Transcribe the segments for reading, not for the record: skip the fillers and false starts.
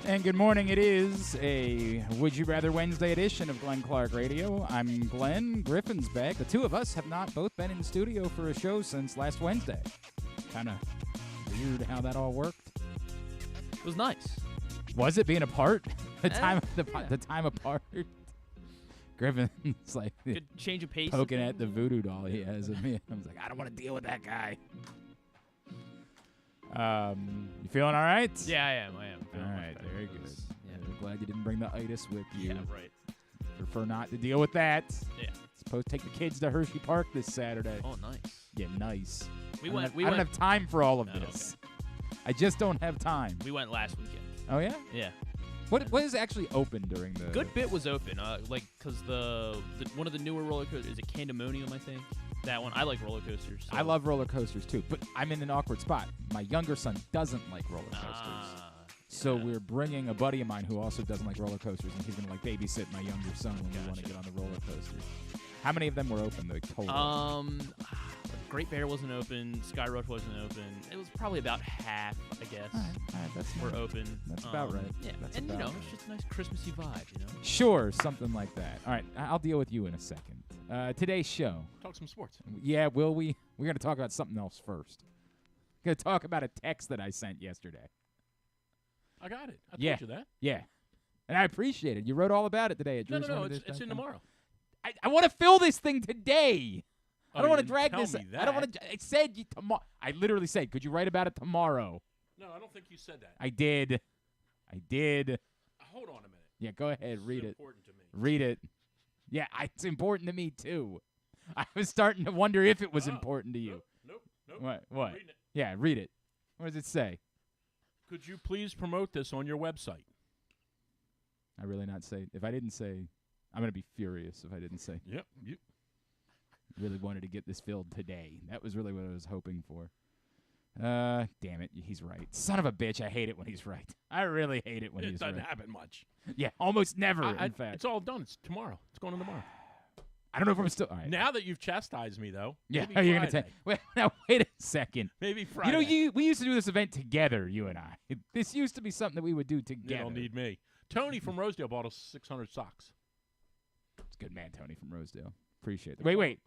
And good morning. It is a Would You Rather Wednesday edition of Glenn Clark Radio. I'm Glenn. Griffin's back. The two of us have not both been in the studio for a show since last Wednesday. Kind of weird how that all worked. It was nice. Was it being apart? The time apart. Griffin's like Good change of pace. poking at the voodoo doll he has of me. I was like, I don't want to deal with that guy. You feeling all right? Yeah, I am. All right, very good. Yeah. I'm glad you didn't bring the itis with you. Yeah, right. Prefer not to deal with that. Yeah. Supposed to take the kids to Hershey Park this Saturday. Oh, nice. Yeah, nice. We I went. don't have time for all of No, this. I just don't have time. We went last weekend. Oh yeah? Yeah. What is actually open during the? Good bit was open. Because the one of the newer roller coasters is it Candemonium, I think. That one. I like roller coasters. So. I love roller coasters too, but I'm in an awkward spot. My younger son doesn't like roller coasters. So we're bringing a buddy of mine who also doesn't like roller coasters, and he's gonna babysit my younger son when we want to get on the roller coasters. How many of them were open though? Total. Great Bear wasn't open. Sky Rush wasn't open. It was probably about half, I guess. All right, that's were open. That's about right. Yeah, that's and about right. it's just a nice Christmassy vibe, Sure, something like that. All right, I'll deal with you in a second. Today's show. Talk some sports. Yeah, will we? We're going to talk about something else first. Going to talk about a text that I sent yesterday. I got it. I Yeah. told you that. Yeah. And I appreciate it. You wrote all about it today at No, Drew's it's in tomorrow. I want to fill this thing today. I don't you want to didn't drag tell this. me I don't want that. to. It said tomorrow. I literally said, could you write about it tomorrow? No, I don't think you said that. I did. Hold on a minute. Yeah, go ahead. Read It's it. important to me. Read it. Yeah, it's important to me, too. I was starting to wonder if it was important to you. Nope. What? I'm reading it. Yeah, read it. What does it say? Could you please promote this on your website? I really not say. If I didn't say, I'm going to be furious if I didn't say. Yep. Really wanted to get this filled today. That was really what I was hoping for. Damn it. He's right. Son of a bitch. I hate it when he's right. I really hate it when It he's doesn't right. happen much. Yeah, almost never, in fact. It's all done. It's tomorrow. It's going on tomorrow. I don't know if I'm still. All right. Now that you've chastised me, though. Yeah, maybe are you going to Friday. take. Wait, now, wait a second. Maybe Friday. You know, we used to do this event together, you and I. This used to be something that we would do You together. don't need me. Tony from Rosedale bought us 600 socks. It's a good man, Tony from Rosedale. Appreciate it. Wait.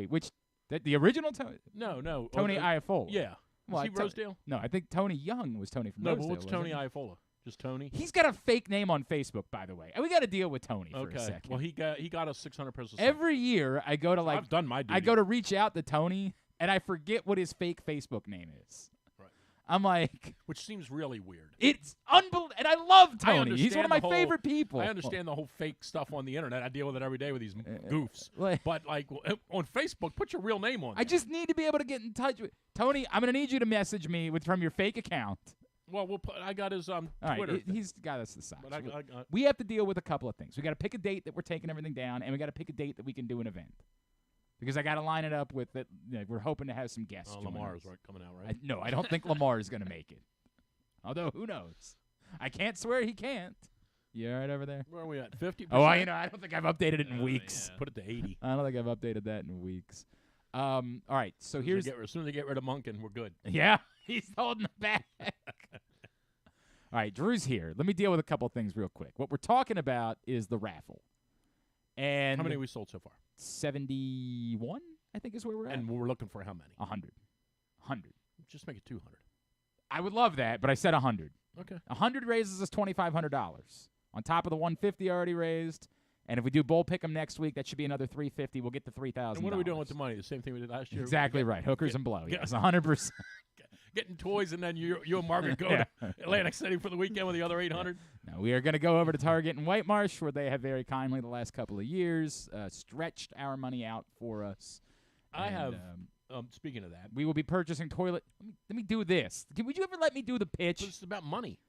Which. The original Tony? No. Tony Iafola. Yeah. Well, Is he Rosedale? No, I think Tony Young was Tony from No, Rosedale. but what's wasn't Tony he? Iafola? Just Tony? He's got a fake name on Facebook, by the way. We got to deal with Tony for a Okay. second. Well, he got us 600 pairs of socks. Every year, I go to I've done my duty. I go to reach out to Tony, and I forget what his fake Facebook name is. Right. I'm like, Which seems really weird. it's unbelievable, and I love I Tony. He's one of understand my the whole- favorite people. I understand the whole fake stuff on the internet. I deal with it every day with these goofs. Like- But like on Facebook, put your real name on. I just need to be able to get in touch with Tony. I'm gonna need you to message me from your fake account. Well, I got his All right, Twitter. he's got us the socks. But I We have to deal with a couple of things. We got to pick a date that we're taking everything down, and we got to pick a date that we can do an event. Because I got to line it up with it. We're hoping to have some guests. join Lamar us. is coming out, right? No, I don't think Lamar is going to make it. Although, who knows? I can't swear he can't. You all right over there? Where are we at? 50%? Oh, I don't think I've updated it in weeks. Put it to 80. I don't think I've updated that in weeks. All right, so here's... As soon as they get rid of Monken, we're good. Yeah, he's holding it back. All right, Drew's here. Let me deal with a couple things real quick. What we're talking about is the raffle. And How many we sold so far? 71, I think is where we're at. And we're looking for how many? 100. 100. Just make it 200. I would love that, but I said 100. Okay. 100 raises us $2,500 on top of the 150 already raised. And if we do bowl pick'em next week, that should be another $350. We'll get to $3,000. And what are we doing with the money? The same thing we did last year? Exactly right. Hookers and blow. Yes, 100%. Getting toys, and then you and Margaret go to Atlantic City for the weekend with the other 800. Now, we are going to go over to Target in White Marsh, where they have very kindly the last couple of years stretched our money out for us. I And, have, speaking of that, we will be purchasing toilet. Let me do this. Would you ever let me do the pitch? it's about money.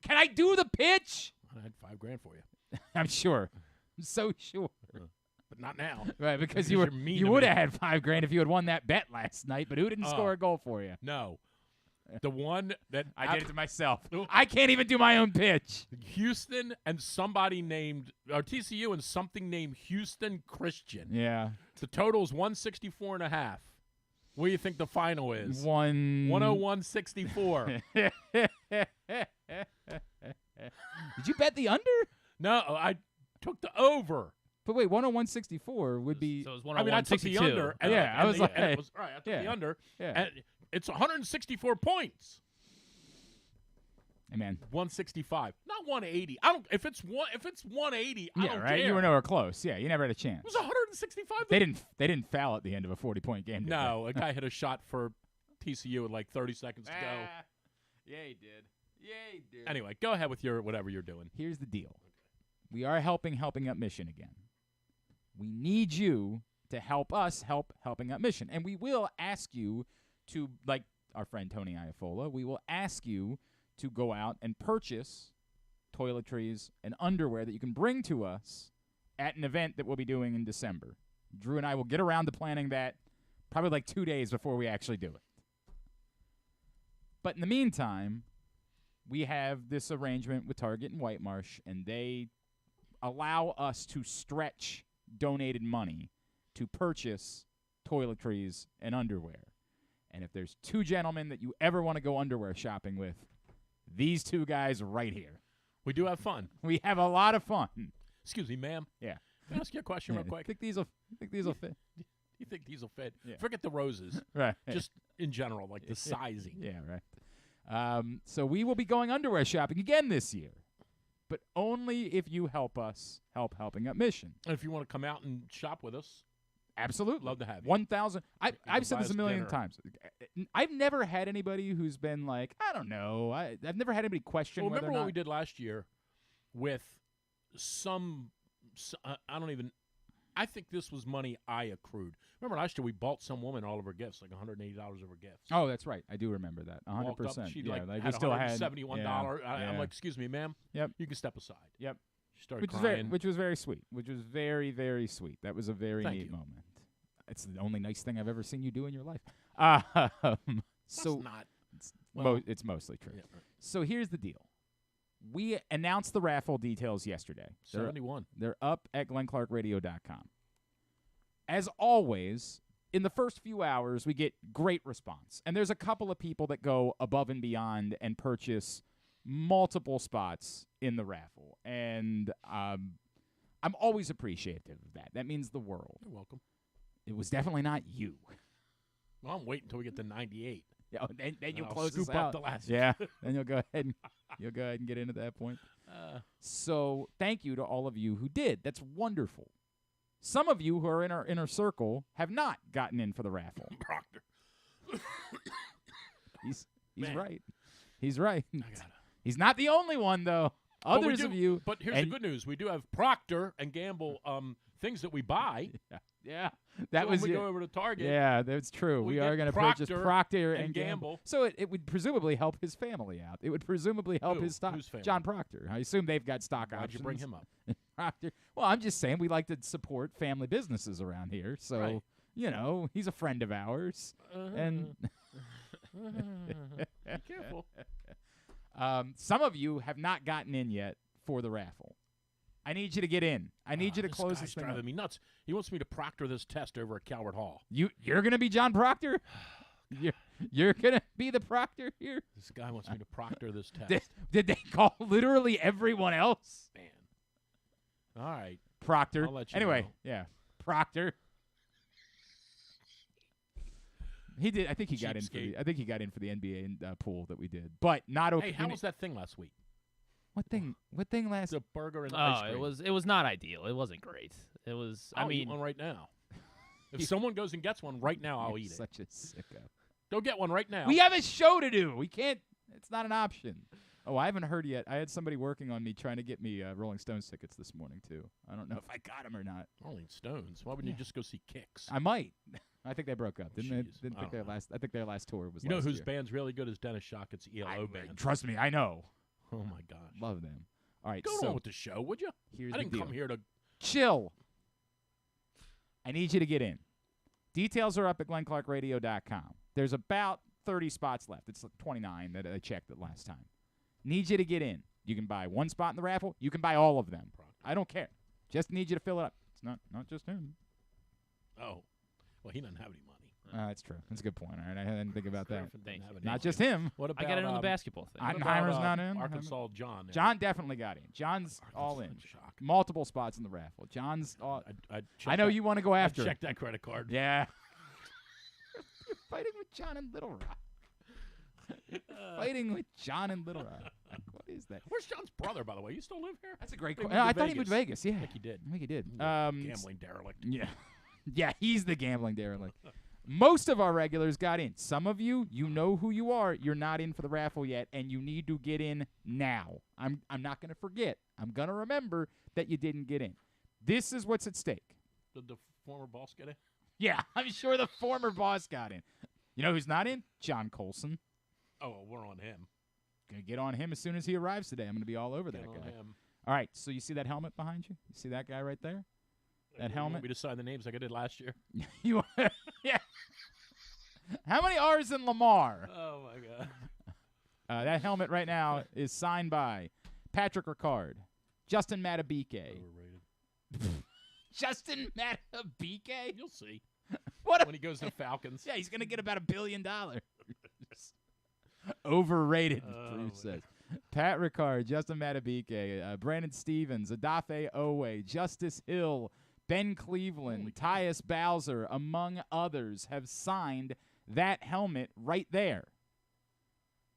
Can I do the pitch? I had $5,000 for you, I'm sure. I'm so sure. but not now. Right, because Because you you're mean you to would me. have had $5,000 if you had won that bet last night, but who didn't Oh. score a goal for you? No. The one that I did it to myself. Oh. I can't even do my own pitch. Houston and somebody named, or TCU and something named Houston Christian. Yeah. The total is 164.5. What do you think the final is? 101.64. 101.64. Did you bet the under? No, I took the over. But wait, 101.64 would be. So it was I mean, I took the under. And, Yeah, I was like, I took the under. Yeah. And it's 164 points. Hey, man. 165, not 180. I don't. If it's 180, I Yeah, don't right. care. You were nowhere close. Yeah, you never had a chance. It was 165. They didn't foul at the end of a 40-point game. Did No, a guy hit a shot for TCU with like 30 seconds to go. Yeah, he did. Yeah, he did. Anyway, go ahead with your whatever you're doing. Here's the deal. We are helping Up Mission again. We need you to help us helping Up Mission. And we will ask you to, like our friend Tony Iafola, we will ask you to go out and purchase toiletries and underwear that you can bring to us at an event that we'll be doing in December. Drew and I will get around to planning that probably like 2 days before we actually do it. But in the meantime, we have this arrangement with Target and Whitemarsh, and they allow us to stretch donated money to purchase toiletries and underwear. And if there's two gentlemen that you ever want to go underwear shopping with, these two guys right here. We do have fun. We have a lot of fun. Excuse me, ma'am. Yeah. Can I ask you a question real quick? Think these will fit? You think these will fit? Yeah. Forget the roses. Right. Just in general, like the sizing. Yeah, right. So we will be going underwear shopping again this year, but only if you help us helping Up Mission. And if you want to come out and shop with us, Absolutely. love to have you. 1,000. I've said buy this a us million dinner. times. I've never had anybody who's been like, I don't know. I've never had anybody question Well, whether remember or what not. we did last year with I think this was money I accrued. Remember last year we bought some woman all of her gifts, like $180 of her gifts. Oh, that's right. I do remember that. 100%. She Yeah, like we had still had $171. yeah, I'm yeah. like, excuse me, ma'am. Yep. You can step aside. Yep. She started Which crying. was very sweet. Which was very, very sweet. That was a very Thank neat you. moment. It's the only nice thing I've ever seen you do in your life. So That's not. it's mostly true. Yeah, right. So here's the deal. We announced the raffle details yesterday. 71. They're up at glennclarkradio.com. As always, in the first few hours, we get great response. And there's a couple of people that go above and beyond and purchase multiple spots in the raffle. And I'm always appreciative of that. That means the world. You're welcome. It was definitely not you. Well, I'm waiting until we get to 98. Yeah, then you'll I'll close scoop this up out. the last. Yeah, then you'll go ahead and get into that point. So thank you to all of you who did. That's wonderful. Some of you who are in our inner circle have not gotten in for the raffle. Proctor. He's Man. right. He's right. I gotta. He's not the only one though. But we Others do- of you. But here's and- the good news: we do have Procter and Gamble things that we buy. Yeah, that So was when we your- go over to Target. Yeah, that's true. we We are get going to purchase Procter Procter and and Gamble. Gamble. So it would presumably help his family out. It would presumably help Who? his stock. Whose family? John Proctor. I assume they've got stock Why'd options. you bring him up? Proctor. Well, I'm just saying we like to support family businesses around here. So, Right. he's a friend of ours. And Be careful. some of you have not gotten in yet for the raffle. I need you to get in. I need you to close this this thing driving up. me nuts. He wants me to proctor this test over at Calvert Hall. You're going to be John Proctor? You're going to be the proctor here? This guy wants me to proctor this test. Did they call literally everyone else? Man. All right. Proctor. I'll let you anyway, know. yeah. Proctor. He did. I think he got in for Cheapskate. I think he got in for the NBA pool that we did, but not okay. Hey, how was that thing last week? What thing? What thing last? The burger and the Oh, ice cream. it was not ideal. It wasn't great. It was. I I'll eat mean, one right now. If someone goes and gets one right now, I'll eat it. Such a sicko. Go get one right now. We have a show to do. We can't. It's not an option. Oh, I haven't heard yet. I had somebody working on me trying to get me Rolling Stones tickets this morning too. I don't know if I got them or not. Rolling Stones. Why wouldn't you just go see Kicks? I might. I think they broke up. Didn't they? Jeez. Didn't I think don't their know. last. I think their last tour was. You know last whose year. band's really good is Dennis Shocket's ELO band. Trust me, I know. Oh my gosh. Love them. All right, Go so on with the show, would you? here's I the didn't deal. come here to. Chill. I need you to get in. Details are up at glennclarkradio.com. There's about 30 spots left. It's like 29 that I checked it last time. Need you to get in. You can buy one spot in the raffle. You can buy all of them. I don't care. Just need you to fill it up. It's not just him. Oh. Well, he doesn't have any money. That's true. That's a good point. All right, I didn't think about that. Thank you. Not just him. What about I got it on the basketball thing. what Oppenheimer's about, not in. Arkansas John. John definitely got in. John's all in. Shock. Multiple spots in the raffle. John's all. I I know you want to go after. Check that credit card. Yeah. You're fighting with John in Little Rock. Fighting with John in Little Rock. What is that? Where's John's brother, by the way? You still live here? That's a great He question. moved to I thought he moved to Vegas. Yeah. I think he did. I think he did. Gambling derelict. Yeah. Yeah, he's the gambling derelict. Most of our regulars got in. Some of you, you know who you are. You're not in for the raffle yet, and you need to get in now. I'm not going to forget. I'm going to remember that you didn't get in. This is what's at stake. Did the former boss get it? Yeah, I'm sure the former boss got in. You know who's not in? John Colson. Oh, well, we're on him. Going to get on him as soon as he arrives today. I'm going to be all over Get that on guy. him. All right, so you see that helmet behind you? You see that guy right there? That You helmet? want me to sign the names like I did last year? You yeah. How many R's in Lamar? Oh, my God. That helmet right now is signed by Patrick Ricard, Justin Matabike. Overrated. Justin Matabike? You'll see. What? When he goes to the Falcons. Yeah, he's going to get about $1 billion. Overrated, Oh, Drew my says. Pat Ricard, Justin Matabike, Brandon Stevens, Adafe Owe, Justice Hill, Ben Cleveland, Tyus Bowser, among others, have signed that helmet right there.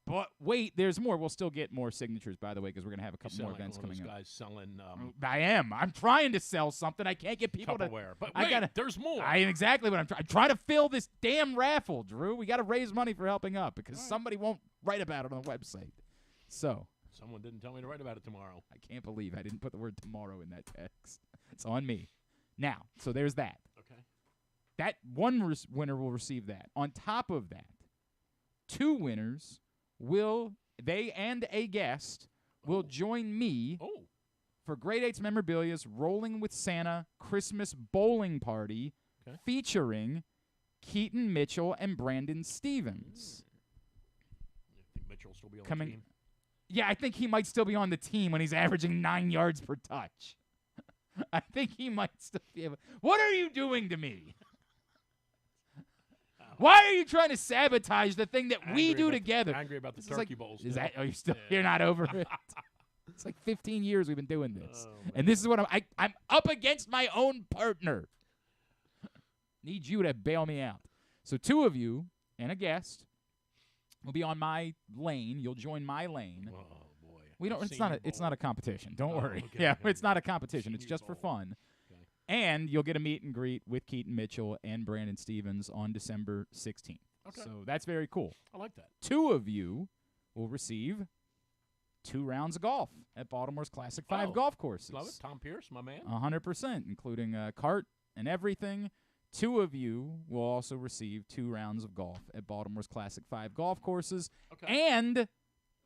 But wait, there's more. We'll still get more signatures, by the way, because we're going to have a couple more events coming up. Guys selling I am. I'm trying to sell something. I can't get people to. Tupperware. But I wait, gotta- there's more. I am exactly what I'm trying. I'm trying to fill this damn raffle, Drew. We got to raise money for helping up because somebody won't write about it on the website. So Someone didn't tell me to write about it tomorrow. I can't believe I didn't put the word tomorrow in that text. It's on me. Now, so there's that. Okay. That one winner will receive that. On top of that, 2 winners they and a guest will join me for Grade 8's Memorabilia's Rolling with Santa Christmas Bowling Party featuring Keaton Mitchell and Brandon Stevens. You think Mitchell will still be on Coming- the team? Yeah, I think he might still be on the team when he's averaging 9 yards per touch. I think he might still be able. What are you doing to me? Why are you trying to sabotage the thing that we do together? Angry about the This is turkey like- bowls. Is still. that? Are you still? Yeah. You're not over it. It's like 15 years we've been doing this, Oh, and this is what I'm up against my own partner. Need you to bail me out. So 2 of you and a guest will be on my lane. You'll join my lane. Oh boy. We don't. I've It's seen not. you It's bowl. not a competition. Don't Oh, worry. okay, Yeah, okay. it's not a competition. Seen It's you just for bowl. fun. Okay. And you'll get a meet and greet with Keaton Mitchell and Brandon Stevens on December 16th. Okay. So that's very cool. I like that. 2 of you will receive 2 rounds of golf at Baltimore's Classic 5 Oh, golf courses. Love it. Tom Pierce, my man. 100%, including a cart and everything. 2 of you will also receive 2 rounds of golf at Baltimore's Classic 5 golf courses. Okay. And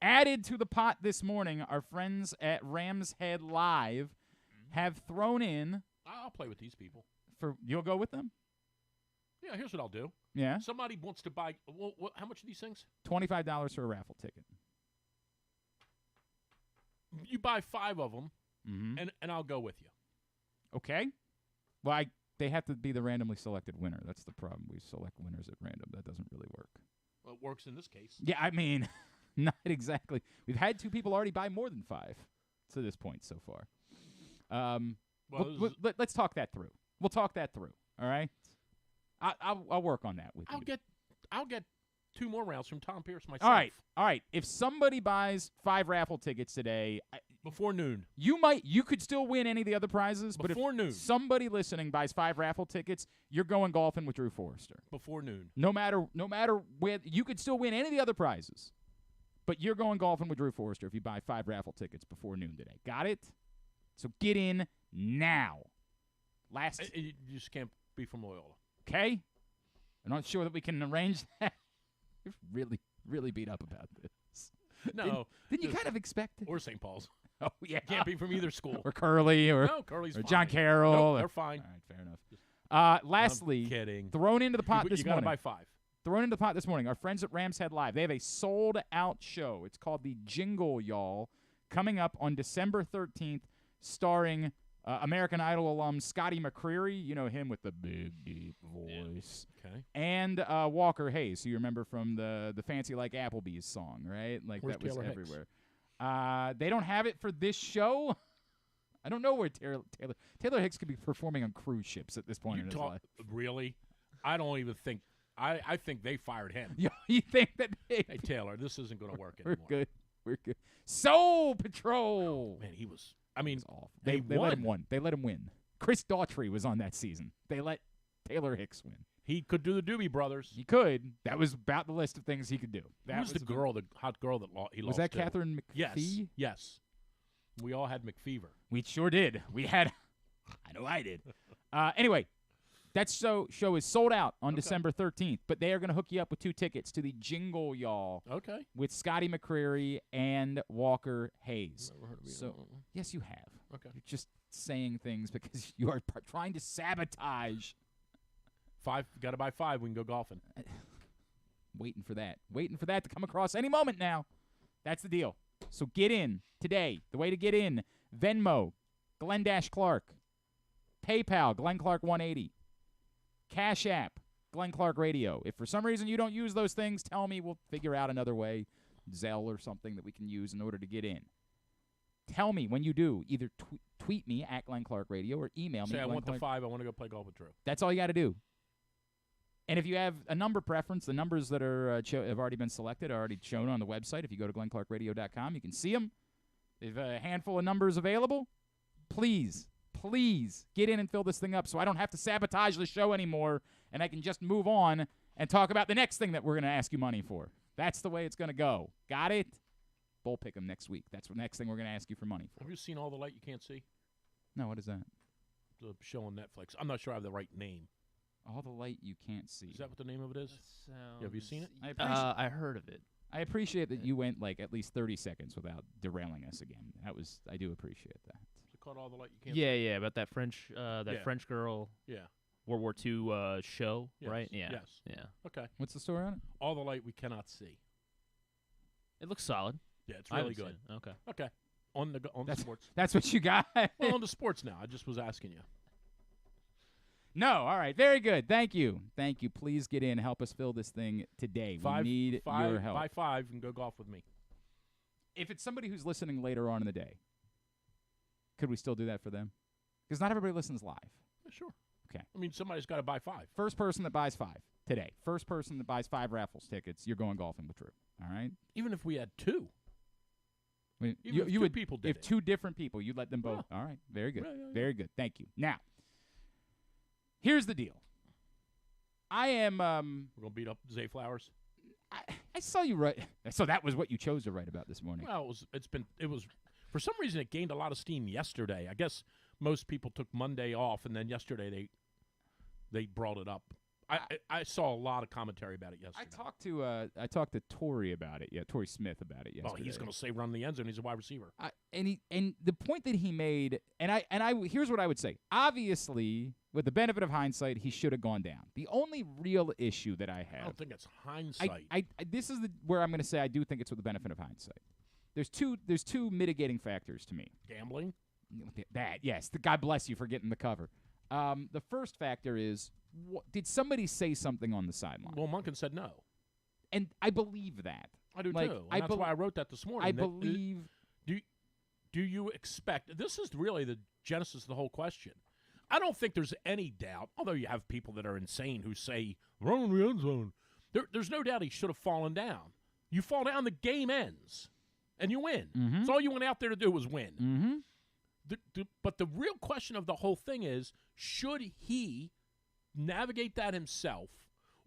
added to the pot this morning, our friends at Rams Head Live have thrown in I'll play with these people. for. You'll go with them? Yeah, here's what I'll do. Yeah. Somebody wants to buy. How much are these things? $25 for a raffle ticket. You buy 5 of them, Mm-hmm. and I'll go with you. Okay. Well, they have to be the randomly selected winner. That's the problem. We select winners at random. That doesn't really work. Well, it works in this case. Yeah, I mean, not exactly. We've had 2 people already buy more than 5 to this point so far. Let's talk that through. We'll talk that through. All right. I'll work on that with you. I'll get 2 more rounds from Tom Pierce myself. All right. If somebody buys 5 raffle tickets today, Before noon. you could still win any of the other prizes. But Before if noon. somebody listening buys 5 raffle tickets, you're going golfing with Drew Forrester. Before noon. No matter where, you could still win any of the other prizes, but you're going golfing with Drew Forrester if you buy 5 raffle tickets before noon today. Got it? So get in now. You just can't be from Loyola. Okay? I'm not sure that we can arrange that. You're really, really beat up about this. No. Didn't you just- kind of expect it? Or St. Paul's. Oh, yeah. Can't be from either school. Or Curly or, No, Curly's or fine. John Carroll. Nope, or- they're fine. All right, fair enough. Lastly, I'm kidding. thrown into the pot You this got to morning. buy 5. Thrown into the pot this morning, our friends at Rams Head Live. They have a sold-out show. It's called the Jingle Y'all, coming up on December 13th, starring American Idol alum Scotty McCreery, you know him with the big, deep voice. Yeah. Okay. And Walker Hayes, who you remember from the Fancy Like Applebee's song, right? Like Where's that was Taylor Hicks? everywhere. They don't have it for this show. I don't know where Taylor Hicks could be performing on cruise ships at this point in his life. Really? I don't even think. I think they fired him. You think that? Hey Taylor, this isn't going to work We're anymore. We're good. Soul Patrol. Man, he was. I mean, Awful. they let him win. They let him win. Chris Daughtry was on that season. They let Taylor Hicks win. he could do the Doobie Brothers. He could. That was about the list of things he could do. That Who's the girl, the hot girl that he lost Was that to? Catherine McPhee? Yes. We all had McFever. We sure did. We had. I know I did. Anyway, that show is sold out on December 13th, but they are going to hook you up with 2 tickets to the Jingle Y'all Okay. with Scotty McCreery and Walker Hayes. Never heard of So, either. yes, you have. Okay. You're just saying things because you are trying to sabotage. 5. Got to buy 5. We can go golfing. Waiting for that. Waiting for that to come across any moment now. That's the deal. So get in today. The way to get in, Venmo, Glenn Clark. PayPal, Glenn Clark 180. Cash App, Glenn Clark Radio. If for some reason you don't use those things, tell me. We'll figure out another way, Zelle or something that we can use in order to get in. Tell me when you do. Either tweet me at Glenn Clark Radio or email me. Say, I Glenn want the Clark. 5. I want to go play golf with Drew. That's all you got to do. And if you have a number preference, the numbers that are have already been selected are already shown on the website. If you go to glennclarkradio.com, you can see them. There's a handful of numbers available. Please get in and fill this thing up so I don't have to sabotage the show anymore and I can just move on and talk about the next thing that we're going to ask you money for. That's the way it's going to go. Got it? Bull pick 'em next week. That's the next thing we're going to ask you for money for. Have you seen All the Light You Can't See? No, what is that? The show on Netflix. I'm not sure I have the right name. All the light you can't see. Is that what the name of it is? Yeah, have you seen it? I heard of it. I appreciate that you went like at least 30 seconds without derailing us again. I do appreciate that. Is it called All the Light You Can't Yeah, about that French Yeah. French girl. See? Yeah. World War II show, Yes. right? Yeah. Yes. Yeah. Okay. What's the story on it? All the Light We Cannot See. It looks solid. Yeah, it's I really haven't good. seen it. Okay. Okay. On the sports. That's what you got? Well, on the sports now. I just was asking you. No, all right. Very good. Thank you. Please get in. Help us fill this thing today. We need your help. Buy 5 and go golf with me. If it's somebody who's listening later on in the day, could we still do that for them? Because not everybody listens live. Yeah, sure. Okay. I mean, somebody's got to buy 5. First person that buys 5 today. First person that buys 5 raffles tickets, you're going golfing with Drew. All right? Even if we had 2. I mean, Even if you 2 would, people did if it. 2 different people, you'd let them both. All right. Very good. Yeah. Very good. Thank you. Now, here's the deal. I am We're going to beat up Zay Flowers. I saw you write. So that was what you chose to write about this morning. Well, it was for some reason it gained a lot of steam yesterday. I guess most people took Monday off, and then yesterday they brought it up. I saw a lot of commentary about it yesterday. I talked to Torrey about it. Yeah, Torrey Smith about it yesterday. Oh, he's going to say run the end zone. He's a wide receiver. And the point that he made, and I here's what I would say. Obviously, with the benefit of hindsight, he should have gone down. The only real issue that I have, I don't think it's hindsight. this is where I'm going to say I do think it's with the benefit of hindsight. There's two mitigating factors to me. Gambling? That, yes. God bless you for getting the cover. The first factor is, did somebody say something on the sideline? Well, Monken said no. And I believe that. I do Like, too. And that's why I wrote that this morning. I believe. Do you expect? This is really the genesis of the whole question. I don't think there's any doubt, although you have people that are insane who say, run in the end zone. There's no doubt he should have fallen down. You fall down, the game ends, and you win. Mm-hmm. So all you went out there to do was win. Mm-hmm. But the real question of the whole thing is, should he navigate that himself,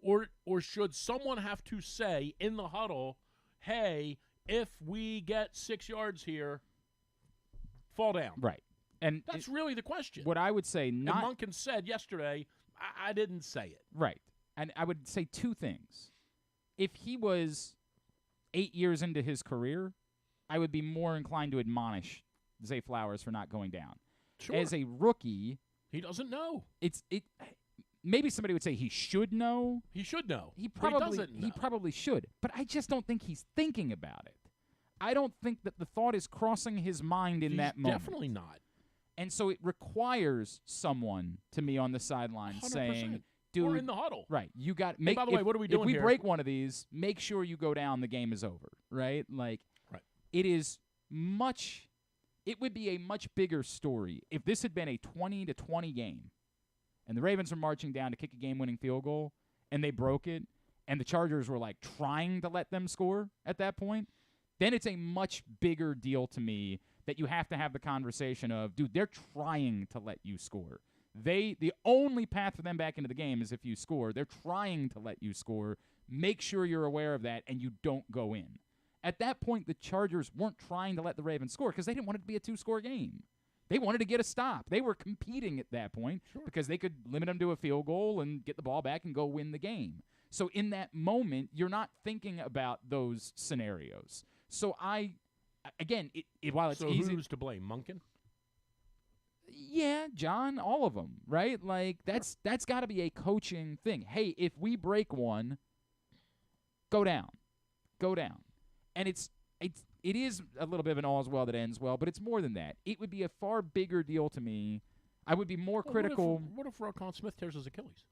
or should someone have to say in the huddle, hey, if we get 6 yards here, fall down? Right. And That's really the question. what I would say, And not Monken said yesterday, I didn't say it. right. And I would say 2 things. If he was 8 years into his career, I would be more inclined to admonish Zay Flowers for not going down. Sure. As a rookie, He doesn't know. Maybe somebody would say he should know. He should know. He But doesn't know. probably should. But I just don't think he's thinking about it. I don't think that the thought is crossing his mind in He's that moment. definitely not. And so it requires someone to me on the sideline 100%. saying, dude, or in the huddle. right, you got Hey, by the way, what are we doing If we here? break one of these, make sure you go down, the game is over, right? Like, Right. It would be a much bigger story if this had been a 20-20 game and the Ravens were marching down to kick a game-winning field goal and they broke it and the Chargers were, like, trying to let them score at that point. Then it's a much bigger deal to me that you have to have the conversation of, dude, they're trying to let you score. The only path for them back into the game is if you score. They're trying to let you score. Make sure you're aware of that and you don't go in. At that point, the Chargers weren't trying to let the Ravens score because they didn't want it to be a 2-score game. They wanted to get a stop. They were competing at that point because they could limit them to a field goal and get the ball back and go win the game. So in that moment, you're not thinking about those scenarios. So while it's so easy, who's to blame? Monken? yeah, John, all of them, right? Like that's got to be a coaching thing. Hey, if we break one, go down, and it is a little bit of an all's well that ends well, but it's more than that. It would be a far bigger deal to me. I would be more critical. What if Roquan Smith tears his Achilles?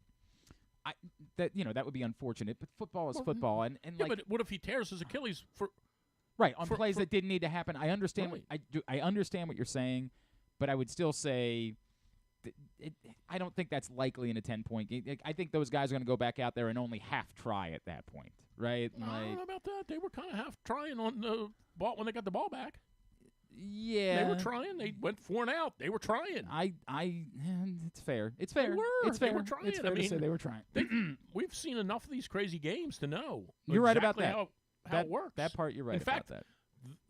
That would be unfortunate, but football is football, and Yeah, but what if he tears his Achilles for? Right, on plays that didn't need to happen. I understand. Right. I understand what you're saying, but I would still say I don't think that's likely in a 10-point game. I think those guys are going to go back out there and only half try at that point, right? I don't know about that. They were kind of half trying on the ball when they got the ball back. Yeah, they were trying. They went 4 and out. They were trying. It's fair. It's fair. They were. It's fair. They were trying. It's fair to say they were trying. We've seen enough of these crazy games to know. You're right exactly about that. How it works. That part, you're right in about fact, that.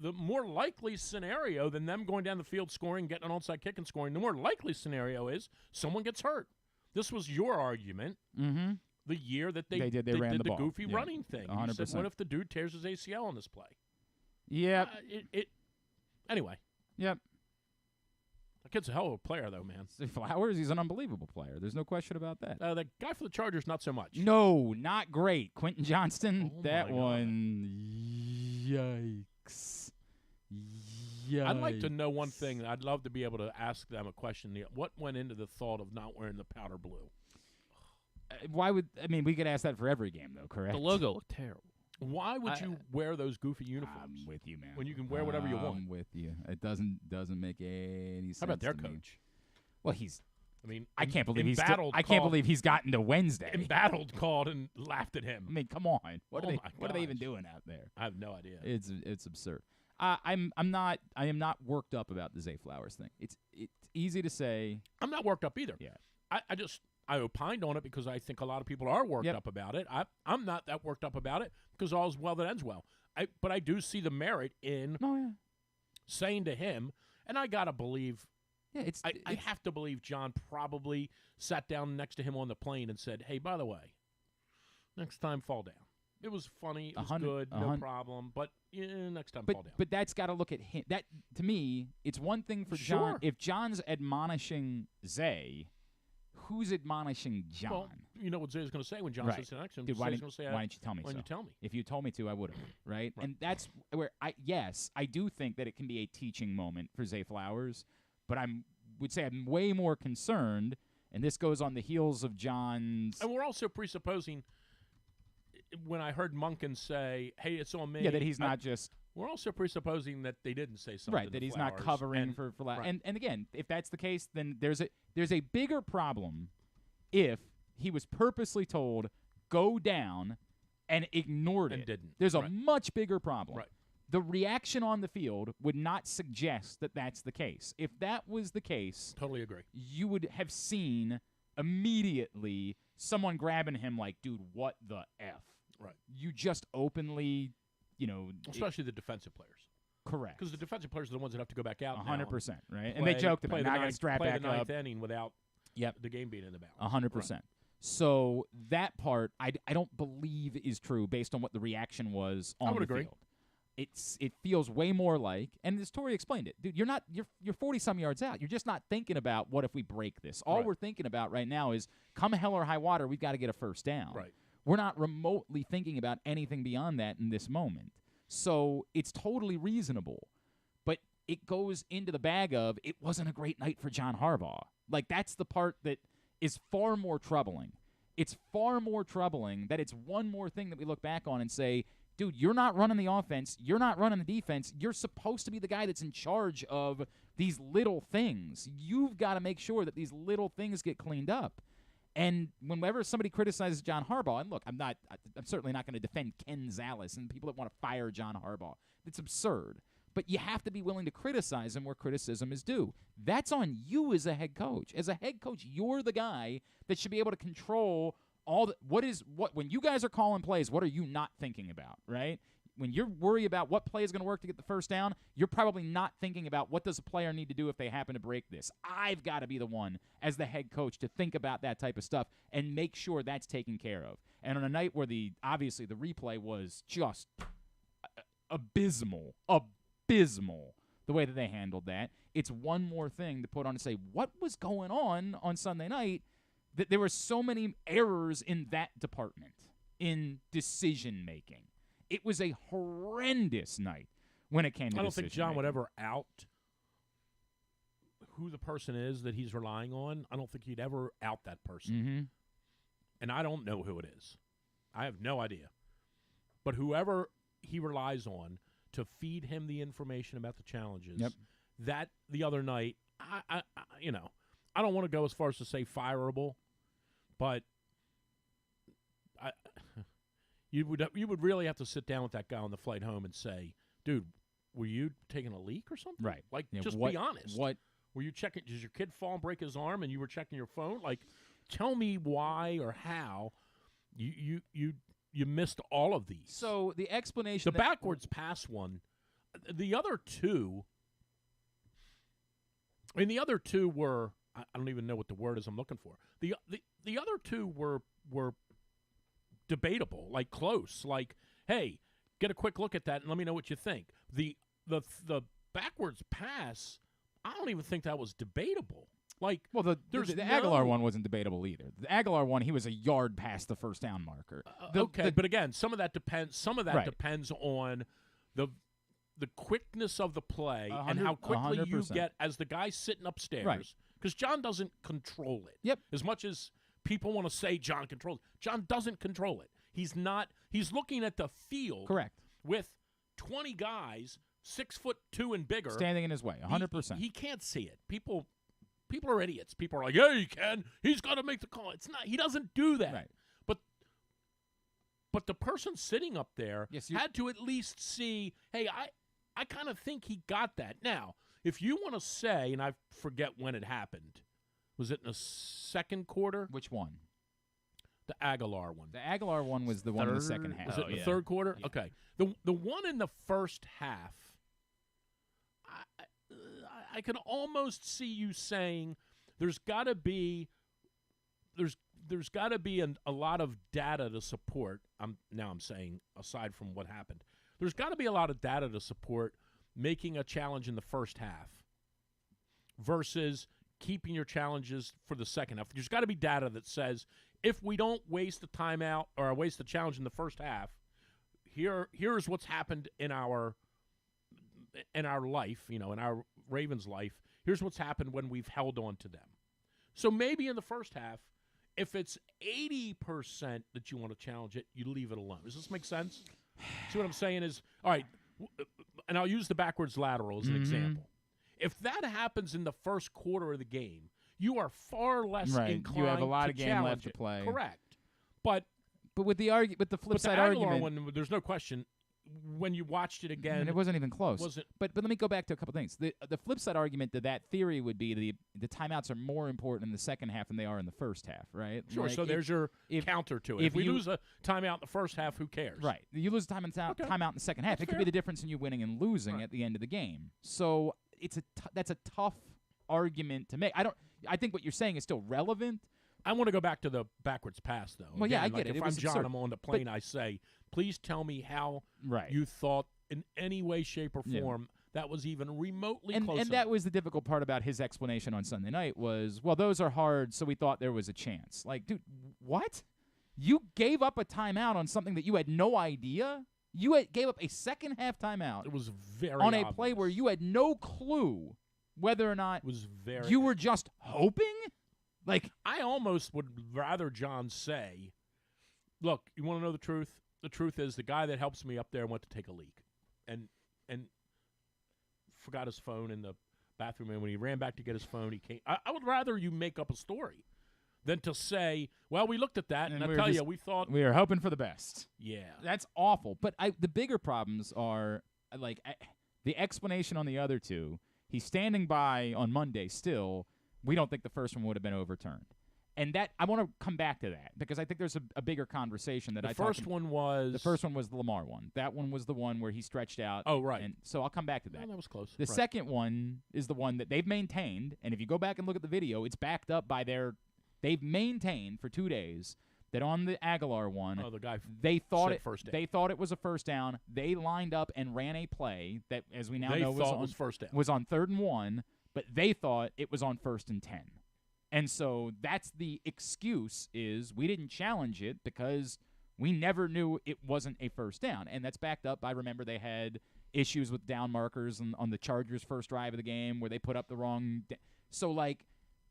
The more likely scenario than them going down the field scoring, getting an onside kick and scoring, the more likely scenario is someone gets hurt. This was your argument. Mm-hmm. The year that they ran the ball. goofy running thing. 100%. You said, what if the dude tears his ACL on this play? Yep. Anyway. Yep. That kid's a hell of a player, though, man. Flowers, he's an unbelievable player. There's no question about that. The guy for the Chargers, not so much. No, not great. Quentin Johnston, Oh that my one, yikes. I'd like to know one thing. I'd love to be able to ask them a question. What went into the thought of not wearing the powder blue? We could ask that for every game, though, correct? The logo looked terrible. Why would you wear those goofy uniforms? I'm with you, man. When you can wear whatever you want. I'm with you. It doesn't make any sense. How about their to me. coach? Well, I can't believe I can't believe he's gotten to Wednesday. Embattled called and laughed at him. I mean, come on. What are they even gosh. doing out there? I have no idea. It's absurd. I am not worked up about the Zay Flowers thing. It's easy to say. I'm not worked up either. Yeah. I opined on it because I think a lot of people are worked up about it. I'm not that worked up about it because all's well that ends well. But I do see the merit in saying to him, and I gotta believe. Yeah, I have to believe John probably sat down next to him on the plane and said, "Hey, by the way, next time fall down." It was funny. It was good. No problem. But next time fall down. But that's got to look at him. That to me, it's one thing for John. If John's admonishing Zay, who's admonishing John? Well, you know what Zay's going to say when John sits next to him. Dude, why didn't you tell me? Why didn't you tell me? If you told me to, I would have. Right? And that's where I do think that it can be a teaching moment for Zay Flowers. But would say I'm way more concerned, and this goes on the heels of John's. And we're also presupposing. When I heard Monken say, "Hey, it's on me," that he's not just. We're also presupposing that they didn't say something. Right, that he's not covering for right. And again, if that's the case, then there's a bigger problem if he was purposely told go down and ignored and it. Didn't. There's a much bigger problem. Right. The reaction on the field would not suggest that that's the case. If that was the case, totally agree. You would have seen immediately someone grabbing him like, dude, what the F? Right. You just openly, especially the defensive players. Correct. Because the defensive players are the ones that have to go back out 100%, right? And they joked about not going to strap back the ninth up. inning without the game being in the balance. 100%. Right. So that part, I don't believe is true based on what the reaction was on the field. It feels way more like, and as Torrey explained it, dude, you're 40-some yards out. You're just not thinking about what if we break this. All we're thinking about right now is come hell or high water, we've got to get a first down. Right. We're not remotely thinking about anything beyond that in this moment. So it's totally reasonable. But it goes into the bag of it wasn't a great night for John Harbaugh. Like, that's the part that is far more troubling. It's far more troubling that it's one more thing that we look back on and say, dude, you're not running the offense. You're not running the defense. You're supposed to be the guy that's in charge of these little things. You've got to make sure that these little things get cleaned up. And whenever somebody criticizes John Harbaugh, and look, I'm certainly not going to defend Ken Zales and people that want to fire John Harbaugh. It's absurd. But you have to be willing to criticize him where criticism is due. That's on you as a head coach. As a head coach, you're the guy that should be able to control when you guys are calling plays, what are you not thinking about, right? When you're worried about what play is going to work to get the first down, you're probably not thinking about what does a player need to do if they happen to break this. I've got to be the one as the head coach to think about that type of stuff and make sure that's taken care of. And on a night where obviously the replay was just abysmal, the way that they handled that, it's one more thing to put on and say, what was going on Sunday night that there were so many errors in that department, in decision-making. It was a horrendous night when it came to decision-making. I don't think John would ever out who the person is that he's relying on. I don't think he'd ever out that person. Mm-hmm. And I don't know who it is. I have no idea. But whoever he relies on to feed him the information about the challenges, that the other night, I don't want to go as far as to say fireable, but you would really have to sit down with that guy on the flight home and say, dude, were you taking a leak or something? Right. Like, yeah, just be honest. What were you checking? Did your kid fall and break his arm and you were checking your phone? Like, tell me why or how you missed all of these. So the explanation, the backwards pass one, the other two. I mean, the other two were, I don't even know what the word is I'm looking for. The other two were debatable, like close. Like, hey, get a quick look at that and let me know what you think. The backwards pass, I don't even think that was debatable. Like, well, the Aguilar one wasn't debatable either. The Aguilar one, he was a yard past the first down marker. But again, some of that depends. Some of that right. depends on the quickness of the play and how quickly 100%. you get as the guy sitting upstairs. Right. Because John doesn't control it. Yep. As much as people want to say John controls it, John doesn't control it. He's not. He's looking at the field. Correct. With 20 guys 6'2" and bigger standing in his way. 100%. He can't see it. People are idiots. People are like, yeah, he can. He's got to make the call. It's not. He doesn't do that. Right. But the person sitting up there had to at least see, hey, I kind of think he got that. Now, if you want to say, and I forget when it happened, was it in the second quarter? Which one? The Aguilar one. The Aguilar one was the one in the second half. Was it in the third quarter? Yeah. Okay. The one in the first half, I can almost see you saying there's got to be a lot of data to support. I'm saying aside from what happened, there's got to be a lot of data to support making a challenge in the first half versus keeping your challenges for the second half. There's got to be data that says if we don't waste a timeout or waste a challenge in the first half, here's what's happened in our life, in our Ravens' life. Here's what's happened when we've held on to them. So maybe in the first half, if it's 80% that you want to challenge it, you leave it alone. Does this make sense? See what I'm saying is, all right, and I'll use the backwards lateral as an example. If that happens in the first quarter of the game, you are far less inclined you have a lot to of game challenge left to it. play. Correct. But with the flip side argument, one, there's no question. When you watched it again, it wasn't even close. Was it? But let me go back to a couple things. The flip side argument to that theory would be the timeouts are more important in the second half than they are in the first half, right? Sure. Like so there's your counter to it. If we lose a timeout in the first half, who cares? Right. You lose a timeout in the second half. That's it could be the difference in you winning and losing at the end of the game. So that's a tough argument to make. I think what you're saying is still relevant. I want to go back to the backwards pass, though. Well, again, I get it. If I'm John, absurd. I'm on the plane, I say, please tell me how right. you thought in any way, shape, or form that was even remotely close. And that was the difficult part about his explanation on Sunday night was, well, those are hard, so we thought there was a chance. Like, dude, what? You gave up a timeout on something that you had no idea You gave up a second half timeout It was very on a obvious. play where you had no clue whether or not It was very. you were just hoping. Like, I almost would rather John say, "Look, you want to know the truth? The truth is the guy that helps me up there went to take a leak, and forgot his phone in the bathroom. And when he ran back to get his phone, he came. I would rather you make up a story than to say, well, we looked at that, and I tell you, we thought we were hoping for the best. Yeah, That's awful. But the bigger problems are, like, the explanation on the other two. He's standing by on Monday still. We don't think the first one would have been overturned. And that I want to come back to that because I think there's a bigger conversation that the first one was the Lamar one. That one was the one where he stretched out. Oh, right. And so I'll come back to that. Oh, that was close. The second one is the one that they've maintained, and if you go back and look at the video, it's backed up by they've maintained for 2 days that on the Aguilar one, the guy they thought said first down. They thought it was a first down. They lined up and ran a play that, as we now know, was first down. Was on 3rd and 1, but they thought it was on 1st and 10. And so that's the excuse is we didn't challenge it because we never knew it wasn't a first down. And that's backed up by, remember, they had issues with down markers on the Chargers' first drive of the game where they put up the wrong so, like,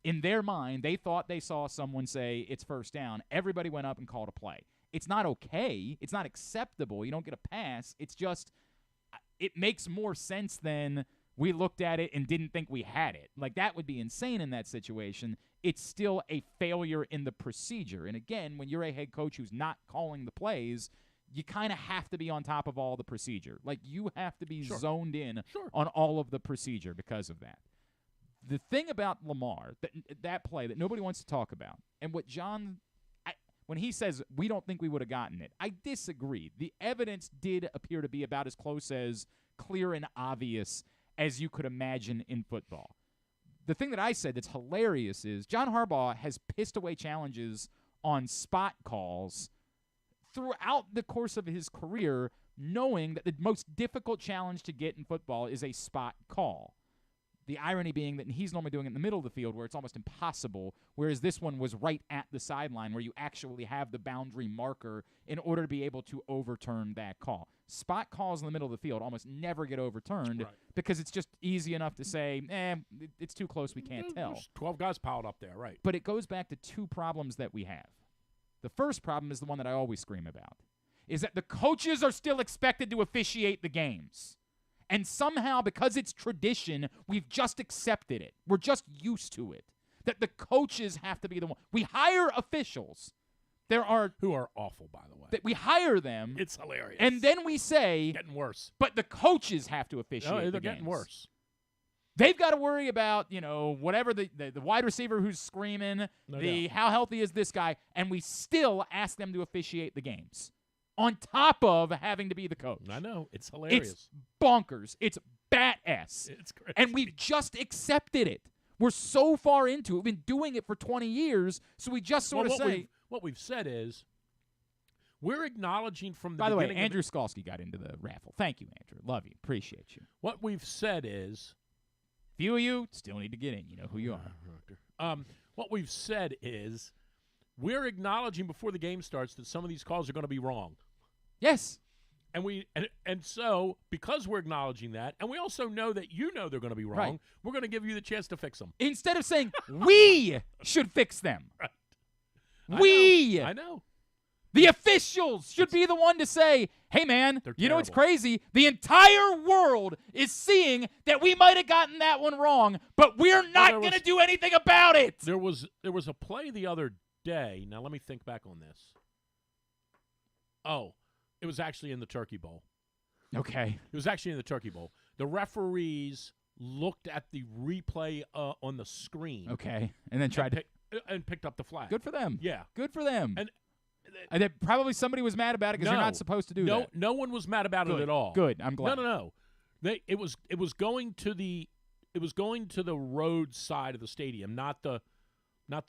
in their mind, they thought they saw someone say it's first down. Everybody went up and called a play. It's not okay. It's not acceptable. You don't get a pass. It's just it makes more sense than we looked at it and didn't think we had it. Like, that would be insane in that situation. It's still a failure in the procedure. And again, when you're a head coach who's not calling the plays, you kind of have to be on top of all the procedure. Like, you have to be zoned in on all of the procedure because of that. The thing about Lamar, that play that nobody wants to talk about, and what John, when he says we don't think we would have gotten it, I disagree. The evidence did appear to be about as close as clear and obvious as you could imagine in football. The thing that I said that's hilarious is John Harbaugh has pissed away challenges on spot calls throughout the course of his career, knowing that the most difficult challenge to get in football is a spot call. The irony being that he's normally doing it in the middle of the field where it's almost impossible, whereas this one was right at the sideline where you actually have the boundary marker in order to be able to overturn that call. Spot calls in the middle of the field almost never get overturned because it's just easy enough to say, it's too close, we can't tell. There's 12 guys piled up there, right. But it goes back to two problems that we have. The first problem is the one that I always scream about, is that the coaches are still expected to officiate the games. And somehow, because it's tradition, we've just accepted it. We're just used to it. That the coaches have to be the one. We hire officials. Who are awful, by the way. That we hire them. It's hilarious. And then we say, getting worse. But the coaches have to officiate the games. They're getting worse. They've got to worry about, whatever the wide receiver who's screaming, how healthy is this guy, and we still ask them to officiate the games. On top of having to be the coach. I know. It's hilarious. It's bonkers. It's bat-ass. It's crazy. And we've just accepted it. We're so far into it. We've been doing it for 20 years, so we just sort of say. What we've said is we're acknowledging from the By the way, beginning. Andrew Skalski got into the raffle. Thank you, Andrew. Love you. Appreciate you. What we've said is. Few of you still need to get in. You know who you are. What we've said is we're acknowledging before the game starts that some of these calls are going to be wrong. Yes. And so, because we're acknowledging that, and we also know that they're going to be wrong, we're going to give you the chance to fix them. Instead of saying, we should fix them. Right. I know. The officials should be the one to say, hey, man, you know what's terrible. crazy? The entire world is seeing that we might have gotten that one wrong, but we're not going to do anything about it. There was a play the other day. Now, let me think back on this. Oh, it was actually in the Turkey Bowl. Okay. It was actually in the Turkey Bowl. The referees looked at the replay on the screen. Okay. And then tried and picked up the flag. Good for them. Yeah. Good for them. And probably somebody was mad about it because you're not supposed to do that. No one was mad about it at all. Good. I'm glad. No. It was going to the road side of the stadium, not the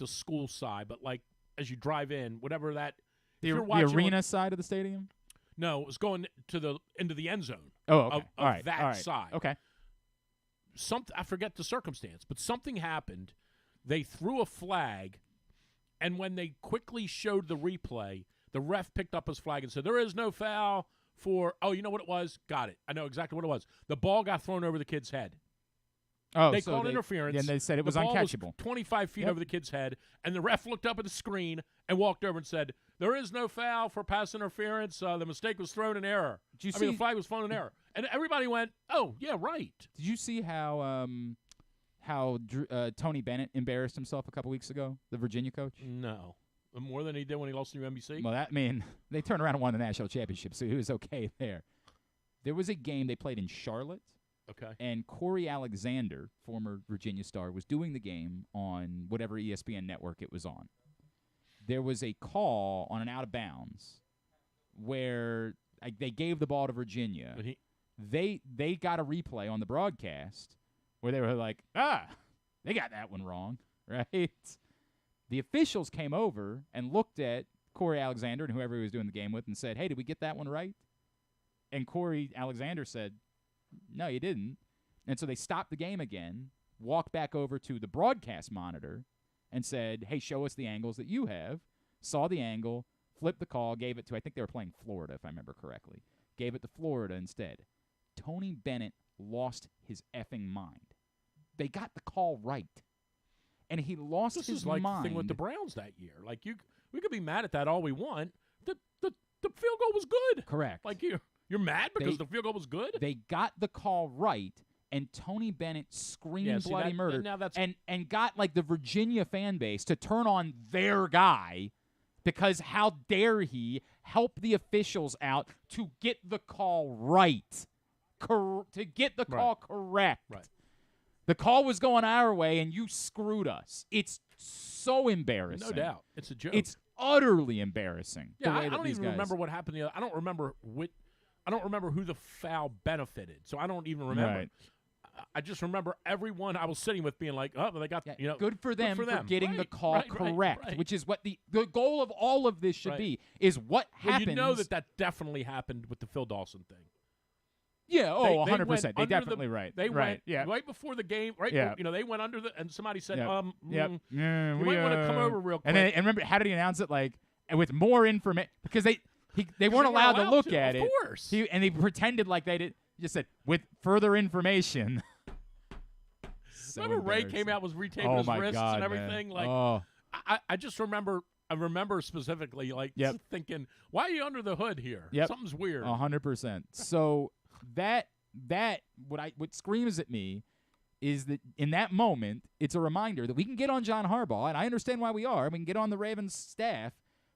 school side, but like as you drive in, whatever that. The arena side of the stadium? No, it was going into the end zone. Oh, okay. Of that side. Okay. I forget the circumstance, but something happened. They threw a flag, and when they quickly showed the replay, the ref picked up his flag and said, "There is no foul. for, you know what it was? Got it. I know exactly what it was. The ball got thrown over the kid's head. Oh, They so called interference. And they said it was the ball uncatchable. Was 25 feet over the kid's head, and the ref looked up at the screen and walked over and said, "There is no foul for pass interference. The mistake was thrown in error. The flag was thrown in error." And everybody went, "Oh, yeah, right." Did you see how Tony Bennett embarrassed himself a couple weeks ago, the Virginia coach? No. More than he did when he lost to NBC? Well, they turned around and won the national championship, so he was okay there. There was a game they played in Charlotte. Okay. And Corey Alexander, former Virginia star, was doing the game on whatever ESPN network it was on. There was a call on an out of bounds where they gave the ball to Virginia. But They got a replay on the broadcast where they were like, they got that one wrong, right? The officials came over and looked at Corey Alexander and whoever he was doing the game with and said, "Hey, did we get that one right?" And Corey Alexander said, "No, you didn't." And so they stopped the game again, walked back over to the broadcast monitor, and said, "Hey, show us the angles that you have." Saw the angle, flipped the call, gave it to, I think they were playing Florida, if I remember correctly. Gave it to Florida instead. Tony Bennett lost his effing mind. They got the call right. And he lost his mind. This is like the thing with the Browns that year. Like, we could be mad at that all we want. The field goal was good. Correct. Like, you're mad because the field goal was good? They got the call right, and Tony Bennett screamed bloody murder and got, like, the Virginia fan base to turn on their guy because how dare he help the officials out to get the call right, to get the call correct. Right. The call was going our way, and you screwed us. It's so embarrassing. No doubt. It's a joke. It's utterly embarrassing. Yeah, I don't even remember what happened. I don't remember who the foul benefited, so I don't even remember. Right. I just remember everyone I was sitting with being like, "Oh, they got good for them for getting the call right, correct," right. which is what the goal of all of this should be. Is what happens. You know that definitely happened with the Phil Dawson thing. Yeah, 100%. They definitely right. They went right before the game. Right, yeah. They went under and somebody said, you might want to come over real quick. And remember, how did he announce it? Like with more information because they weren't allowed to look at it. Of course. And they pretended like they did. He just said with further information. Remember Ray came out was retaping his wrists and everything. Man. Like I just remember. I remember specifically thinking, why are you under the hood here? Yep. Something's weird. 100%. So that what screams at me is that in that moment, it's a reminder that we can get on John Harbaugh, and I understand why we are. We can get on the Ravens staff,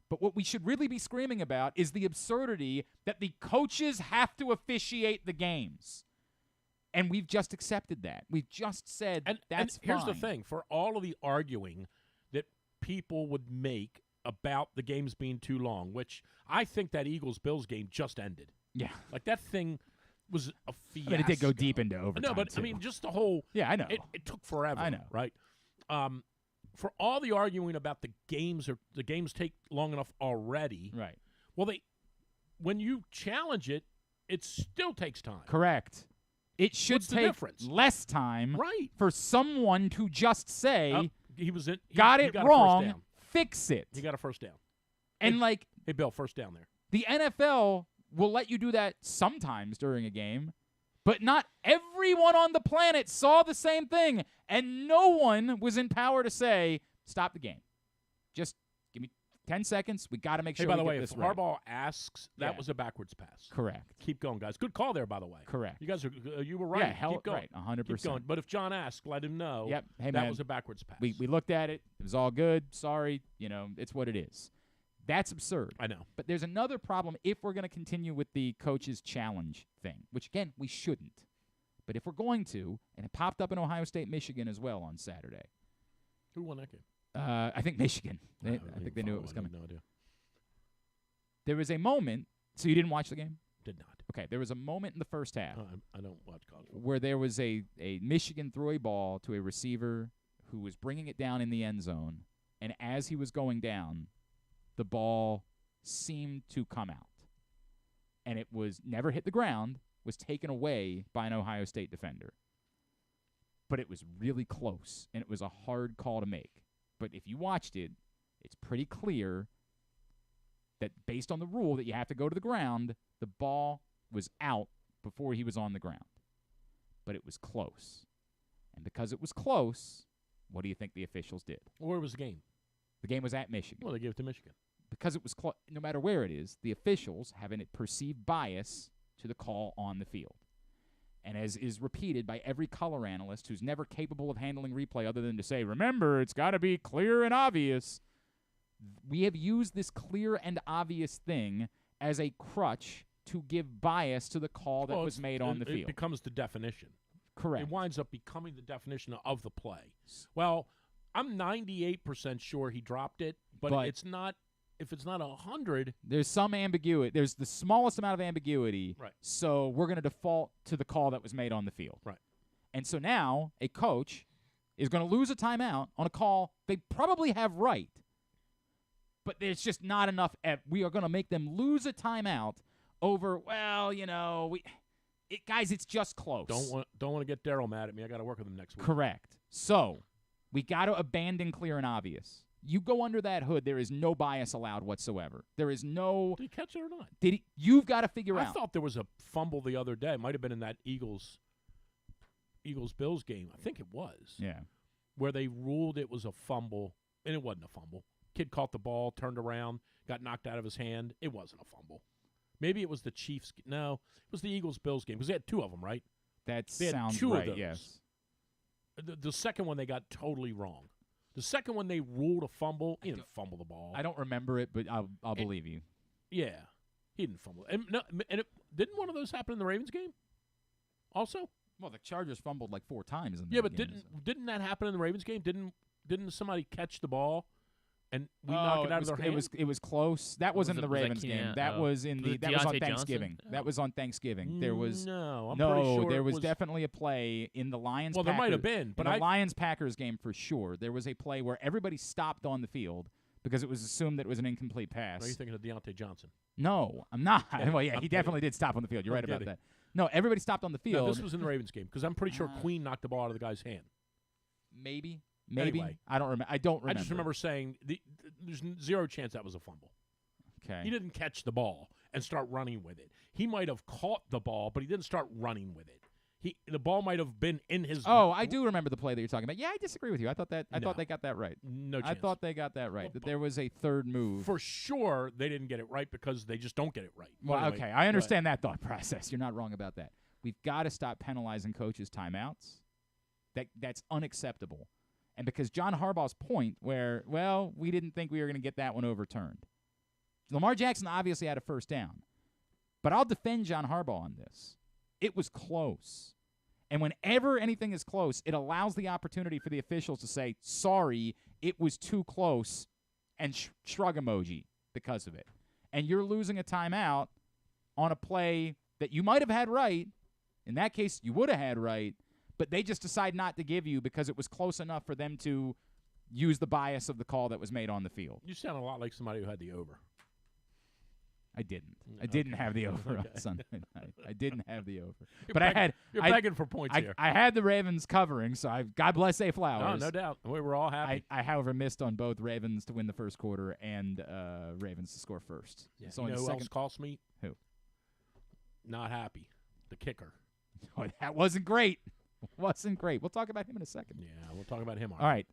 but what we should really be screaming about is the absurdity that the coaches have to officiate the games. And we've just accepted that. We've just said that's fine. Here's fine. the thing. For all of the arguing that people would make about the games being too long, which I think that Eagles-Bills game just ended. Yeah. Like that thing was a fiasco. I mean, it did go deep into overtime. No, but too. I mean, just the whole. Yeah, I know. It took forever. I know. Right. For all the arguing about the games take long enough already. Right. Well, when you challenge it, it still takes time. Correct. It should What's the take difference? less time Right. for someone to just say, he got it wrong, a first down. fix it. He got a first down. And hey, Bill, first down there. The NFL will let you do that sometimes during a game, but not everyone on the planet saw the same thing, and no one was in power to say, stop the game. Just give me 10 seconds. We got to make sure by the we way, get if this right. Harbaugh asks, that was a backwards pass. Correct. Keep going, guys. Good call there, by the way. Correct. You guys you were right. Yeah, Keep going. right, 100%. Keep going. But if John asked, let him know. Yep. Hey, that man, was a backwards pass. We looked at it. It was all good. Sorry. It's what it is. That's absurd. I know. But there's another problem if we're going to continue with the coach's challenge thing, which, again, we shouldn't. But if we're going to, and it popped up in Ohio State, Michigan as well on Saturday. Who won that game? I think Michigan. I think they knew it was coming. No idea. There was a moment. So you didn't watch the game? Did not. Okay. There was a moment in the first half I don't watch college football. where there was a Michigan throw a ball to a receiver who was bringing it down in the end zone, and as he was going down, the ball seemed to come out. And it was never hit the ground, was taken away by an Ohio State defender. But it was really close, and it was a hard call to make. But if you watched it, it's pretty clear that based on the rule that you have to go to the ground, the ball was out before he was on the ground. But it was close. And because it was close, what do you think the officials did? Where was the game? The game was at Michigan. Well, they gave it to Michigan. Because it was close, no matter where it is, the officials have a perceived bias to the call on the field. And as is repeated by every color analyst who's never capable of handling replay other than to say, remember, it's got to be clear and obvious. We have used this clear and obvious thing as a crutch to give bias to the call that was made on the field. It becomes the definition. Correct. It winds up becoming the definition of the play. Well, I'm 98% sure he dropped it, but it's not. If it's not 100, there's some ambiguity. There's the smallest amount of ambiguity. Right. So we're going to default to the call that was made on the field. Right. And so now a coach is going to lose a timeout on a call they probably have right, but there's just not enough. We are going to make them lose a timeout over. Well, guys, it's just close. Don't want to get Daryl mad at me. I got to work with him next week. Correct. So we got to abandon clear and obvious. You go under that hood, there is no bias allowed whatsoever. There is no. Did he catch it or not? You've got to figure out. I thought there was a fumble the other day. It might have been in that Eagles-Bills game. I think it was. Yeah. Where they ruled it was a fumble, and it wasn't a fumble. Kid caught the ball, turned around, got knocked out of his hand. It wasn't a fumble. Maybe it was the Chiefs. No, it was the Eagles-Bills game because they had two of them, right? That they sounds had two right, of those. Yes. The second one they got totally wrong. The second one they ruled a fumble. He didn't fumble the ball. I don't remember it, but I'll believe you. Yeah, he didn't fumble. Didn't one of those happen in the Ravens game? Also, well, the Chargers fumbled like 4 times in the game. Didn't that happen in the Ravens game? Didn't somebody catch the ball and we knock it out of their hand? It was close. That wasn't in the Ravens game. That was in that was on Thanksgiving. That was on Thanksgiving. There was I'm pretty sure there was definitely a play in the Lions. Well, there might have been, but in the Lions-Packers game for sure. There was a play where everybody stopped on the field because it was assumed that it was an incomplete pass. Are you thinking of Deontay Johnson? No, I'm not. Well, yeah, he definitely did stop on the field. You're right about that. No, everybody stopped on the field. No, this was in the Ravens game because I'm pretty sure Queen knocked the ball out of the guy's hand. Maybe. Anyway, I don't remember. I don't remember. I just remember saying there's zero chance that was a fumble. Okay. He didn't catch the ball and start running with it. He might have caught the ball, but he didn't start running with it. The ball might have been in his. Oh, I do remember the play that you're talking about. Yeah, I disagree with you. I thought they got that right. No chance. I thought they got that right. That there was a third move. For sure, they didn't get it right because they just don't get it right. Well, anyway, okay, I understand that thought process. You're not wrong about that. We've got to stop penalizing coaches' timeouts. That's unacceptable. And because John Harbaugh's point where, well, we didn't think we were going to get that one overturned. Lamar Jackson obviously had a first down. But I'll defend John Harbaugh on this. It was close. And whenever anything is close, it allows the opportunity for the officials to say, sorry, it was too close, and shrug emoji because of it. And you're losing a timeout on a play that you might have had right. In that case, you would have had right. But they just decide not to give you because it was close enough for them to use the bias of the call that was made on the field. You sound a lot like somebody who had the over. I didn't. I didn't have the over on Sunday night. I didn't have the over. You're begging for points here. I had the Ravens covering, so God bless A. Flowers. No doubt. We were all happy. I however, missed on both Ravens to win the first quarter and Ravens to score first. Yeah. So you know who else cost me? Who? Not happy. The kicker. Oh, that wasn't great. Wasn't great. We'll talk about him in a second. Yeah, we'll talk about him. All right.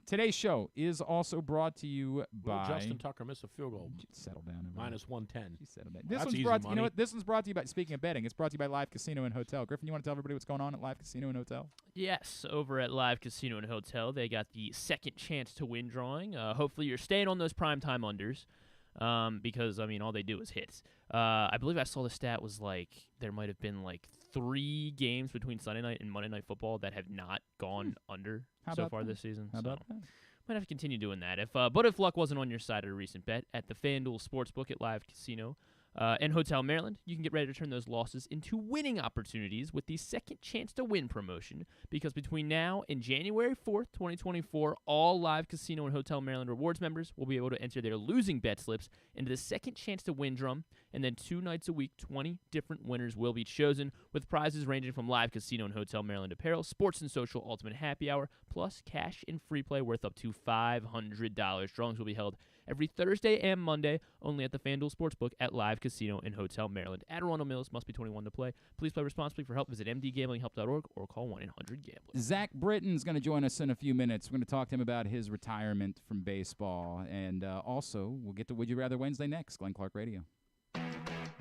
Today's show is also brought to you by Justin Tucker missed a field goal. Settle down. Minus 110. Settle down. This one's brought. You know what? This one's brought to you by. Speaking of betting, it's brought to you by Live Casino and Hotel. Griffin, you want to tell everybody what's going on at Live Casino and Hotel? Yes, over at Live Casino and Hotel, they got the second chance to win drawing. Hopefully, you're staying on those primetime unders. Because I mean, all they do is hits. I believe I saw the stat was like there might have been like 3 games between Sunday night and Monday Night Football that have not gone under so far this season. How about that? Might have to continue doing that. But if luck wasn't on your side at a recent bet at the FanDuel Sportsbook at Live Casino and Hotel Maryland, you can get ready to turn those losses into winning opportunities with the second chance to win promotion. Because between now and January 4th, 2024, all Live Casino and Hotel Maryland rewards members will be able to enter their losing bet slips into the second chance to win drum. And then 2 nights a week, 20 different winners will be chosen, with prizes ranging from Live Casino and Hotel Maryland apparel, sports and social ultimate happy hour, plus cash and free play worth up to $500. Drawings will be held every Thursday and Monday, only at the FanDuel Sportsbook at Live Casino and Hotel Maryland. At Arundel Mills, must be 21 to play. Please play responsibly. For help, visit mdgamblinghelp.org or call 1-800-GAMBLER. Zack Britton's going to join us in a few minutes. We're going to talk to him about his retirement from baseball. And also, we'll get to Would You Rather Wednesday next. Glenn Clark Radio.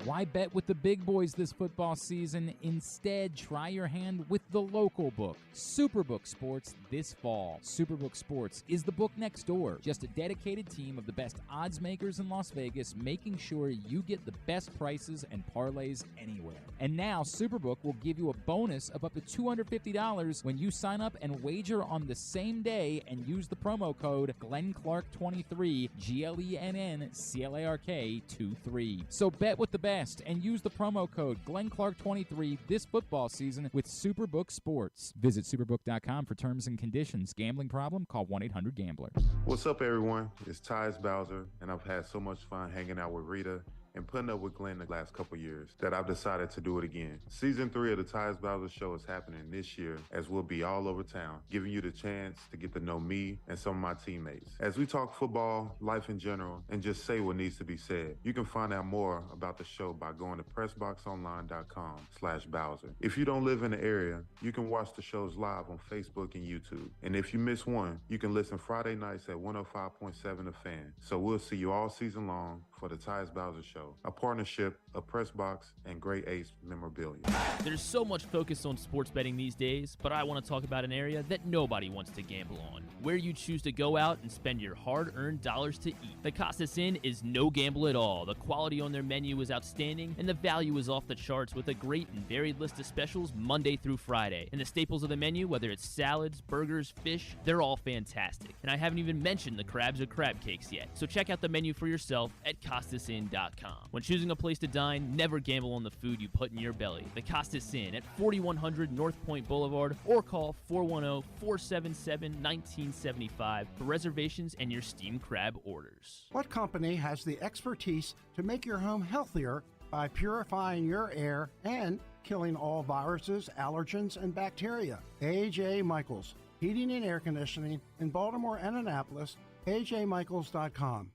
Why bet with the big boys this football season? Instead, try your hand with the local book, Superbook Sports, this fall. Superbook Sports is the book next door. Just a dedicated team of the best odds makers in Las Vegas, making sure you get the best prices and parlays anywhere. And now, Superbook will give you a bonus of up to $250 when you sign up and wager on the same day and use the promo code GlennClark23, GLENNCLARK23. So bet with the best and use the promo code GlennClark23 this football season with Superbook Sports. Visit superbook.com for terms and conditions. Gambling problem? Call 1-800-GAMBLER. What's up, everyone? It's Tyus Bowser, and I've had so much fun hanging out with Rita and putting up with Glenn the last couple years that I've decided to do it again. Season 3 of the Tyus Bowser Show is happening this year, as we'll be all over town, giving you the chance to get to know me and some of my teammates. As we talk football, life in general, and just say what needs to be said. You can find out more about the show by going to pressboxonline.com/Bowser. If you don't live in the area, you can watch the shows live on Facebook and YouTube. And if you miss one, you can listen Friday nights at 105.7 The Fan. So we'll see you all season long for the Tyus Bowser Show, a partnership of Pressbox and Great Ace Memorabilia. There's so much focus on sports betting these days, but I want to talk about an area that nobody wants to gamble on, where you choose to go out and spend your hard-earned dollars to eat. The Costas Inn is no gamble at all. The quality on their menu is outstanding, and the value is off the charts with a great and varied list of specials Monday through Friday. And the staples of the menu, whether it's salads, burgers, fish, they're all fantastic. And I haven't even mentioned the crabs or crab cakes yet. So check out the menu for yourself at CostasInn.com. When choosing a place to dine, never gamble on the food you put in your belly. The Costas Inn at 4100 North Point Boulevard, or call 410-477-1975 for reservations and your steamed crab orders. What company has the expertise to make your home healthier by purifying your air and killing all viruses, allergens, and bacteria? A.J. Michaels, Heating and Air Conditioning in Baltimore and Annapolis, ajmichaels.com.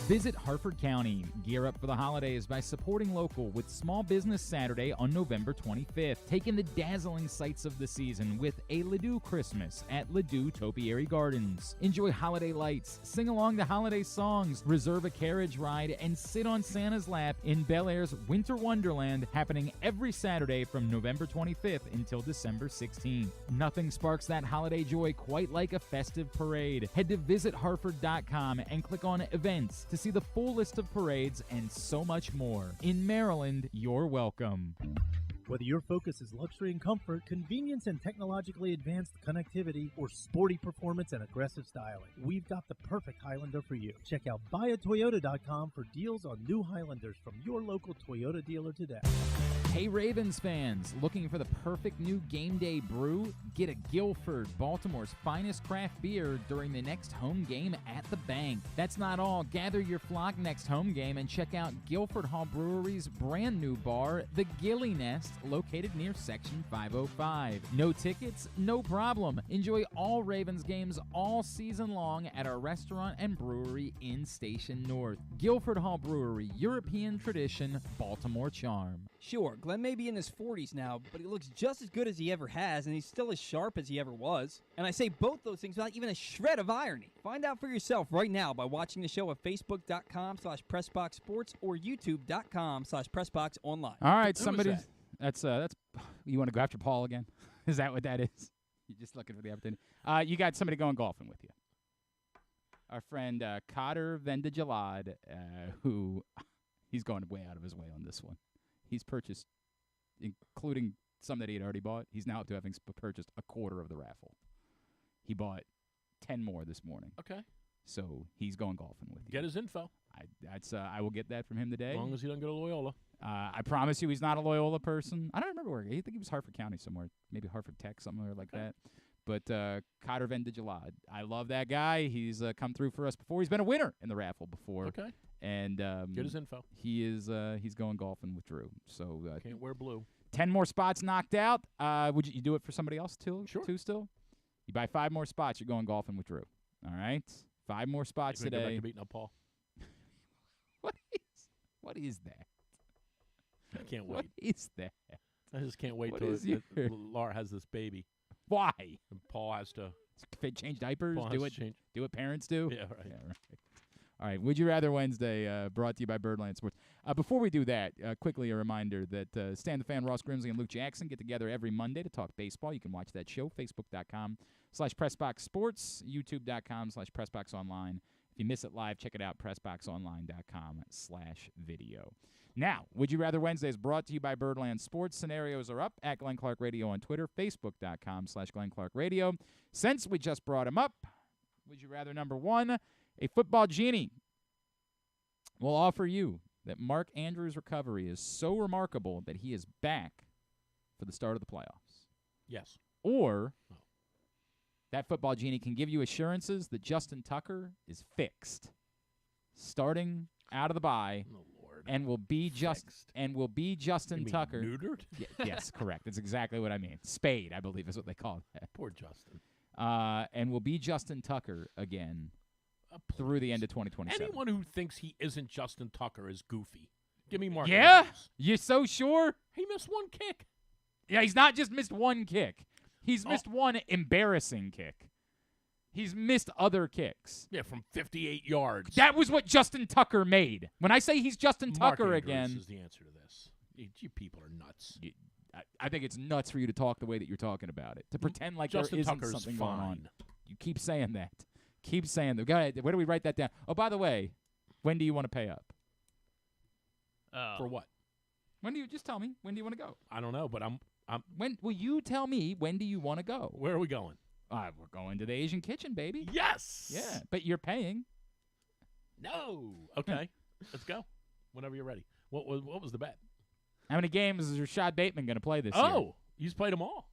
Visit Harford County. Gear up for the holidays by supporting local with Small Business Saturday on November 25th. Take in the dazzling sights of the season with a Ladue Christmas at Ladue Topiary Gardens. Enjoy holiday lights, sing along to holiday songs, reserve a carriage ride, and sit on Santa's lap in Bel Air's Winter Wonderland, happening every Saturday from November 25th until December 16th. Nothing sparks that holiday joy quite like a festive parade. Head to visitharford.com and click on Events to see the full list of parades and so much more. In Maryland, you're welcome. Whether your focus is luxury and comfort, convenience and technologically advanced connectivity, or sporty performance and aggressive styling, we've got the perfect Highlander for you. Check out buyatoyota.com for deals on new Highlanders from your local Toyota dealer today. Hey Ravens fans, looking for the perfect new game day brew? Get a Guilford, Baltimore's finest craft beer during the next home game at the bank. That's not all. Gather your flock next home game and check out Guilford Hall Brewery's brand new bar, the Gilly Nest, located near Section 505. No tickets? No problem. Enjoy all Ravens games all season long at our restaurant and brewery in Station North. Guilford Hall Brewery, European tradition, Baltimore charm. Sure, Glenn may be in his 40s now, but he looks just as good as he ever has, and he's still as sharp as he ever was. And I say both those things without even a shred of irony. Find out for yourself right now by watching the show at facebook.com/PressBoxSports or youtube.com/PressBoxOnline. All right, somebody. That's you want to go after Paul again? Is that what that is? You're just looking for the opportunity. You got somebody going golfing with you. Our friend Cotter Vendagelad, who he's going way out of his way on this one. He's purchased, including some that he had already bought, he's now up to having purchased a quarter of the raffle. He bought 10 more this morning. Okay. So he's going golfing with you. Get his info. I will get that from him today. As long as he doesn't go to Loyola. I promise you he's not a Loyola person. I don't remember where. I think he was Hartford County somewhere. Maybe Hartford Tech, somewhere like that. But Cotter Vendagelad, I love that guy. He's come through for us before. He's been a winner in the raffle before. Okay. And get his info. He's going golfing with Drew. So can't wear blue. 10 more spots knocked out. Would you do it for somebody else too? Sure. Too still? You buy 5 more spots, you're going golfing with Drew. All right? 5 more spots Go today. back to beating up Paul. What is that? I can't What wait. is that? I just can't wait What till is your- Laura has this baby. Why? And Paul has to. Change diapers? Paul Do has it. to change. Do what parents do? Yeah, right. Yeah, right. All right, Would You Rather Wednesday, brought to you by Birdland Sports. Before we do that, quickly a reminder that Stan the Fan, Ross Grimsley, and Luke Jackson get together every Monday to talk baseball. You can watch that show, facebook.com/PressBoxSports, youtube.com/PressBoxOnline. If you miss it live, check it out, PressBoxOnline.com/video. Now, Would You Rather Wednesday is brought to you by Birdland Sports. Scenarios are up at Glenn Clark Radio on Twitter, facebook.com/Glenn Clark Radio. Since we just brought him up, Would You Rather number 1, a football genie will offer you that Mark Andrews' recovery is so remarkable that he is back for the start of the playoffs. Yes. Or that football genie can give you assurances that Justin Tucker is fixed, starting out of the bye, and will be Justin You mean Tucker. neutered? Yes, correct. That's exactly what I mean. Spade, I believe, is what they call that. Poor Justin. And will be Justin Tucker again through the end of 2027. Anyone who thinks he isn't Justin Tucker is goofy. Give me Mark Yeah? Andrews. You're so sure? He missed one kick. Yeah, he's not just missed one kick. He's missed one embarrassing kick. He's missed other kicks. Yeah, from 58 yards. That was what Justin Tucker made. When I say he's Justin Mark Tucker Andrews again, is the answer to this. You people are nuts. I think it's nuts for you to talk the way that you're talking about it. To pretend like Justin there isn't Tucker's something fine. going on. You keep saying that. Keep saying that. Go ahead. Where do we write that down? Oh, by the way, when do you want to pay up? For what? When do you just tell me? When do you want to go? I don't know, but I'm. When will you tell me? When do you want to go? Where are we going? We're going to the Asian Kitchen, baby. Yes. Yeah, but you're paying. No. Okay. Let's go. Whenever you're ready. What was the bet? How many games is Rashad Bateman going to play this year? Oh, he's played them all.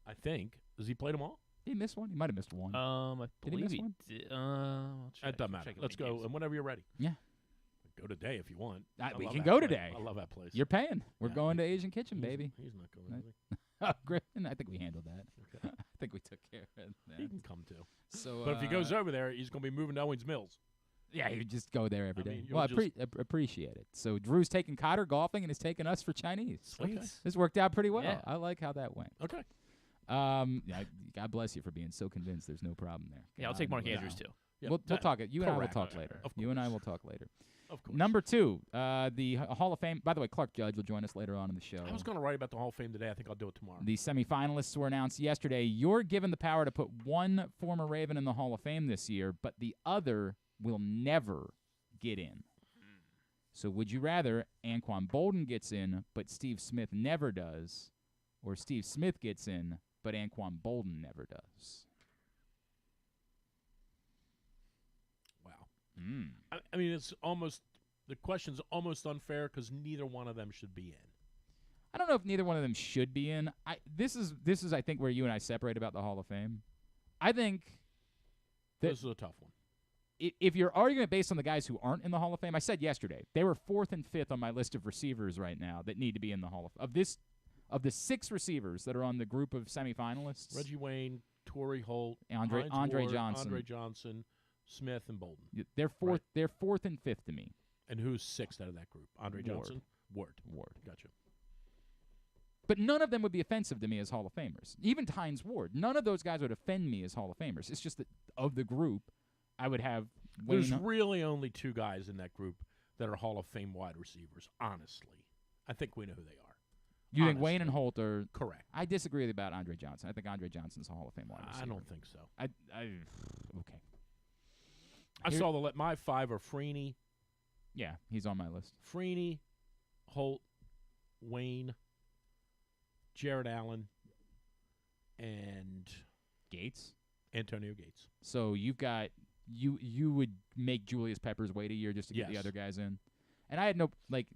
I think. Has he played them all? He missed one. He might have missed one. I Did he believe miss he one? did. I'll check. It doesn't matter. Check how Let's many go. games. And whenever you're ready. Yeah. Go today if you want. We love can that go place. today. I love that place. You're paying. We're Yeah, going to Asian Kitchen, He's- baby. He's not going. Right. Is he? Griffin, I think we handled that. Okay. I think we took care of that. He can come too. So, But if he goes over there, he's going to be moving to Owings Mills. yeah, you just go there every I day. mean, you'll Well, I just- appreciate it. So Drew's taking Cotter golfing and is taking us for Chinese. Sweet. Okay. This worked out pretty well. Yeah. I like how that went. Okay. Yeah, God bless you for being so convinced there's no problem there. Yeah, I'll take Mark God bless Andrews you. too. Yeah, We'll that- talk it. You and I will correct. talk later. Of You and I course. will talk later. Of course. Number 2, the Hall of Fame. By the way, Clark Judge will join us later on in the show. I was going to write about the Hall of Fame today. I think I'll do it tomorrow. The semifinalists were announced yesterday. You're given the power to put one former Raven in the Hall of Fame this year, but the other will never get in. So would you rather Anquan Bolden gets in, but Steve Smith never does, or Steve Smith gets in, but Anquan Bolden never does? Wow. Mm. I mean, it's almost the question's almost unfair because neither one of them should be in. I don't know if neither one of them should be in. This is I think where you and I separate about the Hall of Fame. I think that This is a tough one. if you're arguing it based on the guys who aren't in the Hall of Fame, I said yesterday they were 4th and 5th on my list of receivers right now that need to be in the Hall of the 6 receivers that are on the group of semifinalists. Reggie Wayne, Torrey Holt, Andre Ward, Johnson. Andre Johnson, Smith, and Bolden. They're fourth. Right. They're 4th and 5th to me. And who's 6th out of that group? Andre Ward. Johnson? Ward. Gotcha. But none of them would be offensive to me as Hall of Famers. Even Tynes Ward. None of those guys would offend me as Hall of Famers. It's just that of the group, I would have Wayne. There's really only 2 guys in that group that are Hall of Fame wide receivers, honestly. I think we know who they are. You think honestly. Wayne and Holt are Correct. I disagree about Andre Johnson. I think Andre Johnson's a Hall of Fame wide receiver. I don't think so. Okay. I Here- saw my 5 are Freeney, Yeah, he's on my list. Holt, Wayne, Jared Allen, and Gates. Antonio Gates. So you've got you would make Julius Peppers wait a year just to get the Yes. other guys in. And I had no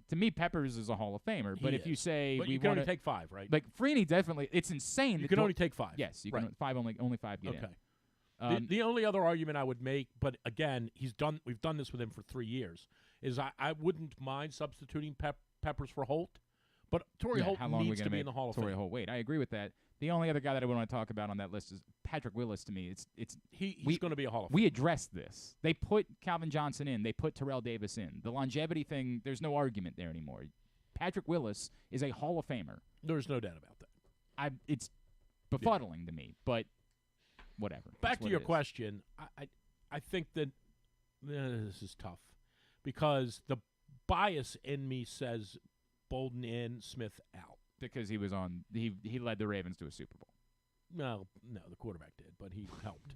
to me Peppers is a Hall of Famer, but He if you is. say But we you can only want take 5, right? Freeney definitely it's insane. You that can tw- only take 5. Yes, you right. can 5 only 5 get Okay. in. The only other argument I would make, but again, we've done this with him for 3 years, is I wouldn't mind substituting Peppers for Holt, but Torrey Holt how long are we needs gonna to be make in the Hall of Torrey Fame. Holt wait? I agree with that. The only other guy that I would want to talk about on that list is Patrick Willis, to me, he's going to be a Hall of Famer. We addressed this. They put Calvin Johnson in. They put Terrell Davis in. The longevity thing, there's no argument there anymore. Patrick Willis is a Hall of Famer. There's no doubt about that. It's befuddling to me, but whatever. Back to your question, I think that this is tough because the bias in me says Bolden in, Smith out. Because he was on he led the Ravens to a Super Bowl. No, the quarterback did, but he helped.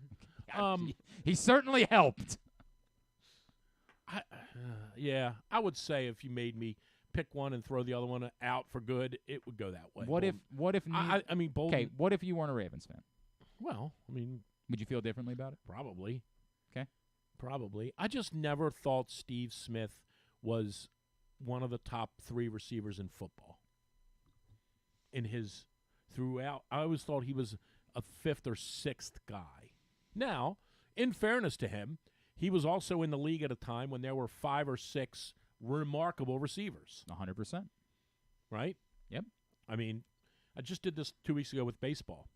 He certainly helped. I would say if you made me pick one and throw the other one out for good, it would go that way. What if Bolden? Okay, what if you weren't a Ravens fan? Well, I mean, would you feel differently about it? Probably. Okay. Probably. I just never thought Steve Smith was one of the top 3 receivers in football. Throughout, I always thought he was a 5th or 6th guy. Now, in fairness to him, he was also in the league at a time when there were 5 or 6 remarkable receivers. 100%. Right? Yep. I mean, I just did this 2 weeks ago with baseball,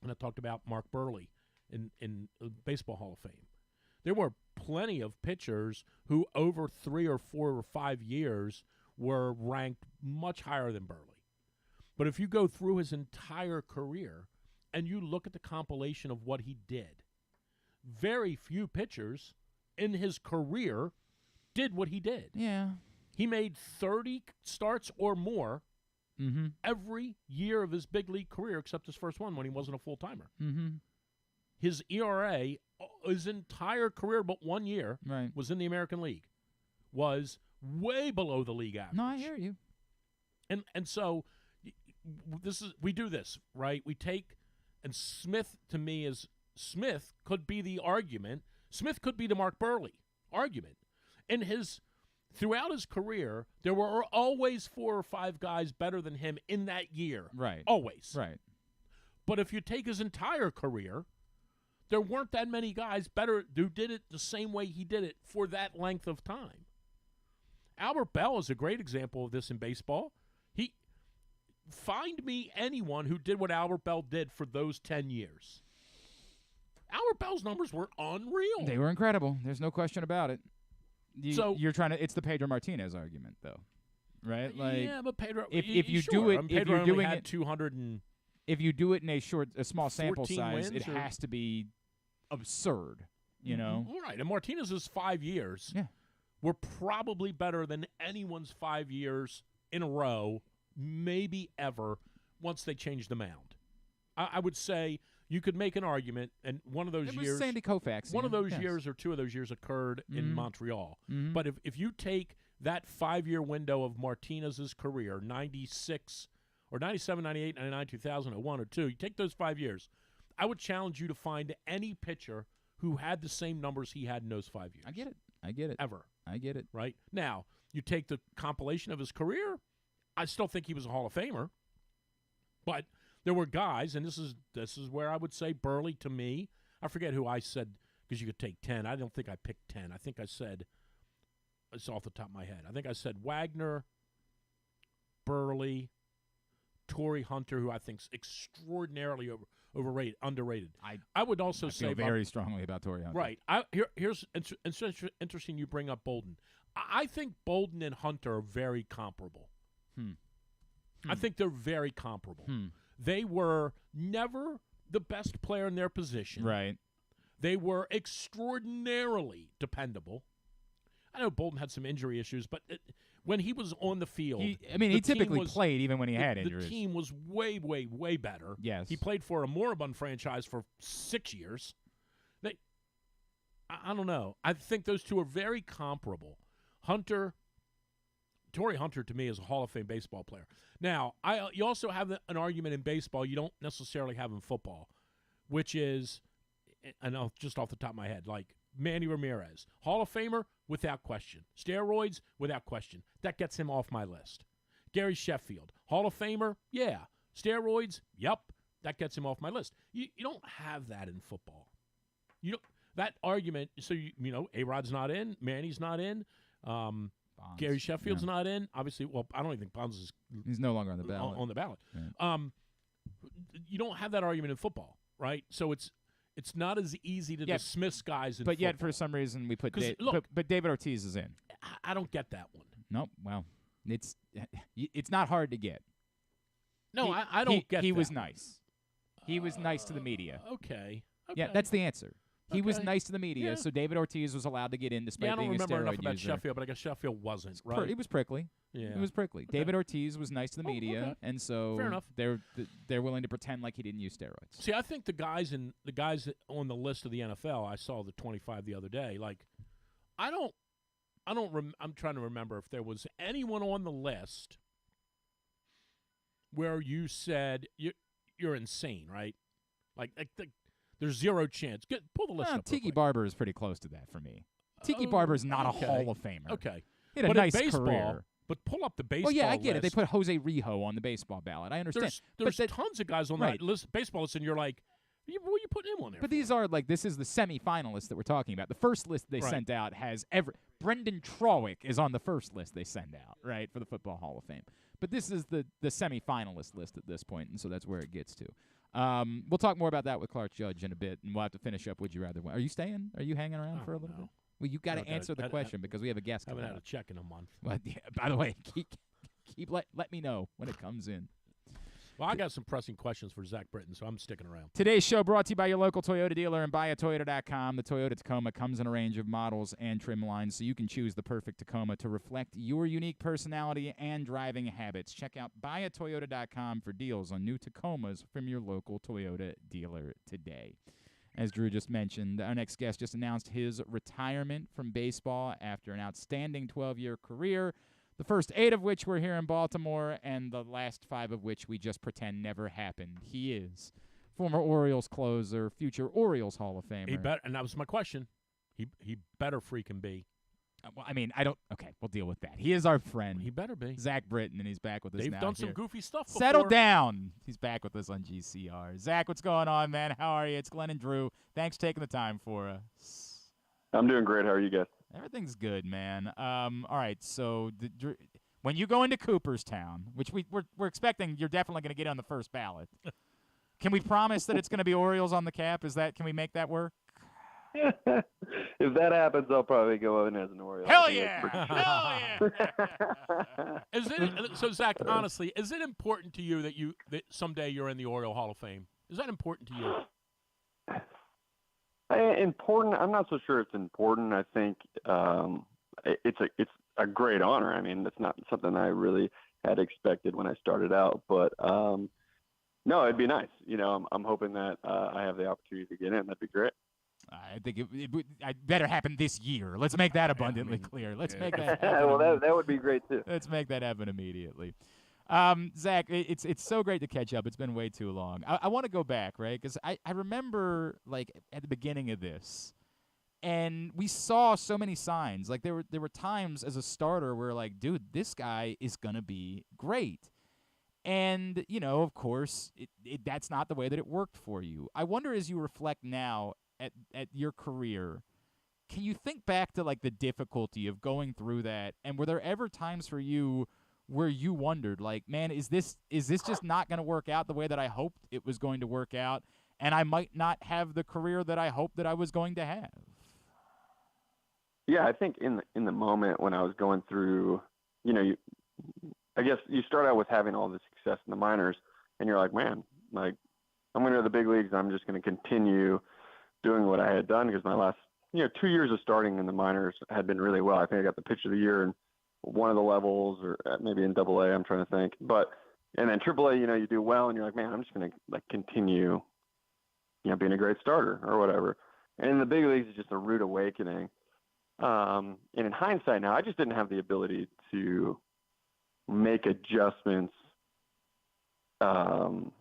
and I talked about Mark Burley in Baseball Hall of Fame. There were plenty of pitchers who over 3 or 4 or 5 years were ranked much higher than Burley. But if you go through his entire career and you look at the compilation of what he did, very few pitchers in his career did what he did. Yeah. He made 30 starts or more every year of his big league career except his first one when he wasn't a full-timer. His ERA, his entire career but 1 year, was in the American League, was way below the league average. No, I hear you. And so we do this, right? We take, and Smith to me Smith could be the argument. Smith could be the Mark Burley argument. Throughout his career, there were always 4 or 5 guys better than him in that year. Right. Always. Right. But if you take his entire career, there weren't that many guys better who did it the same way he did it for that length of time. Albert Bell is a great example of this in baseball. Find me anyone who did what Albert Bell did for those 10 years. Albert Bell's numbers were unreal. They were incredible. There's no question about it. You're trying to. It's the Pedro Martinez argument, though, right? Like, yeah, but Pedro. If you do it, if you're doing it 200 and if you do it in a small sample 14 size, wins it has to be absurd. You know. All right, and Martinez's 5 years were probably better than anyone's 5 years in a row. Maybe ever once they changed the mound. I would say you could make an argument, and one of those years, Sandy Koufax. One of those years or 2 of those years occurred in Montreal. But if you take that 5-year window of Martinez's career, 96 or 97, 98, 99, 2000, 01, or 2, you take those 5 years, I would challenge you to find any pitcher who had the same numbers he had in those 5 years. I get it. Ever. I get it. Right? Now, you take the compilation of his career, I still think he was a Hall of Famer, but there were guys, and this is where I would say Burley to me. I forget who I said because you could take 10. I don't think I picked 10. I think I said it's off the top of my head. I think I said Wagner, Burley, Torrey Hunter, who I think's extraordinarily underrated. I would also say feel very strongly about Torrey Hunter. Right. Here's interesting. You bring up Bolden. I think Bolden and Hunter are very comparable. I think they're very comparable. They were never the best player in their position. Right. They were extraordinarily dependable. I know Bolden had some injury issues, but when he was on the field, he typically played even when he had injuries. The team was way, way, way better. Yes. He played for a moribund franchise for 6 years. I don't know. I think those two are very comparable. Torrey Hunter, to me, is a Hall of Fame baseball player. Now, you also have an argument in baseball you don't necessarily have in football, which is, and just off the top of my head, like Manny Ramirez. Hall of Famer, without question. Steroids, without question. That gets him off my list. Gary Sheffield. Hall of Famer, yeah. Steroids, yep. That gets him off my list. You don't have that in football. You don't. That argument, so A-Rod's not in, Manny's not in, Gary Sheffield's not in. Obviously, well, I don't even think Bonds he's no longer on the ballot. On the ballot. Right. You don't have that argument in football, right? So it's not as easy to dismiss guys in But yet, football. for some reason, we put look, but David Ortiz is in. I don't get that one. Nope. Well, it's not hard to get. No, I don't get that. He was nice. He was nice to the media. Okay. Yeah, that's the answer. He was Okay. nice to the media, Yeah. so David Ortiz was allowed to get in despite I don't being a remember steroid enough about user. Sheffield, but I guess Sheffield wasn't, right? He was prickly. Yeah. He was prickly. Okay. David Ortiz was nice to the media, okay. and so Fair enough. they're willing to pretend like he didn't use steroids. See, I think the guys on the list of the NFL, I saw the 25 the other day. Like, I'm trying to remember if there was anyone on the list where you said you're insane, right? Like there's zero chance. Pull the list up. Tiki real quick. Barber is pretty close to that for me. Tiki Barber's not okay. a Hall of Famer. Okay. He had a But nice in baseball, career. But pull up the baseball Well, yeah, I get it. They list. put Jose Rijo on the baseball ballot. I understand. There's but tons of guys on right. that list, baseball list, and you're like, what are you putting him on there But for? these are this is the semifinalists that we're talking about. The first list they sent out has Brendan Trawick is on the first list they send out, right, for the Football Hall of Fame. But this is the semifinalist list at this point, and so that's where it gets to. We'll talk more about that with Clark Judge in a bit, and we'll have to finish up Would You Rather. Are you staying? Are you hanging around for a little bit? Well, you got to answer the question because we have a guest I haven't coming had up. a check in a month. Well, yeah, by the way, let me know when it comes in. Well, I got some pressing questions for Zack Britton, so I'm sticking around. Today's show brought to you by your local Toyota dealer and buyatoyota.com. The Toyota Tacoma comes in a range of models and trim lines, so you can choose the perfect Tacoma to reflect your unique personality and driving habits. Check out buyatoyota.com for deals on new Tacomas from your local Toyota dealer today. As Drew just mentioned, our next guest just announced his retirement from baseball after an outstanding 12-year career. The first 8 of which were here in Baltimore, and the last 5 of which we just pretend never happened. He is former Orioles closer, future Orioles Hall of Famer. He better, and that was my question. He better freaking be. Well, I mean, I don't. Okay, we'll deal with that. He is our friend. He better be. Zack Britton, and he's back with us They've now. done some here. goofy stuff before. Settle down. He's back with us on GCR. Zach, what's going on, man? How are you? It's Glenn and Drew. Thanks for taking the time for us. I'm doing great. How are you guys? Everything's good, man. All right, so when you go into Cooperstown, which we're expecting, you're definitely going to get on the first ballot. Can we promise that it's going to be Orioles on the cap? Can we make that work? If that happens, I'll probably go in as an Oriole. Hell yeah! Hell yeah! So, Zach, honestly, is it important to you that someday you're in the Oriole Hall of Fame? Is that important to you? Important? I'm not so sure it's important. I think it's a great honor. I mean, it's not something I really had expected when I started out, but no, it'd be nice. You know, I'm hoping that I have the opportunity to get in. That'd be great. I think it better happen this year. Let's make that abundantly clear. Let's make that happen. Well, that would be great too. Let's make that happen immediately. Zach, it's so great to catch up. It's been way too long. I want to go back, right? Because I remember, like, at the beginning of this, and we saw so many signs. Like, there were times as a starter where, like, dude, this guy is going to be great. And, you know, of course, that's not the way that it worked for you. I wonder, as you reflect now at your career, can you think back to, like, the difficulty of going through that? And were there ever times for you where you wondered, like, man, is this just not going to work out the way that I hoped it was going to work out, and I might not have the career that I hoped that I was going to have? Yeah, I think in the moment when I was going through, you know, I guess you start out with having all this success in the minors, and you're like, man, like, I'm going to the big leagues. I'm just going to continue doing what I had done because my last, 2 years of starting in the minors had been really well. I think I got the pitch of the year in one of the levels, or maybe in AA. I'm trying to think, and then AAA, you do well, and you're like, man, I'm just going to like continue, being a great starter or whatever. And in the big leagues, it's just a rude awakening. And in hindsight now, I just didn't have the ability to make adjustments throughout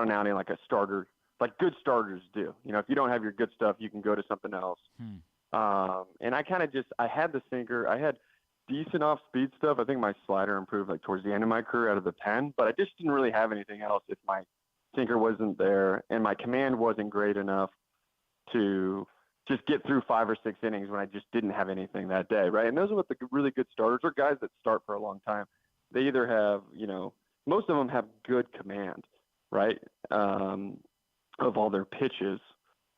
an outing like a starter, like good starters do. If you don't have your good stuff, you can go to something else. And I kind of I had the sinker. I had decent off-speed stuff. I think my slider improved like towards the end of my career out of the pen, but I just didn't really have anything else if my sinker wasn't there, and my command wasn't great enough to just get through 5 or 6 innings when I just didn't have anything that day, right? And those are what the really good starters are, guys that start for a long time. They either have, most of them have good command, right? of all their pitches,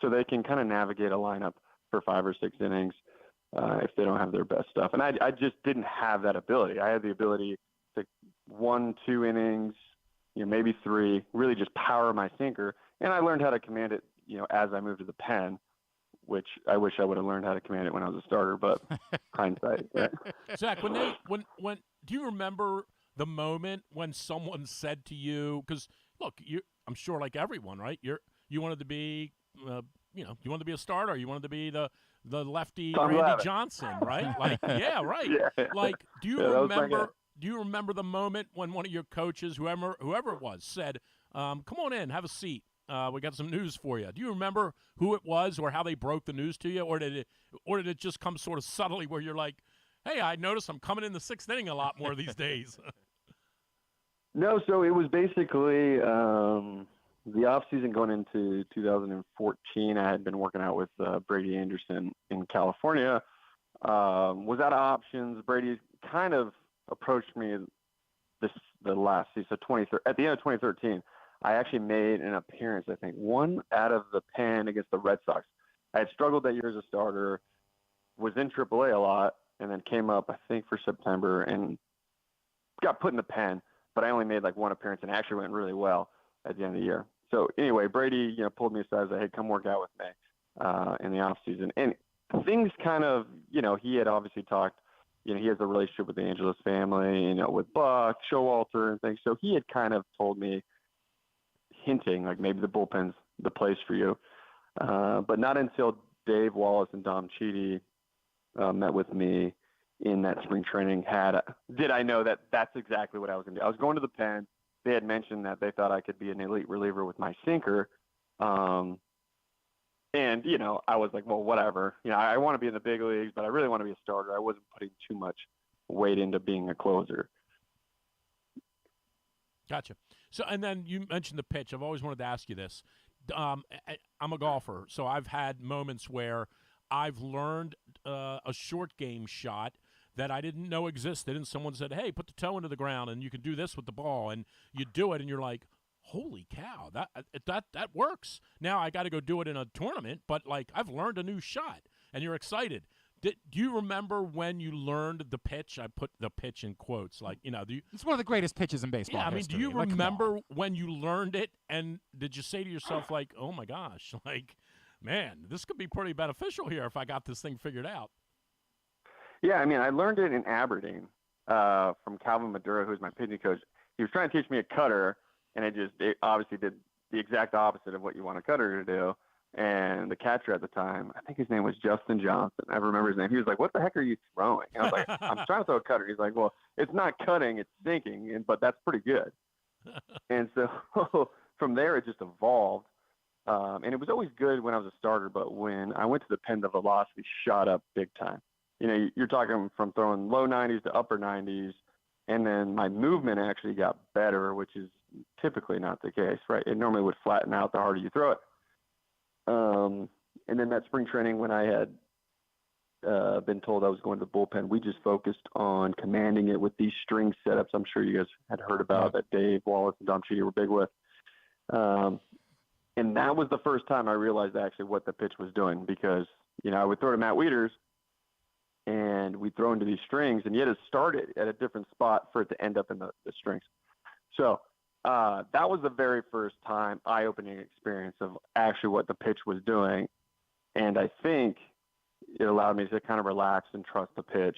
so they can kind of navigate a lineup for 5 or 6 innings if they don't have their best stuff. And I just didn't have that ability. I had the ability to 1, 2 innings, maybe 3, really just power my sinker. And I learned how to command it, as I moved to the pen, which I wish I would have learned how to command it when I was a starter, but hindsight. Right? Zach, when do you remember the moment when someone said to you, because look, I'm sure like everyone, right? You wanted to be, you wanted to be a starter. You wanted to be the lefty Tom Randy Glavine. Johnson, right? Like, yeah, right. Yeah. Like, do you that was my guy. remember the moment when one of your coaches, whoever it was, said, "Come on in, have a seat. We got some news for you." Do you remember who it was or how they broke the news to you, or did it just come sort of subtly where you're like, "Hey, I noticed I'm coming in the 6th inning a lot more these days." No, so it was basically the off season going into 2014. I had been working out with Brady Anderson in California. Was out of options. Brady kind of approached me the last season, so at the end of 2013. I actually made an appearance, I think, one out of the pen against the Red Sox. I had struggled that year as a starter, was in AAA a lot, and then came up, I think, for September and got put in the pen. But I only made like one appearance and actually went really well at the end of the year. So anyway, Brady, pulled me aside and said, "Hey, come work out with me in the off season." And things kind of, he had obviously talked, he has a relationship with the Angeles family, with Buck, Showalter and things. So he had kind of told me, hinting like maybe the bullpen's the place for you. But not until Dave Wallace and Dom Cheedy met with me in that spring training did I know that that's exactly what I was going to do. I was going to the pen. They had mentioned that they thought I could be an elite reliever with my sinker. And, I was like, well, whatever. I want to be in the big leagues, but I really want to be a starter. I wasn't putting too much weight into being a closer. Gotcha. So, and then you mentioned the pitch. I've always wanted to ask you this. I'm a golfer, so I've had moments where I've learned a short game shot that I didn't know existed, and someone said, "Hey, put the toe into the ground, and you can do this with the ball," and you do it, and you're like, "Holy cow, that works!" Now I got to go do it in a tournament, but like I've learned a new shot, and you're excited. Do you remember when you learned the pitch? I put the pitch in quotes, like it's one of the greatest pitches in baseball. Yeah, I mean, history. do you Like, remember when you learned it, and did you say to yourself, like, "Oh my gosh, like, man, this could be pretty beneficial here if I got this thing figured out"? Yeah, I mean, I learned it in Aberdeen from Calvin Madura, who was my pitching coach. He was trying to teach me a cutter, and it obviously did the exact opposite of what you want a cutter to do. And the catcher at the time, I think his name was Justin Johnson. I remember his name. He was like, "What the heck are you throwing?" And I was like, "I'm trying to throw a cutter." He's like, "Well, it's not cutting, it's sinking, but that's pretty good." And so from there, it just evolved. And it was always good when I was a starter, but when I went to the pen, the velocity shot up big time. You're talking from throwing low 90s to upper 90s, and then my movement actually got better, which is typically not the case, right? It normally would flatten out the harder you throw it. And then that spring training, when I had been told I was going to the bullpen, we just focused on commanding it with these string setups I'm sure you guys had heard about that Dave Wallace and Dom Cheedy were big with. And that was the first time I realized actually what the pitch was doing, because, I would throw to Matt Wieters and we'd throw into these strings, and you had to start it at a different spot for it to end up in the strings. So that was the very first time eye-opening experience of actually what the pitch was doing. And I think it allowed me to kind of relax and trust the pitch.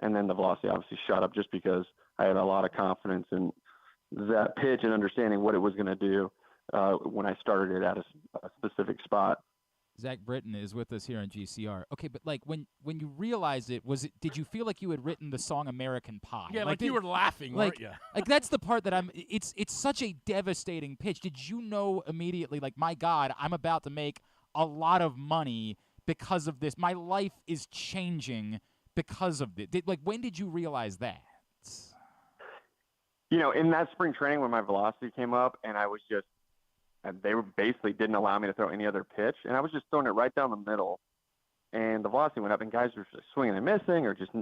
And then the velocity obviously shot up just because I had a lot of confidence in that pitch and understanding what it was going to do when I started it at a specific spot. Zack Britton is with us here on GCR. Okay, but like when you realized it, did you feel like you had written the song American Pie? Yeah, like you were laughing, weren't you? Like that's the part that it's such a devastating pitch. Did you know immediately, like, my God, I'm about to make a lot of money because of this. My life is changing because of it. When did you realize that? In that spring training when my velocity came up and I was just, and they basically didn't allow me to throw any other pitch, and I was just throwing it right down the middle, and the velocity went up, and guys were just swinging and missing or just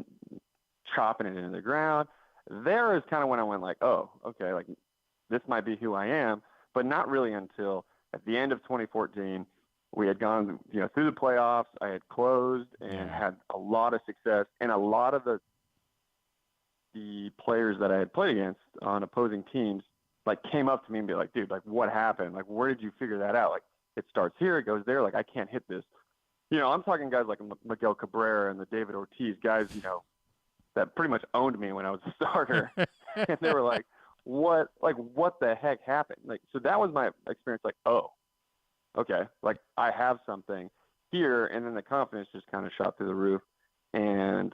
chopping it into the ground. There is kind of when I went like, oh, okay, like this might be who I am, but not really until at the end of 2014, we had gone, through the playoffs. I had closed and had a lot of success, and a lot of the players that I had played against on opposing teams, like, came up to me and be like, dude, like, what happened? Like, where did you figure that out? Like, it starts here, it goes there. Like, I can't hit this. I'm talking guys like Miguel Cabrera and the David Ortiz guys, that pretty much owned me when I was a starter. And they were like, what the heck happened? Like, so that was my experience. Like, oh, okay. Like, I have something here. And then the confidence just kind of shot through the roof. And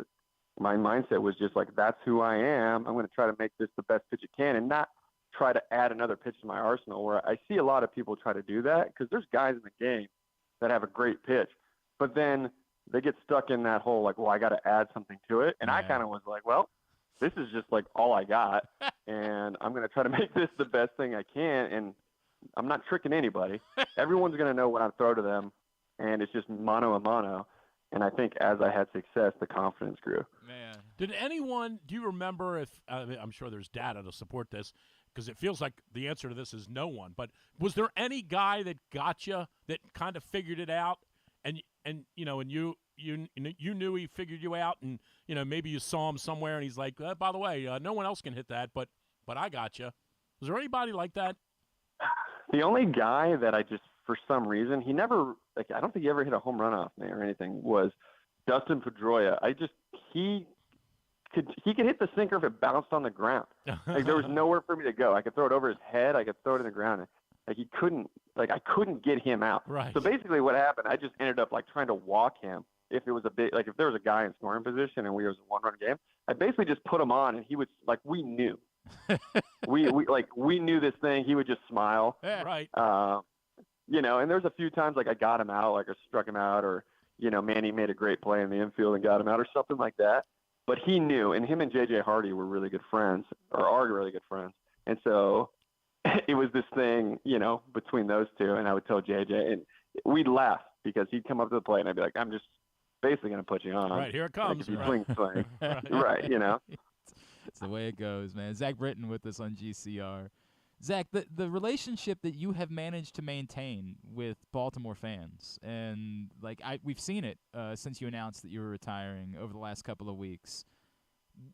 my mindset was just like, that's who I am. I'm going to try to make this the best pitch it can and not try to add another pitch to my arsenal, where I see a lot of people try to do that, because there's guys in the game that have a great pitch, but then they get stuck in that whole, like, well, I got to add something to it. And I kind of was like, well, this is just like all I got. And I'm going to try to make this the best thing I can. And I'm not tricking anybody. Everyone's going to know what I throw to them. And it's just mano a mano. And I think as I had success, the confidence grew. Man, do you remember if, I'm sure there's data to support this, because it feels like the answer to this is no one, but was there any guy that got you, that kind of figured it out, and you knew he figured you out, and maybe you saw him somewhere and he's like, by the way, no one else can hit that, but I got you. Was there anybody like that? The only guy that I just, for some reason, he never, like, I don't think he ever hit a home run off me or anything, was Dustin Pedroia. He could hit the sinker if it bounced on the ground. Like, there was nowhere for me to go. I could throw it over his head. I could throw it in the ground. Like, I couldn't get him out. Right. So basically what happened, I just ended up, like, trying to walk him. If it was if there was a guy in scoring position and it was a one-run game, I basically just put him on, and he would, like, we knew. we knew this thing. He would just smile. Right. And there's a few times, like, I got him out, like, I struck him out, or, Manny made a great play in the infield and got him out, or something like that. But he knew, and him and J.J. Hardy were really good friends, or are really good friends. And so it was this thing, between those two, and I would tell J.J., and we'd laugh because he'd come up to the plate, and I'd be like, I'm just basically going to put you on. Right, here it comes. Like, if you swing. Right, It's the way it goes, man. Zack Britton with us on GCR. Zach, the relationship that you have managed to maintain with Baltimore fans, and we've seen it since you announced that you were retiring over the last couple of weeks.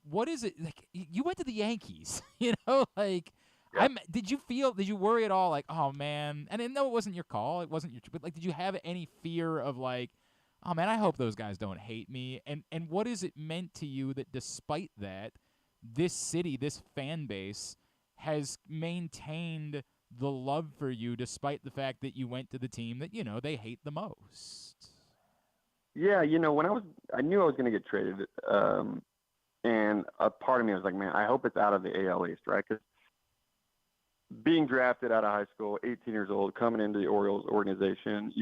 What is it like? You went to the Yankees, Did you worry at all, like, oh man? And I know it wasn't your call, it wasn't your, but like, did you have any fear of like, oh man, I hope those guys don't hate me? And what has it meant to you that despite that, this city, this fan base, has maintained the love for you despite the fact that you went to the team that, they hate the most? Yeah, when I knew I was going to get traded, and a part of me was like, man, I hope it's out of the AL East, right? Because being drafted out of high school, 18 years old, coming into the Orioles organization,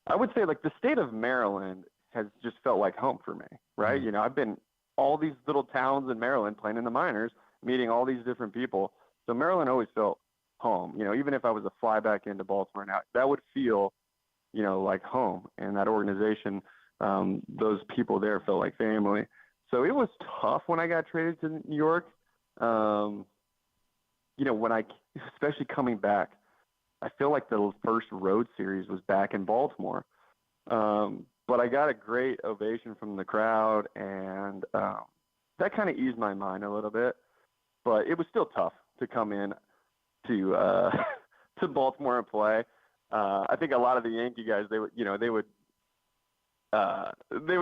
I would say, like, the state of Maryland has just felt like home for me, right? Mm-hmm. I've been all these little towns in Maryland playing in the minors, meeting all these different people. So Maryland always felt home. Even if I was a fly back into Baltimore now, that would feel, like home. And that organization, those people there felt like family. So it was tough when I got traded to New York. Especially coming back, I feel like the first road series was back in Baltimore. But I got a great ovation from the crowd, and that kind of eased my mind a little bit. But it was still tough to come in to to Baltimore and play. I think a lot of the Yankee guys, they would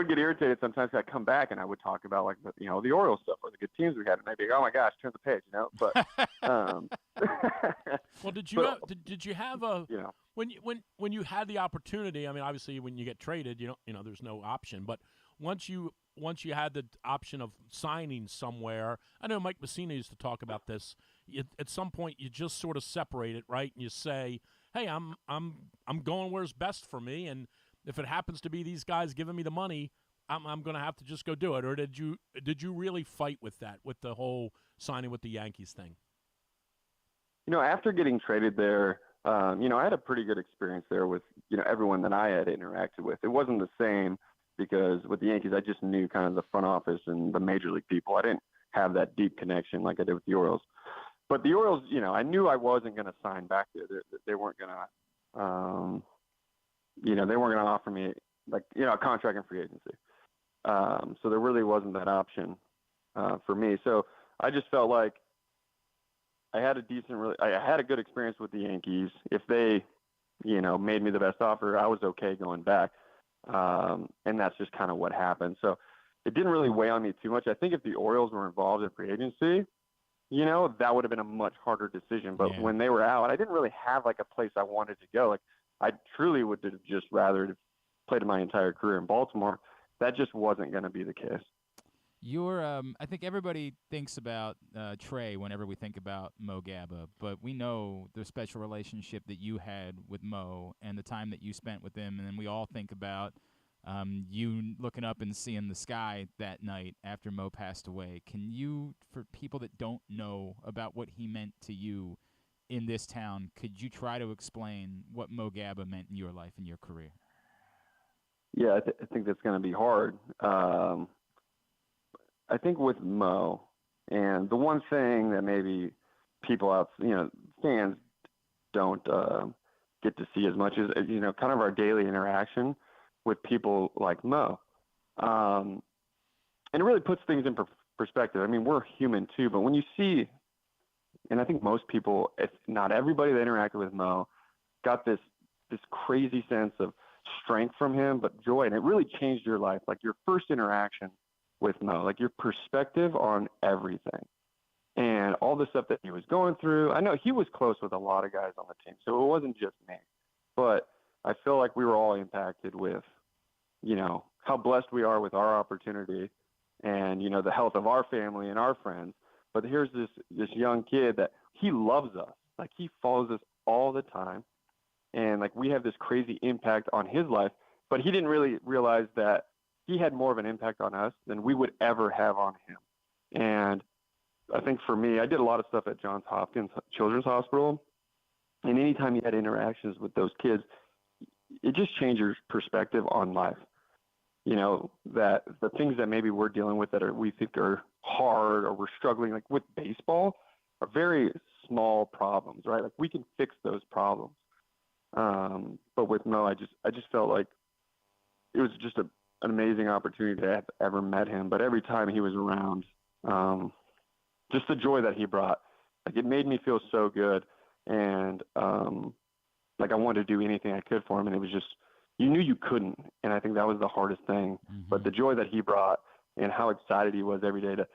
get irritated sometimes. I'd come back and I would talk about, like, the Orioles stuff or the good teams we had, and they'd be like, oh my gosh, turn the page, But well, did you have a when you had the opportunity? I mean, obviously, when you get traded, there's no option. But once you had the option of signing somewhere, I know Mike Messina used to talk about this. At some point, you just sort of separate it, right? And you say, hey, I'm going where's best for me, and if it happens to be these guys giving me the money, I'm going to have to just go do it. Or did you really fight with that, with the whole signing with the Yankees thing? After getting traded there, I had a pretty good experience there with, everyone that I had interacted with. It wasn't the same because with the Yankees, I just knew kind of the front office and the major league people. I didn't have that deep connection like I did with the Orioles. But the Orioles, you know, I knew I wasn't going to sign back there. They weren't going to, you know, they weren't going to offer me like, you know, a contract in free agency. So there really wasn't that option for me. So I just felt like I had I had a good experience with the Yankees. If they, you know, made me the best offer, I was okay going back. And that's just kind of what happened. So it didn't really weigh on me too much. I think if the Orioles were involved in free agency, you know, that would have been a much harder decision. But when they were out, I didn't really have like a place I wanted to go. Like I truly would have just rather played my entire career in Baltimore. That just wasn't going to be the case. I think everybody thinks about Trey whenever we think about Mo Gabba, but we know the special relationship that you had with Mo and the time that you spent with him, and then we all think about you looking up and seeing the sky that night after Mo passed away. Can you, for people that don't know about what he meant to you in this town, could you try to explain what Mo Gabba meant in your life and your career? Yeah, I think that's going to be hard. I think with Mo, and the one thing that maybe people out, you know, fans don't get to see as much is, you know, kind of our daily interaction with people like Mo. And it really puts things in perspective. I mean, we're human too, but when you see, and I think most people, if not everybody that interacted with Mo, got this crazy sense of strength from him, but joy, and it really changed your life. Like your first interaction with Mo, like your perspective on everything and all the stuff that he was going through. I know he was close with a lot of guys on the team, so it wasn't just me, but I feel like we were all impacted with, you know, how blessed we are with our opportunity and, you know, the health of our family and our friends. But here's this young kid that he loves us. Like he follows us all the time. And like we have this crazy impact on his life, but he didn't really realize that he had more of an impact on us than we would ever have on him. And I think for me, I did a lot of stuff at Johns Hopkins Children's Hospital. And anytime you had interactions with those kids, it just changed your perspective on life. You know, that the things that maybe we're dealing with that we think are hard or we're struggling, like with baseball, are very small problems, right? Like we can fix those problems. But with Mo, I just felt like it was just an amazing opportunity to have ever met him. But every time he was around, just the joy that he brought, like it made me feel so good. And, like I wanted to do anything I could for him. And it was just, you knew you couldn't. And I think that was the hardest thing, but the joy that he brought and how excited he was every day to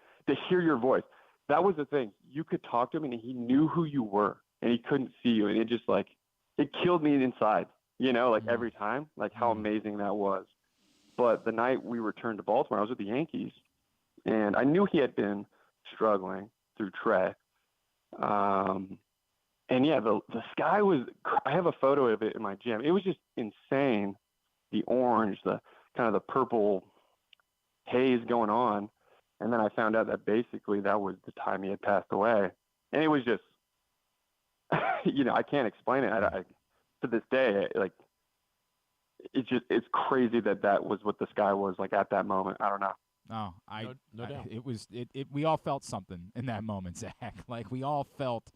hear your voice. That was the thing. You could talk to him and he knew who you were and he couldn't see you. And it just like, it killed me inside, you know, like every time, like how amazing that was. But the night we returned to Baltimore, I was with the Yankees and I knew he had been struggling through Trey. And yeah, the sky was, I have a photo of it in my gym. It was just insane. The orange, the kind of the purple haze going on. And then I found out that basically that was the time he had passed away. And it was just, you know, I can't explain it. To this day, like, it's crazy that was what the sky was like at that moment. I don't know. Oh, no doubt. We all felt something in that moment, Zach. Like we all felt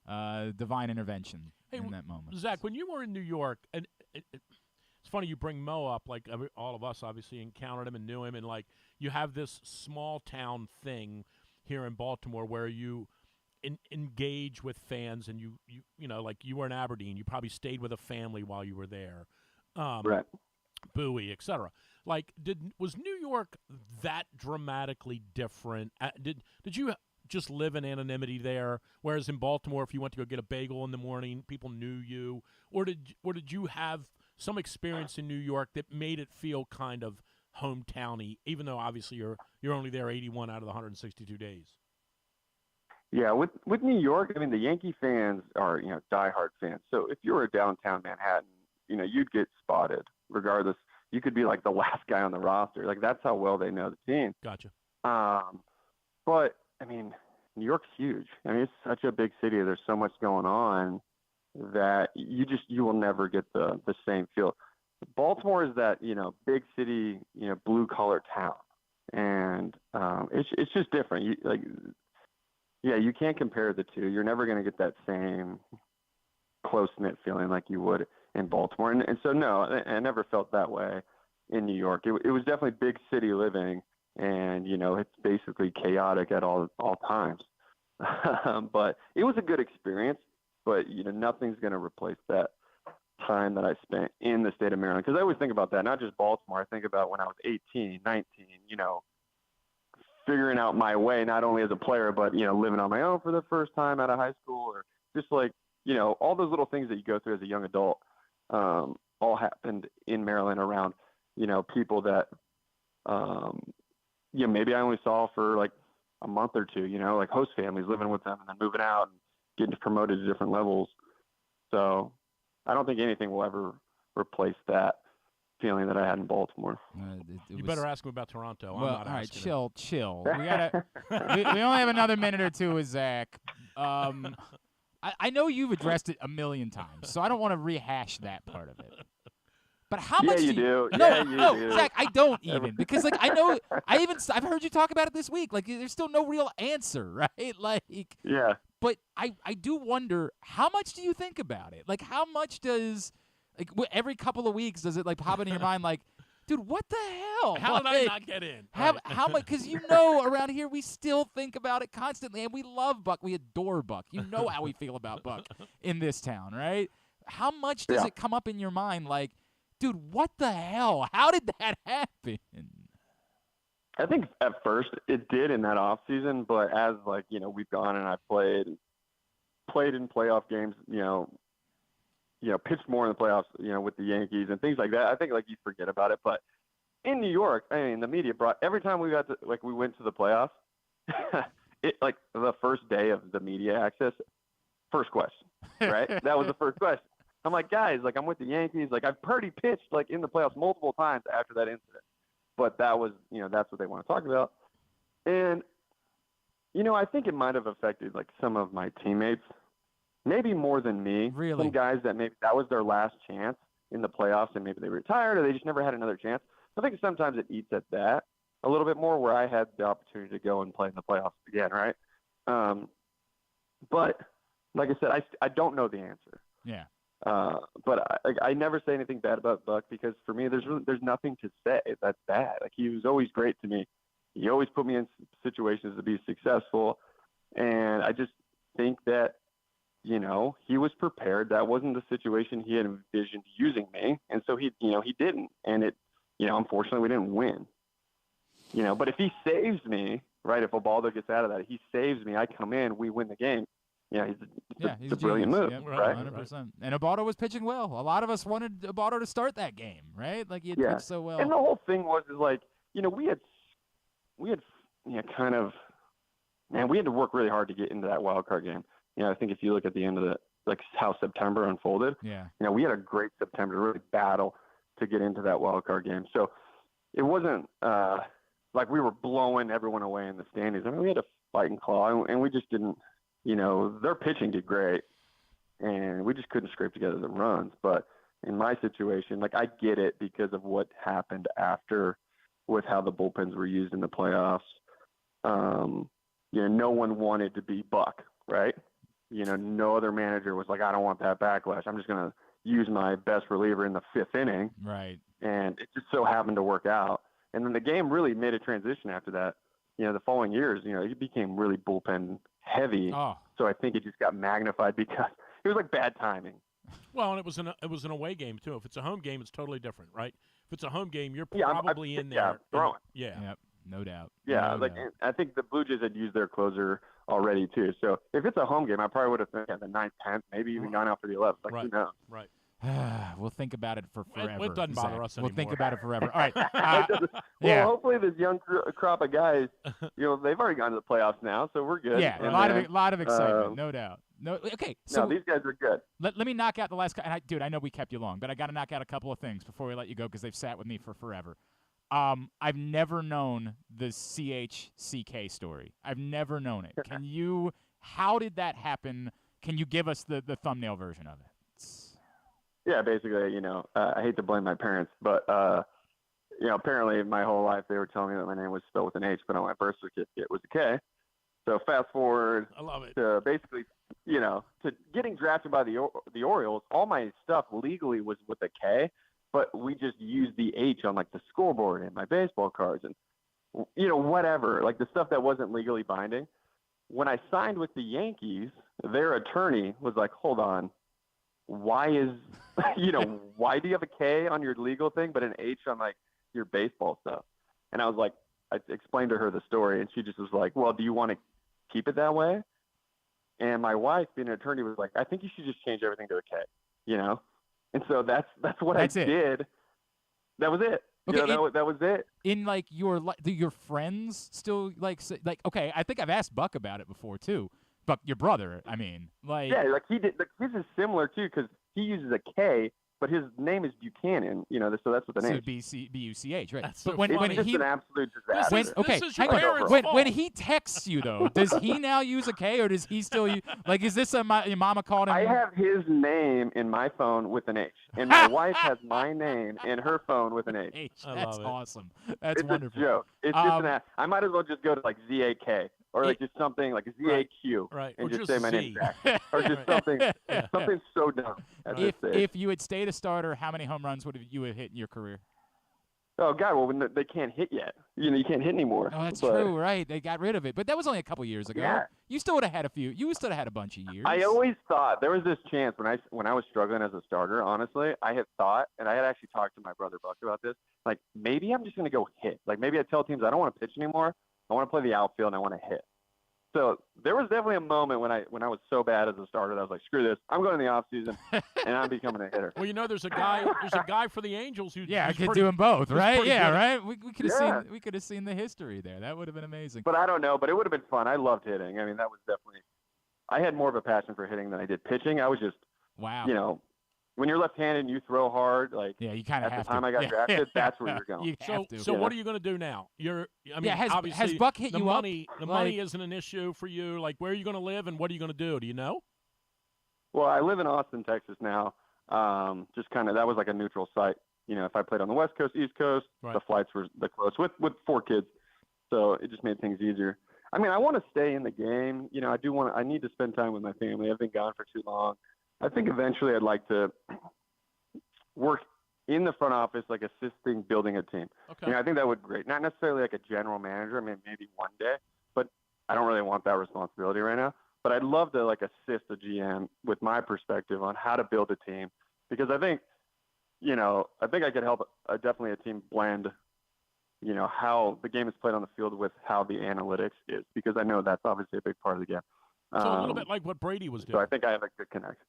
divine intervention in that moment. Zach, when you were in New York, and it's funny you bring Mo up, like all of us obviously encountered him and knew him, and like you have this small town thing here in Baltimore where you engage with fans, and you know, like you were in Aberdeen, you probably stayed with a family while you were there, right? Bowie, etc. Like, was New York that dramatically different? Did you just live in anonymity there, whereas in Baltimore, if you went to go get a bagel in the morning, people knew you, or did you have some experience in New York that made it feel kind of hometowny, even though obviously you're only there 81 out of the 162 days? Yeah, with New York, I mean, the Yankee fans are, you know, diehard fans. So if you were downtown Manhattan, you know, you'd get spotted regardless. You could be like the last guy on the roster. Like that's how well they know the team. Gotcha. But I mean, New York's huge. I mean, it's such a big city. There's so much going on that you will never get the same feel. Baltimore is that, you know, big city, you know, blue collar town. And it's just different. yeah, you can't compare the two. You're never going to get that same close-knit feeling like you would in Baltimore. And so, no, I never felt that way in New York. It was definitely big city living, and, it's basically chaotic at all times. But it was a good experience, but, nothing's going to replace that time that I spent in the state of Maryland. Because I always think about that, not just Baltimore. I think about when I was 18, 19, figuring out my way, not only as a player, but, living on my own for the first time out of high school, or just like, all those little things that you go through as a young adult, all happened in Maryland around, people that, maybe I only saw for like a month or two, like host families, living with them and then moving out and getting promoted to different levels. So I don't think anything will ever replace that feeling that I had in Baltimore. You better ask him about Toronto. Well, I'm not all right, asking chill. We gotta. we only have another minute or two with Zach. I know you've addressed it a million times, so I don't want to rehash that part of it. But how much you do? No, do. Zach, I don't even, because like I know I've heard you talk about it this week. Like there's still no real answer, right? Like yeah. But I do wonder, how much do you think about it? Like how much does every couple of weeks does it like pop into your mind like, dude, what the hell? How did I not get in? How much? Because around here we still think about it constantly, and we love Buck. We adore Buck. You know how we feel about Buck in this town, right? How much does it come up in your mind like, dude, what the hell? How did that happen? I think at first it did in that off season, but as we've gone and I played in playoff games, pitched more in the playoffs, with the Yankees and things like that. I think you forget about it, but in New York, I mean, the media brought every time we we went to the playoffs, it the first day of the media access, first question, right? That was the first question. I'm like, guys, I'm with the Yankees. I've already pitched in the playoffs multiple times after that incident, but that was, that's what they want to talk about. And, I think it might have affected some of my teammates, maybe more than me. Really? Some guys that maybe that was their last chance in the playoffs and maybe they retired or they just never had another chance. I think sometimes it eats at that a little bit more, where I had the opportunity to go and play in the playoffs again, right? But like I said, I don't know the answer. Yeah. But I never say anything bad about Buck, because for me, there's nothing to say that's bad. He was always great to me. He always put me in situations to be successful. And I just think that, he was prepared. That wasn't the situation he had envisioned using me. And so he didn't. And it, unfortunately we didn't win, but if he saves me, right, if Ubaldo gets out of that, he saves me, I come in, we win the game. He's a brilliant move, yep, right? 100%. And Ubaldo was pitching well. A lot of us wanted Ubaldo to start that game, right? He had pitched so well. And the whole thing was we had kind of, man, we had to work really hard to get into that wild card game. I think if you look at the end of how September unfolded, we had a great September to really battle to get into that wild card game. So it wasn't we were blowing everyone away in the standings. I mean, we had to fight and claw, and we just didn't. Their pitching did great, and we just couldn't scrape together the runs. But in my situation, I get it because of what happened after with how the bullpens were used in the playoffs. No one wanted to be Buck, right? No other manager was like, I don't want that backlash. I'm just going to use my best reliever in the fifth inning. Right. And it just so happened to work out. And then the game really made a transition after that. The following years, it became really bullpen heavy. Oh. So I think it just got magnified because it was bad timing. Well, and it was an away game too. If it's a home game, it's totally different, right? If it's a home game, you're probably in there. Throwing. Yeah. Yep. No doubt. Yeah, no doubt. I think the Blue Jays had used their closer already too. So if it's a home game, I probably would have been at the 9th, 10th, maybe even gone out for the 11th. Right. Who knows? Right. We'll think about it for forever. It doesn't bother Zach. us anymore. We'll think about it forever. All right. Well, hopefully this young crop of guys, they've already gone to the playoffs now, so we're good. Yeah, a lot of excitement, no doubt. No, okay. So these guys are good. Let me knock out the last. Dude, I know we kept you long, but I got to knock out a couple of things before we let you go because they've sat with me for forever. I've never known the CHCK story. I've never known it. How did that happen? Can you give us the thumbnail version of it? Yeah, basically, I hate to blame my parents, but, apparently my whole life they were telling me that my name was spelled with an H, but on my birth certificate it was a K. So fast forward I love it. to basically, to getting drafted by the Orioles. All my stuff legally was with a K, but we just used the H on like the scoreboard and my baseball cards and whatever, like the stuff that wasn't legally binding. When I signed with the Yankees, their attorney was like, "Hold on, why is why do you have a K on your legal thing but an H on like your baseball stuff?" And I was like, I explained to her the story, and she just was like, "Well, do you want to keep it that way?" And my wife, being an attorney, was like, "I think you should just change everything to a K," And so that's what I did. That was it. Okay, that was it. In like your friends still like okay, I think I've asked Buck about it before too. Buck, your brother, I mean, like he did. Like, his is similar too because he uses a K, but his name is Buchanan. So that's what the name is. B-U-C-H, right? That's but so when funny. It's just an absolute disaster. This is your parents' when fault. he texts you though, does he now use a K or does he still use like? Is this your mama called him? I have his name in my phone with an H, and my wife has my name in her phone with an H. That's awesome. That's It's wonderful. a joke. It's just I might as well just go to like ZAK or like just something like ZAQ, right? and Or just just say my Z. name back, or just something so dumb. At this stage. If you had stayed a starter, how many home runs would you have hit in your career? Oh God! Well, when they can't hit yet, you can't hit anymore. Oh, that's true, right? They got rid of it, but that was only a couple years ago. Yeah. You still would have had a few. You still have had a bunch of years. I always thought there was this chance when I was struggling as a starter. Honestly, I had thought, and I had actually talked to my brother Buck about this. Like maybe I'm just gonna go hit. Like maybe I tell teams I don't want to pitch anymore. I want to play the outfield and I want to hit. So there was definitely a moment when I was so bad as a starter that I was like, screw this, I'm going in the off season and I'm becoming a hitter. Well, there's a guy for the Angels who I could do them both, right? Yeah, good. right. We could have seen the history there. That would have been amazing. But I don't know. But it would have been fun. I loved hitting. I mean, that was definitely. I had more of a passion for hitting than I did pitching. I was just when you're left-handed and you throw hard, like you kind of at have the time to. I got drafted, that's where you're going. So what are you going to do now? Obviously, has Buck hit the you money, up? The money isn't an issue for you. Like, where are you going to live and what are you going to do? Do you know? Well, I live in Austin, Texas now. Just kind of that was like a neutral site. If I played on the West Coast, East Coast, the flights were the close with 4 kids, so it just made things easier. I mean, I want to stay in the game. I need to spend time with my family. I've been gone for too long. I think eventually I'd like to work in the front office, like assisting building a team. Okay. I think that would be great. Not necessarily like a general manager. I mean, maybe one day, but I don't really want that responsibility right now. But I'd love to like assist a GM with my perspective on how to build a team, because I think, I could help definitely a team blend, how the game is played on the field with how the analytics is, because I know that's obviously a big part of the game. So a little bit like what Brady was doing. So I think I have a good connect.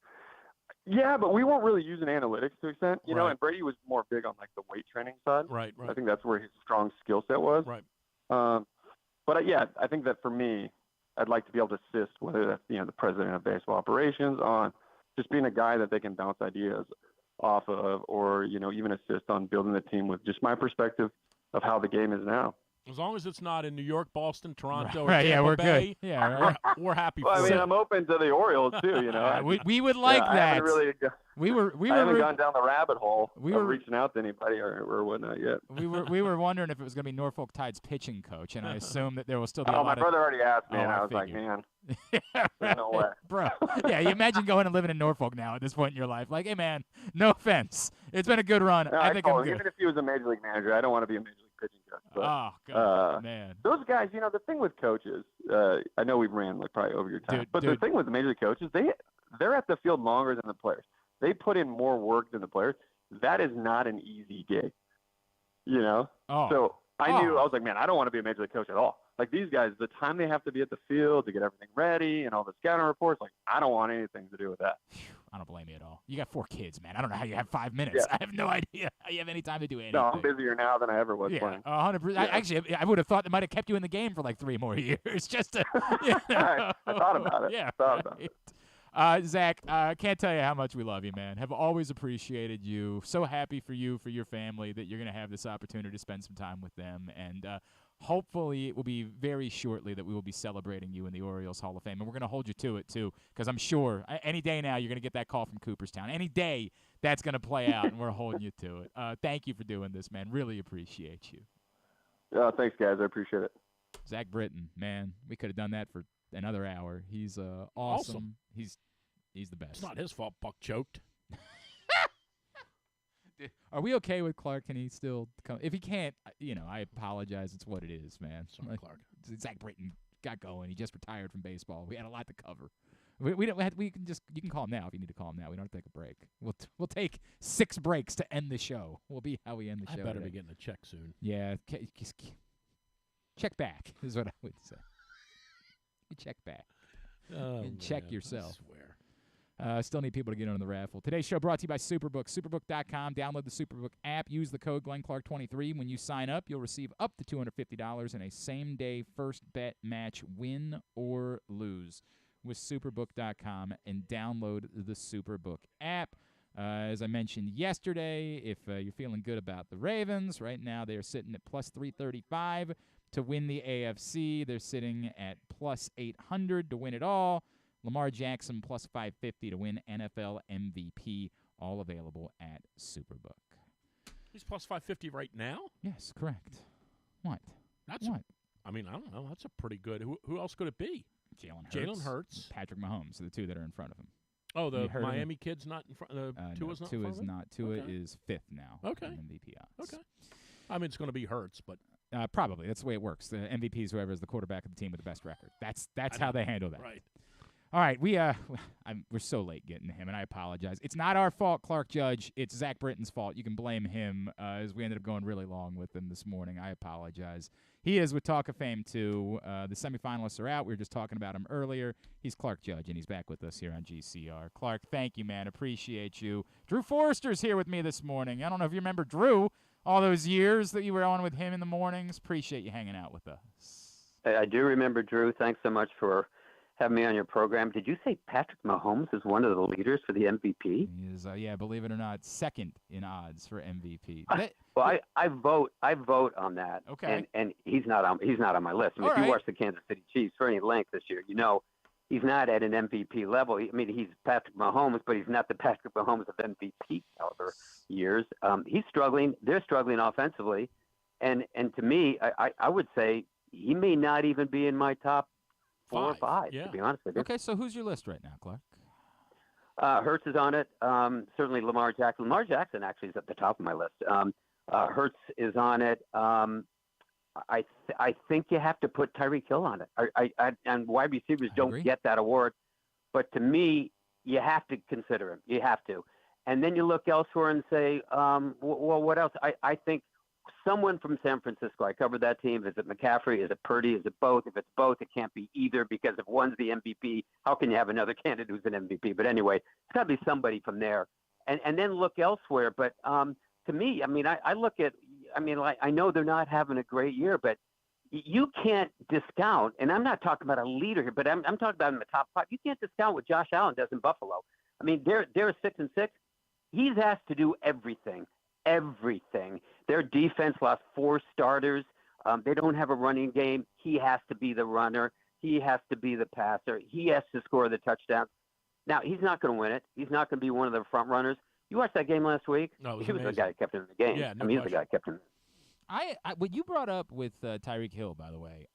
Yeah, but we weren't really using analytics to an extent, and Brady was more big on like the weight training side. Right. I think that's where his strong skill set was. Right. But I think that for me, I'd like to be able to assist, whether that's the president of baseball operations, on just being a guy that they can bounce ideas off of, or even assist on building the team with just my perspective of how the game is now. As long as it's not in New York, Boston, Toronto, or right, Tampa we're Bay, good. Yeah, right. we're happy. Well, for I mean, it. I'm open to the Orioles too. We would like I that. haven't really, we I haven't were gone down the rabbit hole of were reaching out to anybody or whatnot yet. we were wondering if it was going to be Norfolk Tide's pitching coach, and I assumed that there will still be a Oh, lot my brother already asked me, and I I was like, figured. man, yeah, there's no way. bro. Yeah, you imagine going and living in Norfolk now at this point in your life. Like, hey, man, no offense. It's been a good run. No, I think I'm good. Even if he was a major league manager, I don't want to be a major league pitching coach. But, Oh, God, man. those guys, the thing with coaches, I know we've ran like probably over your time, but the thing with the major league coaches, they're at the field longer than the players. They put in more work than the players. That is not an easy gig, Oh. So I knew, I was like, man, I don't want to be a major league coach at all. Like these guys, the time they have to be at the field to get everything ready and all the scouting reports, like I don't want anything to do with that. I don't blame you at all. You got 4 kids, man. I don't know how you have 5 minutes. Yeah. I have no idea how you have any time to do anything. No, I'm busier now than I ever was Yeah, playing. 100%. Yeah. Actually, I would have thought they might have kept you in the game for like 3 more years just to. I thought about it. Yeah, Thought about it. Zach, can't tell you how much we love you, man. Have always appreciated you. So happy for you, for your family, that you're going to have this opportunity to spend some time with them. And hopefully it will be very shortly that we will be celebrating you in the Orioles Hall of Fame. And we're going to hold you to it, too, because I'm sure any day now you're going to get that call from Cooperstown. Any day that's going to play out, and we're holding you to it. Thank you for doing this, man. Really appreciate you. Thanks, guys. I appreciate it. Zack Britton, man, we could have done that for another hour. He's awesome. He's the best. It's not his fault Buck choked. Are we okay with Clark? Can he still come? If he can't, I apologize. It's what it is, man. Sorry, Clark. Zack Britton got going. He just retired from baseball. We had a lot to cover. You can call him now if you need to call him now. We don't have to take a break. We'll take 6 breaks to end the show. We'll be how we end the show. I better today. be getting a check soon. Yeah, check back is what I would say. You check back. And check yourself. I swear. Still need people to get on the raffle. Today's show brought to you by Superbook. Superbook.com. Download the Superbook app. Use the code GlennClark23. When you sign up, you'll receive up to $250 in a same-day first bet match, win or lose, with Superbook.com, and download the Superbook app. As I mentioned yesterday, if you're feeling good about the Ravens, right now they're sitting at plus 335 to win the AFC. They're sitting at plus 800 to win it all. Lamar Jackson plus 550 to win NFL MVP, all available at Superbook. He's plus 550 right now? Yes, correct. What? That's what? I don't know. That's a pretty good. Who else could it be? Jalen Hurts. Patrick Mahomes are the two that are in front of him. Oh, the Miami kid's not in front. Tua's not in front of him? Not. Tua is 5th now. Okay. In MVP odds. Okay. It's going to be Hurts, but probably that's the way it works. The MVP is whoever is the quarterback of the team with the best record. That's how they handle that. Right. All right, we're so late getting to him, and I apologize. It's not our fault, Clark Judge. It's Zack Britton's fault. You can blame him, as we ended up going really long with him this morning. I apologize. He is with Talk of Fame, too. The semifinalists are out. We were just talking about him earlier. He's Clark Judge, and he's back with us here on GCR. Clark, thank you, man. Appreciate you. Drew Forrester's here with me this morning. I don't know if you remember Drew, all those years that you were on with him in the mornings. Appreciate you hanging out with us. I do remember, Drew. Thanks so much for having me on your program. Did you say Patrick Mahomes is one of the leaders for the MVP? He is, believe it or not, second in odds for MVP. Well, I vote on that. Okay. And he's not on my list. If you watch the Kansas City Chiefs for any length this year, he's not at an MVP level. He's Patrick Mahomes, but he's not the Patrick Mahomes of MVP caliber years. He's struggling. They're struggling offensively, and to me, I would say he may not even be in my top 4 or 5, to be honest with you. Okay, so who's your list right now, Clark? Hurts is on it. Certainly Lamar Jackson. Lamar Jackson actually is at the top of my list. Hurts is on it. I think you have to put Tyreek Hill on it. And wide receivers don't get that award. But to me, you have to consider him. You have to. And then you look elsewhere and say, well, what else? I think someone from San Francisco. I covered that team. Is it McCaffrey? Is it Purdy? Is it both? If it's both, it can't be either, because if one's the MVP, how can you have another candidate who's an MVP? But anyway, it's got to be somebody from there. And then look elsewhere. But to me, I look at, I know they're not having a great year, but you can't discount, and I'm not talking about a leader here, but I'm talking about in the top 5. You can't discount what Josh Allen does in Buffalo. They're 6-6. He's asked to do everything. Their defense lost 4 starters. They don't have a running game. He has to be the runner. He has to be the passer. He has to score the touchdowns. Now, he's not going to win it. He's not going to be one of the front runners. You watched that game last week? No, he was the guy that kept him in the game. Yeah, he's the guy that kept him. What you brought up with Tyreek Hill, by the way,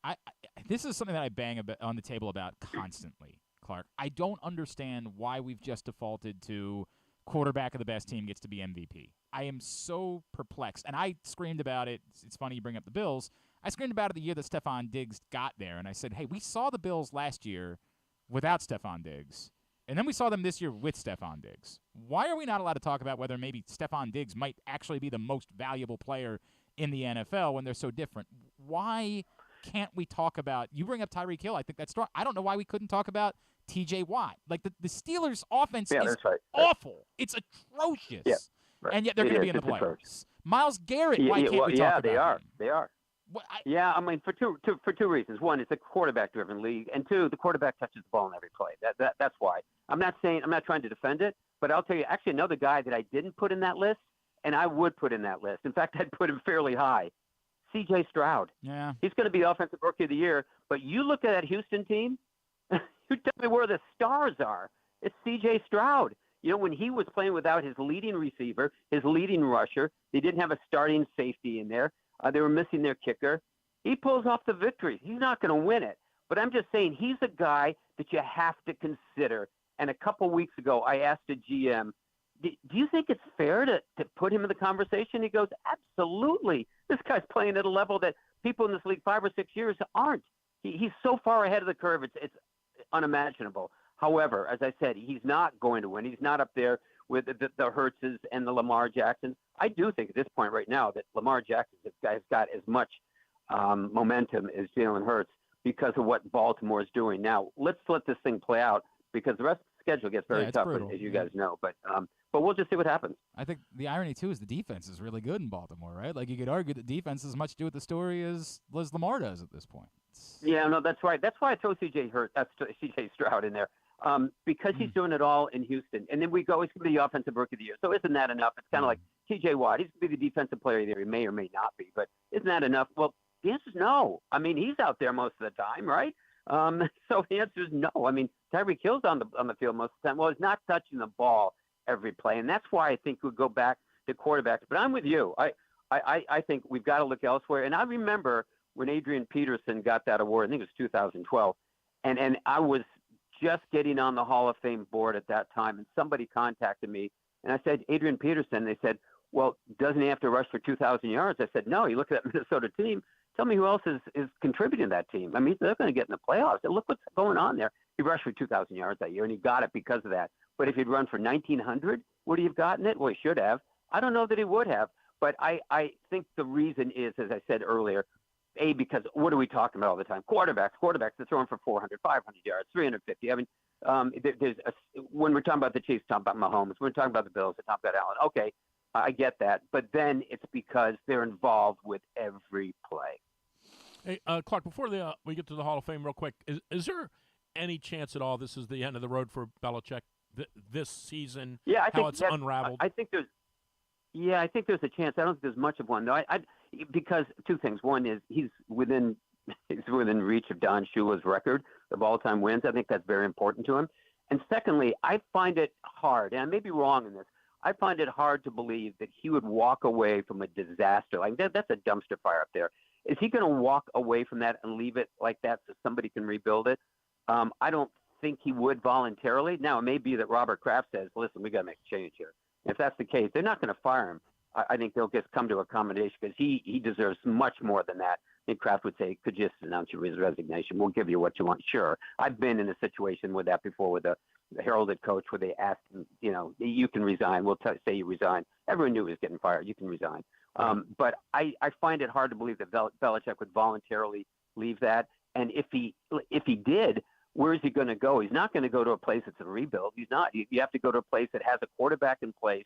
this is something that I bang on the table about constantly, Clark. I don't understand why we've just defaulted to quarterback of the best team gets to be MVP. I am so perplexed. And I screamed about it. It's funny you bring up the Bills. I screamed about it the year that Stephon Diggs got there. And I said, hey, we saw the Bills last year without Stephon Diggs. And then we saw them this year with Stephon Diggs. Why are we not allowed to talk about whether maybe Stephon Diggs might actually be the most valuable player in the NFL when they're so different? Why can't we talk about – you bring up Tyreek Hill. I think that's strong. I don't know why we couldn't talk about T.J. Watt. Like, the Steelers' offense is awful. It's atrocious. Yeah, right. And yet they're going to be in the playoffs. Myles Garrett, why can't we talk about him? They are. For two reasons. One, it's a quarterback-driven league, and two, the quarterback touches the ball in every play. That's why. I'm not trying to defend it, but I'll tell you, actually, another guy that I didn't put in that list, and I would put in that list. In fact, I'd put him fairly high. C.J. Stroud. Yeah. He's going to be Offensive Rookie of the Year, but you look at that Houston team, you tell me where the stars are. It's C.J. Stroud. When he was playing without his leading receiver, his leading rusher, they didn't have a starting safety in there. They were missing their kicker. he pulls off the victory. He's not going to win it. But I'm just saying he's a guy that you have to consider. And a couple weeks ago, I asked a GM, do you think it's fair to put him in the conversation? He goes, absolutely. This guy's playing at a level that people in this league 5 or 6 years aren't. He's so far ahead of the curve, it's unimaginable. However, as I said, he's not going to win. He's not up there with the Hurtses and the Lamar Jacksons. I do think at this point right now that Lamar Jackson has got as much momentum as Jalen Hurts because of what Baltimore is doing. Now, let's let this thing play out because the rest of the schedule gets very tough, as you guys know. But we'll just see what happens. I think the irony, too, is the defense is really good in Baltimore, right? Like, you could argue that defense has as much to do with the story as Lamar does at this point. Yeah, no, that's right. That's why I throw C.J. Stroud in there because he's doing it all in Houston. And then we go, he's going to be the offensive rookie of the year. So isn't that enough? It's kind of like T.J. Watt. He's going to be the defensive player of the year. He may or may not be. But isn't that enough? Well, the answer is no. I mean, he's out there most of the time, right? So the answer is no. I mean, Tyreek Hill's on the field most of the time. Well, he's not touching the ball every play. And that's why I think we'll go back to quarterbacks. But I'm with you. I think we've got to look elsewhere. And I remember when Adrian Peterson got that award, I think it was 2012, and I was just getting on the Hall of Fame board at that time, and somebody contacted me, and I said, Adrian Peterson, they said, well, doesn't he have to rush for 2,000 yards? I said, no, you look at that Minnesota team, tell me who else is contributing to that team. I mean, they're going to get in the playoffs. And look what's going on there. He rushed for 2,000 yards that year, and he got it because of that. But if he'd run for 1,900, would he have gotten it? Well, he should have. I don't know that he would have. But I think the reason is, as I said earlier, because what are we talking about all the time? Quarterbacks are throwing for 400, 500 yards, 350. I mean, when we're talking about the Chiefs, talking about Mahomes, when we're talking about the Bills, we're talking about Allen. Okay, I get that. But then it's because they're involved with every play. Hey, Clark, before we get to the Hall of Fame real quick, is there any chance at all this is the end of the road for Belichick this season? Yeah, I think it's unraveled? I think there's a chance. I don't think there's much of one, though. Because two things. One is he's within reach of Don Shula's record of all-time wins. I think that's very important to him. And secondly, I find it hard, and I may be wrong in this, I find it hard to believe that he would walk away from a disaster. Like that's a dumpster fire up there. Is he going to walk away from that and leave it like that so somebody can rebuild it? I don't think he would voluntarily. Now, it may be that Robert Kraft says, listen, we got to make a change here. If that's the case, they're not going to fire him. I think they'll just come to accommodation because he deserves much more than that. I think Kraft would say, could you just announce your resignation? We'll give you what you want. Sure. I've been in a situation with that before with the heralded coach where they asked him, you can resign. We'll say you resign. Everyone knew he was getting fired. You can resign. But I find it hard to believe that Belichick would voluntarily leave that. And if he did, where is he going to go? He's not going to go to a place that's a rebuild. He's not. You have to go to a place that has a quarterback in place,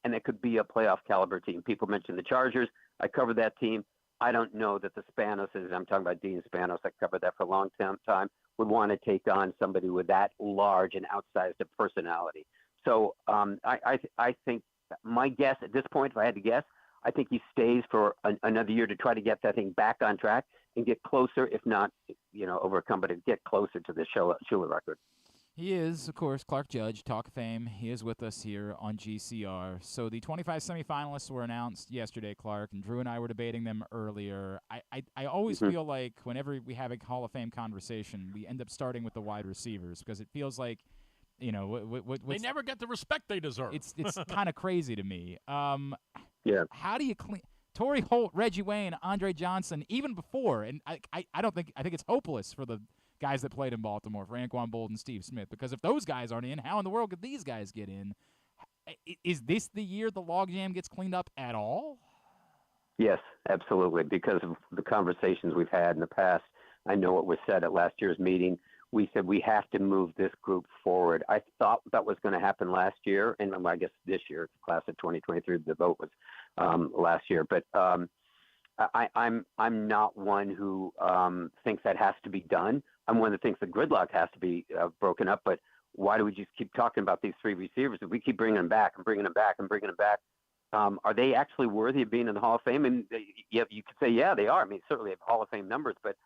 and it could be a playoff caliber team. People mentioned the Chargers. I covered that team. I don't know that the Spanoses, I'm talking about Dean Spanos, I covered that for a long time, would want to take on somebody with that large and outsized a personality. So I think my guess at this point, if I had to guess, I think he stays for another year to try to get that thing back on track and get closer, if not, overcome, but to get closer to the Shula record. He is, of course, Clark Judge, Talk of Fame. He is with us here on GCR. So the 25 semifinalists were announced yesterday, Clark, and Drew and I were debating them earlier. I always feel like whenever we have a Hall of Fame conversation, we end up starting with the wide receivers because it feels like, they never get the respect they deserve. It's kind of crazy to me. Yeah. How do you clean Torrey Holt, Reggie Wayne, Andre Johnson, even before? And I think it's hopeless for the guys that played in Baltimore, for Anquan Boldin, Steve Smith, because if those guys aren't in, how in the world could these guys get in? Is this the year the logjam gets cleaned up at all? Yes, absolutely, because of the conversations we've had in the past. I know what was said at last year's meeting. We said we have to move this group forward. I thought that was going to happen last year, and I guess this year, class of 2023, the vote was last year. But I'm not one who thinks that has to be done. I'm one that thinks the gridlock has to be broken up. But why do we just keep talking about these three receivers? If we keep bringing them back and bringing them back and bringing them back, are they actually worthy of being in the Hall of Fame? And you could say, yeah, they are. I mean, certainly have Hall of Fame numbers. But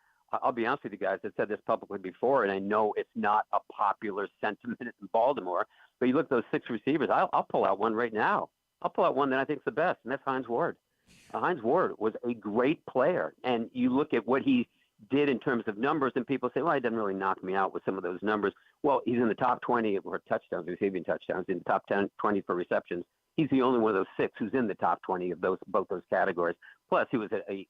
I'll be honest with you guys. I've said this publicly before, and I know it's not a popular sentiment in Baltimore. But you look at those six receivers. I'll pull out one right now. I'll pull out one that I think is the best, and that's Hines Ward. Hines Ward was a great player. And you look at what he did in terms of numbers, and people say, well, he doesn't really knock me out with some of those numbers. Well, he's in the top 20 for touchdowns, receiving touchdowns, in the top 20 for receptions. He's the only one of those 6 who's in the top 20 of both those categories. Plus, he was a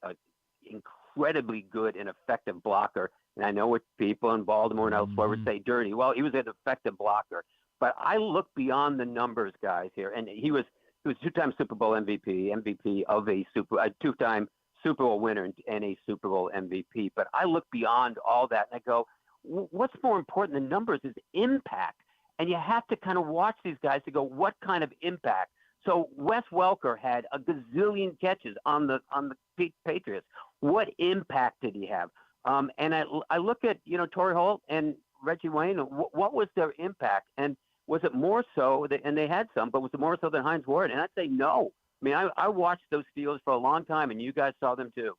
incredibly good and effective blocker. And I know what people in Baltimore and elsewhere would say dirty. Well, he was an effective blocker. But I look beyond the numbers, guys, here. And he was 2-time Super Bowl MVP of a 2-time Super Bowl winner and a Super Bowl MVP. But I look beyond all that and I go, what's more important than numbers is impact. And you have to kind of watch these guys to go, what kind of impact? So Wes Welker had a gazillion catches on the Patriots. What impact did he have? And I look at, Torrey Holt and Reggie Wayne, what was their impact? And was it more so, and they had some, but was it more so than Hines Ward? And I'd say no. I mean, I watched those Steelers for a long time, and you guys saw them too.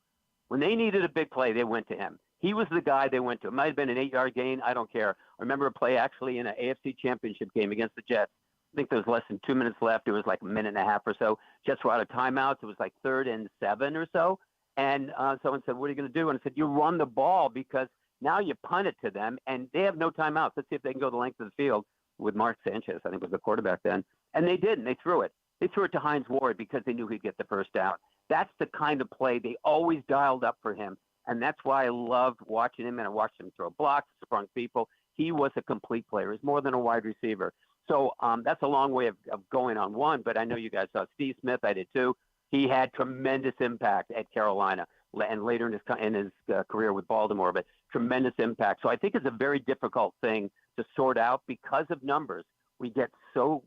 When they needed a big play, they went to him. He was the guy they went to. It might have been an 8-yard gain. I don't care. I remember a play actually in an AFC Championship game against the Jets. I think there was less than 2 minutes left. It was like a minute and a half or so. Jets were out of timeouts. It was like 3rd and 7 or so. And someone said, what are you going to do? And I said, you run the ball because now you punt it to them, and they have no timeouts. Let's see if they can go the length of the field with Mark Sanchez, I think was the quarterback then. And they did, and they threw it. They threw it to Hines Ward because they knew he'd get the first down. That's the kind of play they always dialed up for him. And that's why I loved watching him, and I watched him throw blocks, sprung people. He was a complete player. He's more than a wide receiver. So that's a long way of going on one, but I know you guys saw Steve Smith. I did too. He had tremendous impact at Carolina and later in his career with Baltimore, but tremendous impact. So I think it's a very difficult thing to sort out because of numbers. We get so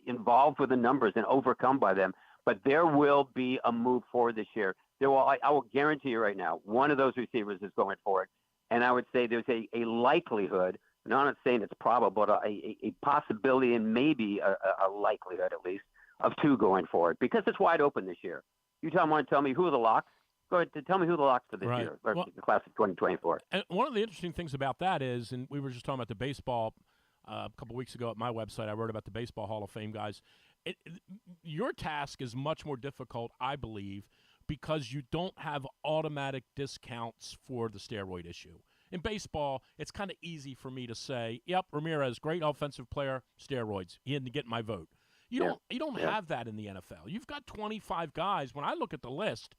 involved with the numbers and overcome by them, but there will be a move forward this year. I will guarantee you right now, one of those receivers is going forward. And I would say there's a likelihood, and I'm not saying it's probable, but a possibility and maybe a likelihood at least of 2 going forward because it's wide open this year. You want to tell me who are the locks? Go ahead to tell me who the locks for this year, or the class of 2024. And one of the interesting things about that is, and we were just talking about the baseball a couple weeks ago at my website, I wrote about the Baseball Hall of Fame guys. Your task is much more difficult, I believe, because you don't have automatic discounts for the steroid issue. In baseball, it's kind of easy for me to say, yep, Ramirez, great offensive player, steroids. He didn't get my vote. You don't have that in the NFL. You've got 25 guys. When I look at the list,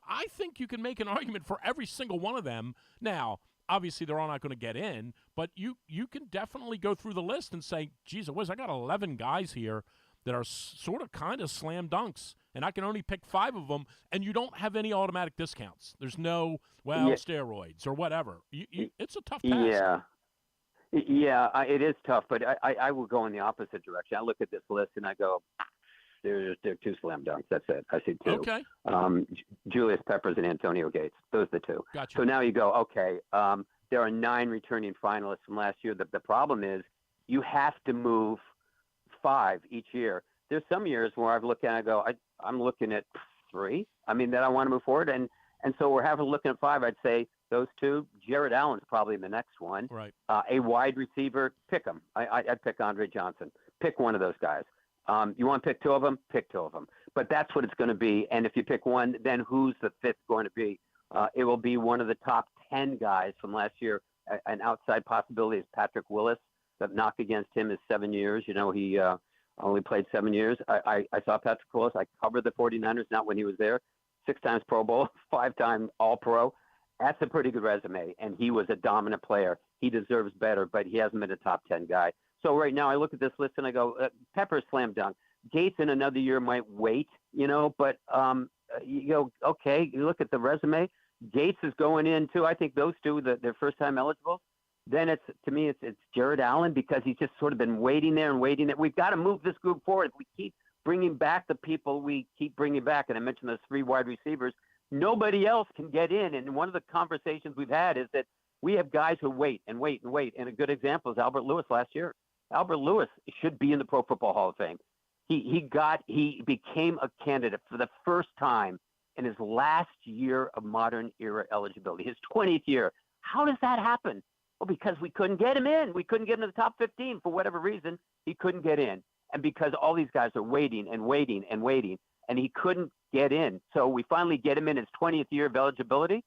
I think you can make an argument for every single one of them. Now, obviously, they're all not going to get in, but you can definitely go through the list and say, geez, I got 11 guys here that are sort of kind of slam dunks, and I can only pick 5 of them, and you don't have any automatic discounts. There's no, steroids or whatever. It's a tough task. Yeah, it is tough, but I will go in the opposite direction. I look at this list, and I go, they're 2 slam dunks. That's it. I see 2. Okay. Julius Peppers and Antonio Gates. Those are the 2. Gotcha. So now you go, okay, there are 9 returning finalists from last year. The problem is you have to move 5 each year. There's some years where I've looked at and I go, I'm looking at 3. I mean, that I want to move forward. And so we're having looking at 5. I'd say those 2. Jared Allen's probably the next one. Right. A wide receiver, pick them. I'd pick Andre Johnson. Pick one of those guys. You want to pick 2 of them? Pick 2 of them. But that's what it's going to be. And if you pick one, then who's the 5th going to be? It will be one of the top 10 guys from last year. An outside possibility is Patrick Willis. The knock against him is 7 years. He only played 7 years. I saw Patrick Willis. I covered the 49ers, not when he was there. 6 times Pro Bowl, 5-time All-Pro. That's a pretty good resume, and he was a dominant player. He deserves better, but he hasn't been a top 10 guy. So right now I look at this list and I go, Pepper slam dunk. Gates in another year might wait, but you go, okay, you look at the resume. Gates is going in too. I think those 2, they're first-time eligible. Then it's Jared Allen because he's just sort of been waiting there. We've got to move this group forward. If we keep bringing back the people we keep bringing back, and I mentioned those 3 wide receivers, nobody else can get in. And one of the conversations we've had is that we have guys who wait. And a good example is Albert Lewis last year. Albert Lewis should be in the Pro Football Hall of Fame. He became a candidate for the first time in his last year of modern era eligibility, his 20th year. How does that happen? Well, because we couldn't get him in. We couldn't get him in the top 15 for whatever reason. He couldn't get in. And because all these guys are waiting. and he couldn't get in. So we finally get him in his 20th year of eligibility,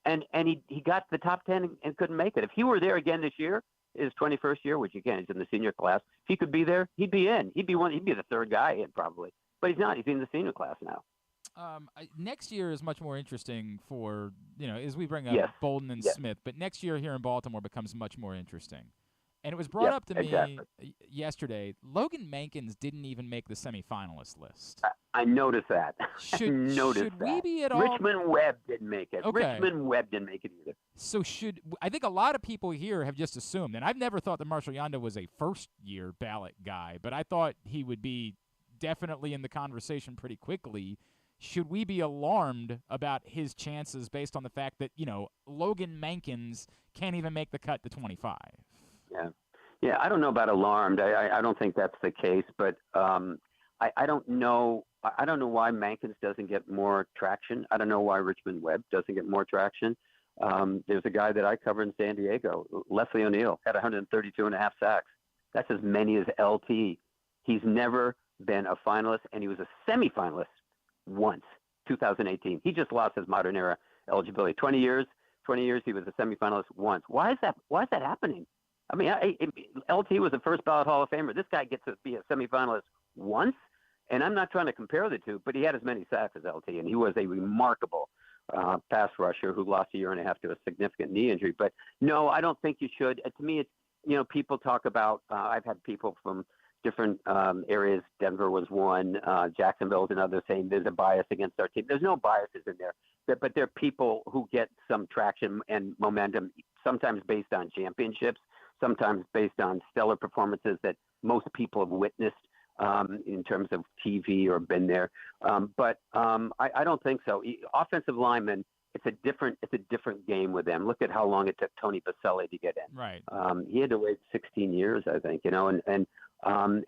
and he got the top 10 and couldn't make it. If he were there again this year, his 21st year, which again is in the senior class, if he could be there, he'd be in. He'd be the third guy in probably, but he's not. He's in the senior class now. Next year is much more interesting for, as we bring up Bolden and Smith, but next year here in Baltimore becomes much more interesting. And it was brought up to me yesterday. Logan Mankins didn't even make the semifinalist list. I noticed that. Should we be at all? Richmond Webb didn't make it. Okay. Richmond Webb didn't make it either. So I think a lot of people here have just assumed, and I've never thought that Marshall Yanda was a first-year ballot guy, but I thought he would be definitely in the conversation pretty quickly. Should we be alarmed about his chances based on the fact that, Logan Mankins can't even make the cut to 25? Yeah. I don't know about alarmed. I don't think that's the case, but I don't know. I don't know why Mankins doesn't get more traction. I don't know why Richmond Webb doesn't get more traction. There's a guy that I cover in San Diego, Leslie O'Neill, had 132.5 sacks. That's as many as LT. He's never been a finalist, and he was a semifinalist once, 2018. He just lost his modern era eligibility. 20 years he was a semifinalist once. Why is that happening? I mean, LT was a first ballot Hall of Famer. This guy gets to be a semifinalist once, and I'm not trying to compare the two, but he had as many sacks as LT, and he was a remarkable pass rusher who lost a year and a half to a significant knee injury. But no, I don't think you should. To me, it's, people talk about, I've had people from different areas. Denver was one, Jacksonville's another, saying there's a bias against our team. There's no biases in there, but there are people who get some traction and momentum, sometimes based on championships, sometimes based on stellar performances that most people have witnessed in terms of TV or been there. But I don't think so. Offensive linemen, it's a different game with them. Look at how long it took Tony Baselli to get in. Right. He had to wait 16 years, I think, and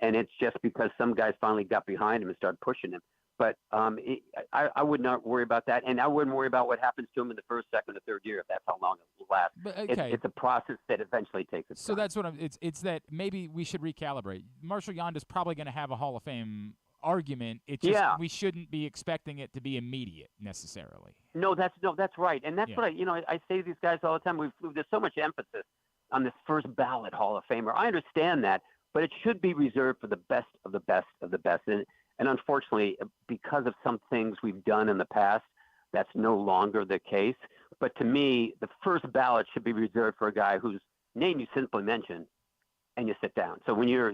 it's just because some guys finally got behind him and started pushing him. But I would not worry about that, and I wouldn't worry about what happens to him in the first, second, or third year if that's how long it will last. But, okay. It's a process that eventually takes its time. That's what it's that maybe we should recalibrate. Marshall Yanda's probably going to have a Hall of Fame argument. It's just we shouldn't be expecting it to be immediate necessarily. No, that's right, and that's what I say to these guys all the time. There's so much emphasis on this first ballot Hall of Famer. I understand that, but it should be reserved for the best of the best of the best. And unfortunately, because of some things we've done in the past, that's no longer the case. But to me, the first ballot should be reserved for a guy whose name you simply mention, and you sit down. So when you're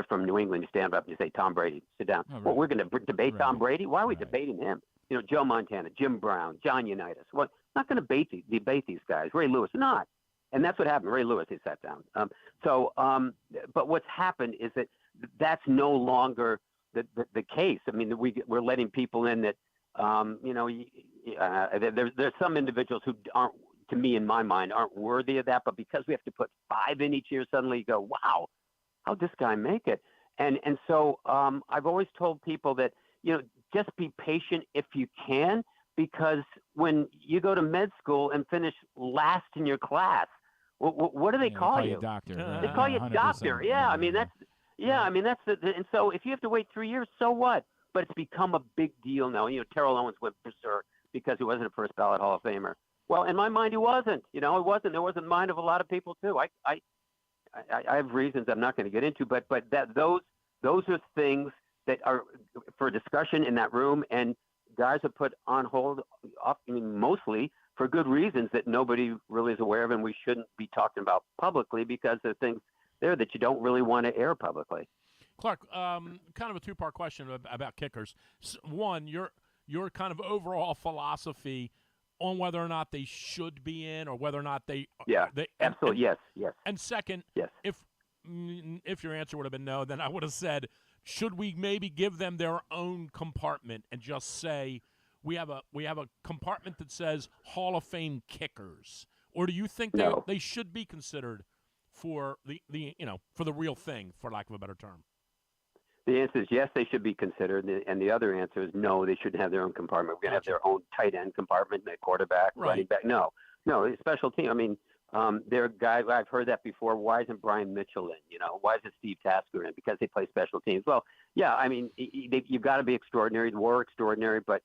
from New England, you stand up and you say Tom Brady, sit down. Oh, right. Well, we're going to debate Tom Brady. Why are we Right. debating him? Joe Montana, Jim Brown, John Unitas. Well, not going to debate these guys. Ray Lewis, not. And that's what happened. Ray Lewis, he sat down. But what's happened is that that's no longer the case. I mean, we're letting people in that, there's some individuals who aren't, to me, in my mind, aren't worthy of that. But because we have to put 5 in each year, suddenly you go, wow, how'd this guy make it? And so I've always told people that, just be patient if you can, because when you go to med school and finish last in your class, what do they call you? Doctor. They call you doctor. Yeah, I mean that's. Yeah, I mean that's and so if you have to wait 3 years, so what? But it's become a big deal now. Terrell Owens went berserk because he wasn't a first ballot Hall of Famer. Well, in my mind, he wasn't. It wasn't. There wasn't mind of a lot of people too. I have reasons I'm not going to get into, but those are things that are for discussion in that room, and guys are put on hold, mostly for good reasons that nobody really is aware of, and we shouldn't be talking about publicly because there are things there that you don't really want to air publicly. Clark, kind of a two-part question about kickers. One, your kind of overall philosophy on whether or not they should be in or whether or not they absolutely yes. And second, yes. If your answer would have been no, then I would have said, should we maybe give them their own compartment and just say we have a compartment that says Hall of Fame kickers, or do you think they should be considered for the for the real thing, for lack of a better term? The answer is yes, they should be considered, and the other answer is no, they shouldn't have their own compartment. We're going to have their own tight end compartment, the quarterback, running back. No, special team. I mean, there are guys, I've heard that before. Why isn't Brian Mitchell in? Why isn't Steve Tasker in? Because they play special teams. Well, Yeah, I mean, you've got to be extraordinary. They were extraordinary, but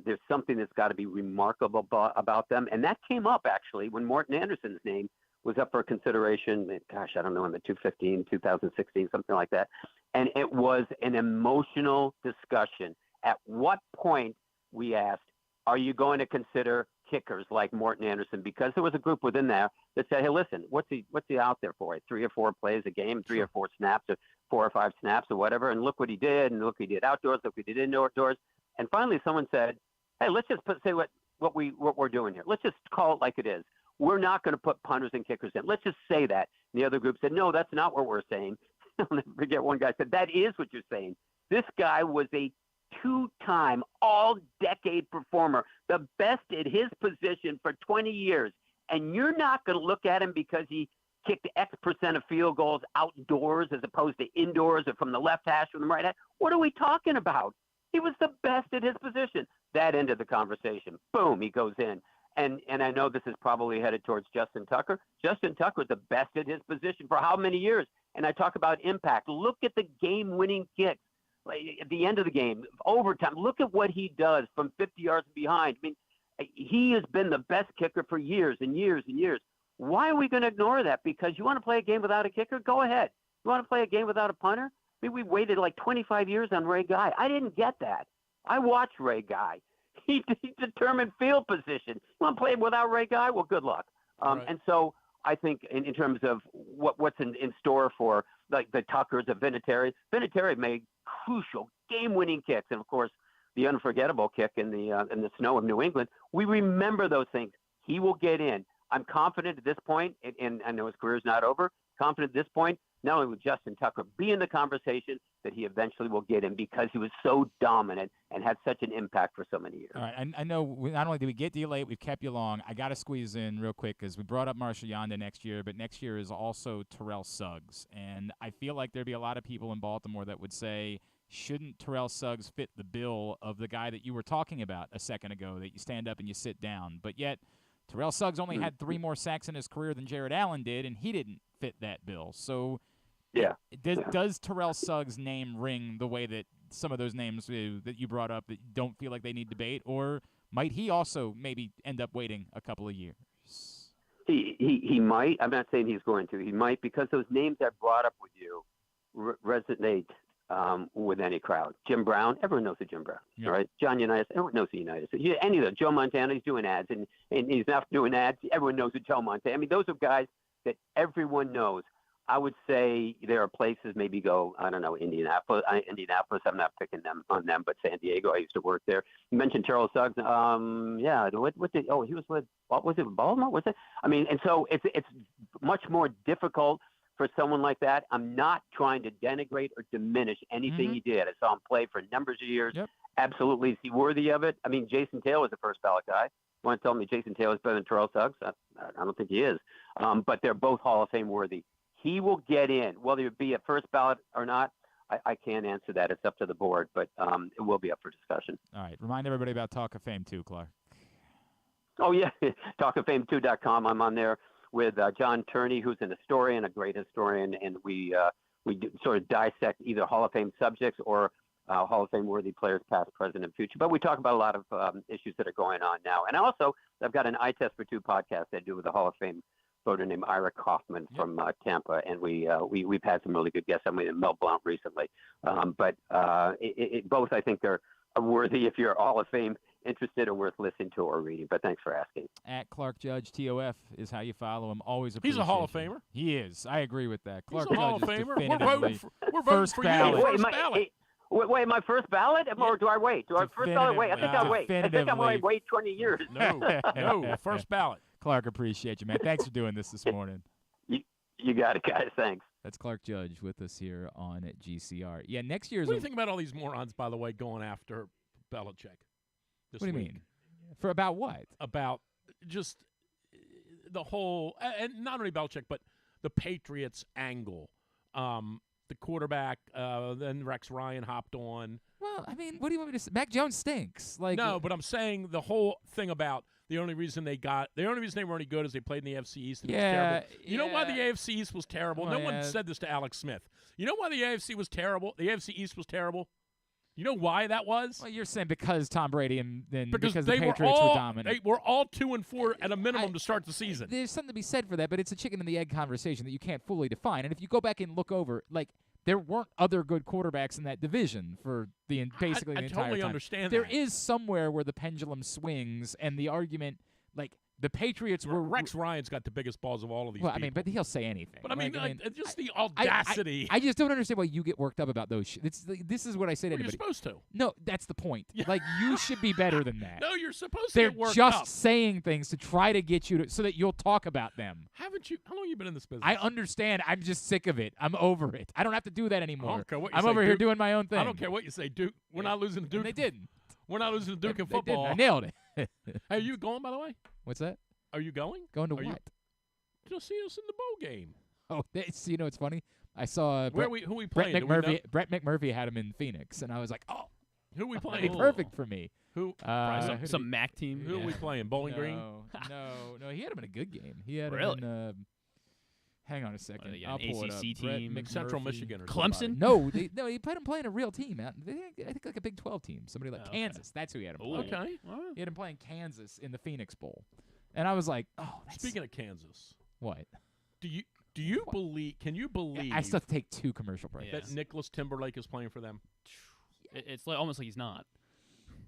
there's something that's got to be remarkable about them. And that came up, actually, when Morton Anderson's name was up for consideration. Gosh, I don't know, in the 2016, something like that. And it was an emotional discussion. At what point we asked, are you going to consider kickers like Morton Anderson? Because there was a group within there that said, hey, listen, what's he out there for? 3 or 4 plays a game, 3 or 4 snaps, or 4 or 5 snaps or whatever. And look what he did. And look what he did outdoors. Look what he did indoors. And finally someone said, hey, let's just say what we're doing here. Let's just call it like it is. We're not going to put punters and kickers in. Let's just say that. And the other group said, no, that's not what we're saying. I'll never forget one guy said, that is what you're saying. This guy was a 2-time all-decade performer, the best at his position for 20 years. And you're not going to look at him because he kicked X percent of field goals outdoors as opposed to indoors or from the left hash or from the right hash. What are we talking about? He was the best at his position. That ended the conversation. Boom, he goes in. And I know this is probably headed towards Justin Tucker. Justin Tucker was the best at his position for how many years? And I talk about impact. Look at the game-winning kicks at the end of the game, overtime. Look at what he does from 50 yards behind. I mean, he has been the best kicker for years and years and years. Why are we going to ignore that? Because you want to play a game without a kicker? Go ahead. You want to play a game without a punter? I mean, we waited like 25 years on Ray Guy. I didn't get that. I watched Ray Guy. He determined field position. You want to play without Ray Guy? Well, good luck. Right. And so I think in terms of what's in store for like the Tuckers, the Vinatieri made crucial game-winning kicks, and of course the unforgettable kick in the snow of New England. We remember those things. He will get in. I'm confident at this point, and I know his career is not over. Confident at this point, not only will Justin Tucker be in the conversation, that he eventually will get in because he was so dominant and had such an impact for so many years. All right, I know not only did we get to you late, we've kept you long. I got to squeeze in real quick because we brought up Marshall Yonda next year, but next year is also Terrell Suggs. And I feel like there'd be a lot of people in Baltimore that would say, shouldn't Terrell Suggs fit the bill of the guy that you were talking about a second ago, that you stand up and you sit down? But yet Terrell Suggs only had 3 more sacks in his career than Jared Allen did, and he didn't fit that bill. So yeah. Does Terrell Suggs' name ring the way that some of those names that you brought up that don't feel like they need debate, or might he also maybe end up waiting a couple of years? He might. I'm not saying he's going to. He might, because those names I brought up with you resonate with any crowd. Jim Brown, everyone knows who Jim Brown is, right? John Unitas, everyone knows who Unitas is. Any of them. Joe Montana, he's doing ads, and he's not doing ads. Everyone knows who Joe Montana. I mean, those are guys that everyone knows. I would say there are places, maybe go, I don't know, Indianapolis. I'm not picking them on them, but San Diego. I used to work there. You mentioned Terrell Suggs. Yeah. He was with, what was it, Baltimore? Was it? I mean, and so it's much more difficult for someone like that. I'm not trying to denigrate or diminish anything he did. I saw him play for numbers of years. Yep. Absolutely. Is he worthy of it? I mean, Jason Taylor was the first ballot guy. You want to tell me Jason Taylor is better than Terrell Suggs? I don't think he is. But they're both Hall of Fame worthy. He will get in, whether it be a first ballot or not. I can't answer that. It's up to the board, but it will be up for discussion. All right. Remind everybody about Talk of Fame too, Clark. Oh, yeah. TalkOfFame2.com. I'm on there with John Turney, who's an historian, a great historian, and we sort of dissect either Hall of Fame subjects or Hall of Fame worthy players, past, present, and future. But we talk about a lot of issues that are going on now. And also, I've got an Eye Test for Two podcast I do with a Hall of Fame voter named Ira Kaufman from Tampa, and we've had some really good guests. I mean, Mel Blount recently, but both I think are worthy if you're Hall of Fame interested or worth listening to or reading. But thanks for asking. At Clark Judge TOF is how you follow him. Always He's a Hall of appreciate Famer. He is. I agree with that. Clark He's a Hall of Judge is Famer. definitively We're voting first for ballot. you. First ballot. Wait, my first ballot, or do I wait? Do I first ballot wait? I think I'll wait. I think I'm going to wait 20 years. No, first ballot. Clark, appreciate you, man. Thanks for doing this morning. You got it, guys. Thanks. That's Clark Judge with us here on GCR. Yeah, next year's. What do you think about all these morons, by the way, going after Belichick this What do you week? mean? For about what? About just the whole, and not only Belichick, but the Patriots angle. the quarterback. Then Rex Ryan hopped on. Well, I mean, what do you want me to say? Mac Jones stinks. Like No, but I'm saying the whole thing about the only reason they were any good is they played in the AFC East. And it was terrible. You know why the AFC East was terrible? Well, no one said this to Alex Smith. You know why the AFC was terrible? The AFC East was terrible. You know why that was? Well, you're saying because Tom Brady and then because the they Patriots were dominant. They were all 2-4 at a minimum to start the season. There's something to be said for that, but it's a chicken and the egg conversation that you can't fully define. And if you go back and look over, like, there weren't other good quarterbacks in that division for basically the entire totally time. understand There that. is somewhere where the pendulum swings, and the argument, like, the Patriots were Rex Ryan's got the biggest balls of all of these well, people. I mean, but he'll say anything. But I mean, just the I audacity. I just don't understand why you get worked up about those. This is what I say to Well, you're anybody. supposed to. No, that's the point. Like, you should be better than that. No, you're supposed They're to get worked just up. saying things to try to get you so that you'll talk about them. Haven't you? How long have you been in this business? I understand. I'm just sick of it. I'm over it. I don't have to do that anymore. I don't care what you I'm say, over here Duke. doing my own thing. I don't care what you say, Duke. We're not losing to Duke. And they didn't. We're not losing to Duke in They didn't. football. I nailed it. Hey, are you going, by the way? What's that? Are you going? Going to Are you- what? To see us in the bowl game. Oh, you know what's funny? I saw Who we Brett playing? Do we know? Brett McMurphy had him in Phoenix, and I was like, oh, Who we that'd playing? be perfect for me. Who? Probably some MAC team. Who are we playing? Bowling Green? No. He had him in a good game. He had Really? him in. Hang on a second. Yeah, I'll an pull it ACC up. Brett team. McMurphy. Central Michigan or Clemson? somebody. No, he put him playing a real team. I think like a Big 12 team. Somebody like Oh, okay. Kansas. That's who he had him Ooh. playing. Okay. All right. He had him playing Kansas in the Phoenix Bowl, and I was like, oh, that's Speaking of Kansas, what? do you believe? Can you believe I still have to take 2 commercial breaks. Yeah. that Nicholas Timberlake is playing for them? It's like almost like he's not.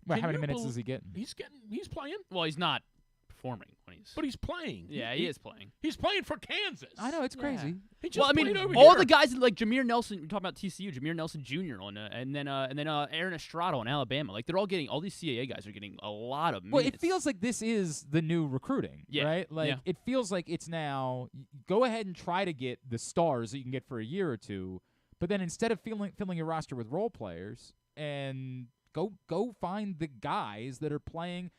Well, Can how many you minutes bel- is he getting? He's playing, Well, he's not performing when he's. but he's playing. Yeah, he is playing. He's playing for Kansas. I know it's crazy. He just Well, I mean, played over all here. the guys like Jameer Nelson. You're talking about TCU, Jameer Nelson Jr. on, and then Aaron Estrada on Alabama. Like they're all getting. All these CAA guys are getting a lot of minutes. Well, it feels like this is the new recruiting, Yeah, right? Like yeah. it feels like it's now go ahead and try to get the stars that you can get for a year or two, but then instead of filling your roster with role players and go find the guys that are playing.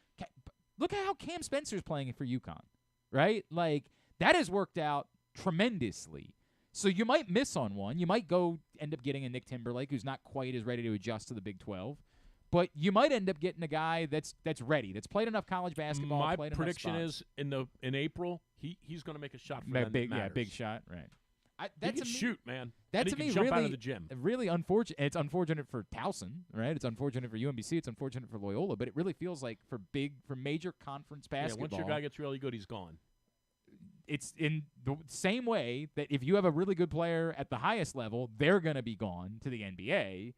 Look at how Cam Spencer's playing for UConn, right? Like that has worked out tremendously. So you might miss on one. You might end up getting a Nick Timberlake who's not quite as ready to adjust to the Big 12. But you might end up getting a guy that's ready, that's played enough college basketball. My played prediction enough is in April he's going to make a shot for spots. them. big, that matters. big shot, right? He That's can shoot, man. That And to he me can jump really, out of the gym. really unfortunate. It's unfortunate for Towson, right? It's unfortunate for UMBC. It's unfortunate for Loyola. But it really feels like for major conference Yeah, basketball. once your guy gets really good, he's gone. It's in the same way that if you have a really good player at the highest level, they're going to be gone to the NBA.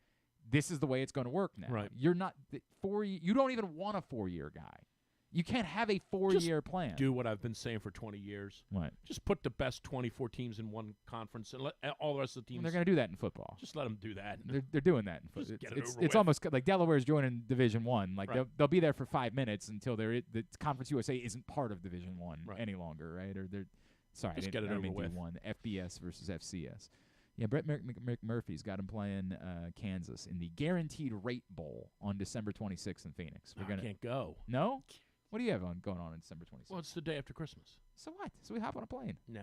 This is the way it's going to work now. Right. You're not you don't even want a 4-year guy. You can't have a 4-year plan. Do what I've been saying for 20 years. What? Just put the best 24 teams in one conference and let all the rest of the teams. Well, they're going to do that in football. Just let them do that. They're doing that in Just football. get it over It's with. almost like Delaware's joining Division One. Like Right. they'll be there for 5 minutes until the Conference USA isn't part of Division One Right. any longer, right? Or they're sorry, Just I get it don't over mean with. D1, FBS versus FCS. Yeah, Brett McMurphy's got him playing Kansas in the Guaranteed Rate Bowl on December 26th in Phoenix. I can't go. No. What do you have going on December 26th? Well, it's the day after Christmas. So what? So we hop on a plane. Nah,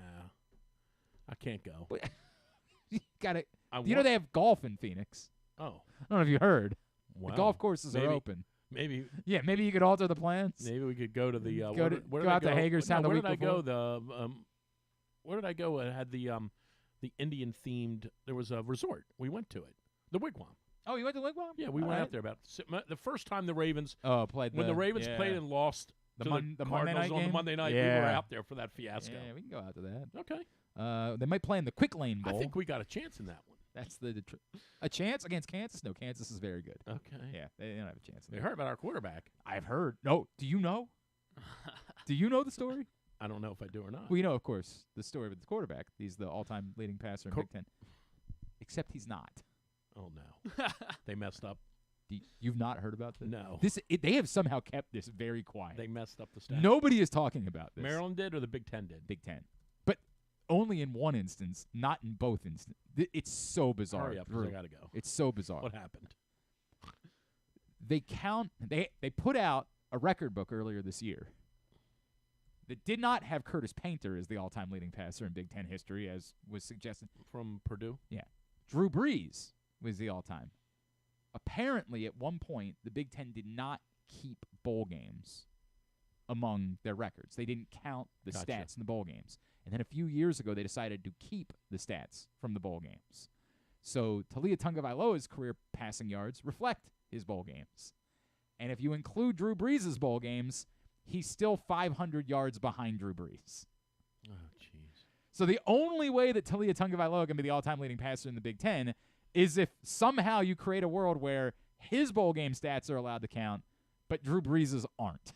I can't go. You got it. I Do you know want- they have golf in Phoenix? Oh, I don't know if you heard. wow. The golf courses Maybe- are open. Maybe Yeah, maybe you could alter the plans. maybe we could go to the Go where to- did- where go did I out to Hagerstown the where week did I go? Where did I go? It had the Indian themed. There was a resort. We went to it. The Wigwam. Oh, you went to Wigwam? Yeah, we All went right. out there the first time the Ravens. Played When the Ravens yeah. played and lost The to Mon- the the Monday Cardinals night on the game? Monday night, we were Yeah. out there for that fiasco. Yeah, we can go out to that. Okay, They might play in the Quick Lane Bowl. I think we got a chance in that one. That's a chance against Kansas. No, Kansas is very good. Okay. Yeah, they don't have a chance. in They that. heard about our quarterback. I've heard. No, do you know? Do you know the story? I don't know if I do or not. Well, you know, of course, the story with the quarterback. He's the all-time leading passer in Cor- Big Ten. Except he's not. Oh no, they messed up. You've not heard about this? No, They have somehow kept this very quiet. they messed up the stats. Nobody is talking about this. Maryland did, or the Big Ten did. Big Ten. But only in one instance, not in both instances. It's so bizarre. Hurry up, 'cause I Drew. gotta go. It's so bizarre. What happened? They put out a record book earlier this year that did not have Curtis Painter as the all-time leading passer in Big Ten history, as was suggested. From Purdue? Yeah. Drew Brees was the all-time. Apparently, at one point, the Big Ten did not keep bowl games among their records. They didn't count the stats in the bowl games. And then a few years ago, they decided to keep the stats from the bowl games. So Taulia Tagovailoa's career passing yards reflect his bowl games. And if you include Drew Brees' bowl games, he's still 500 yards behind Drew Brees. Oh, jeez. So the only way that Taulia Tagovailoa can be the all-time leading passer in the Big Ten is if somehow you create a world where his bowl game stats are allowed to count, but Drew Brees' aren't.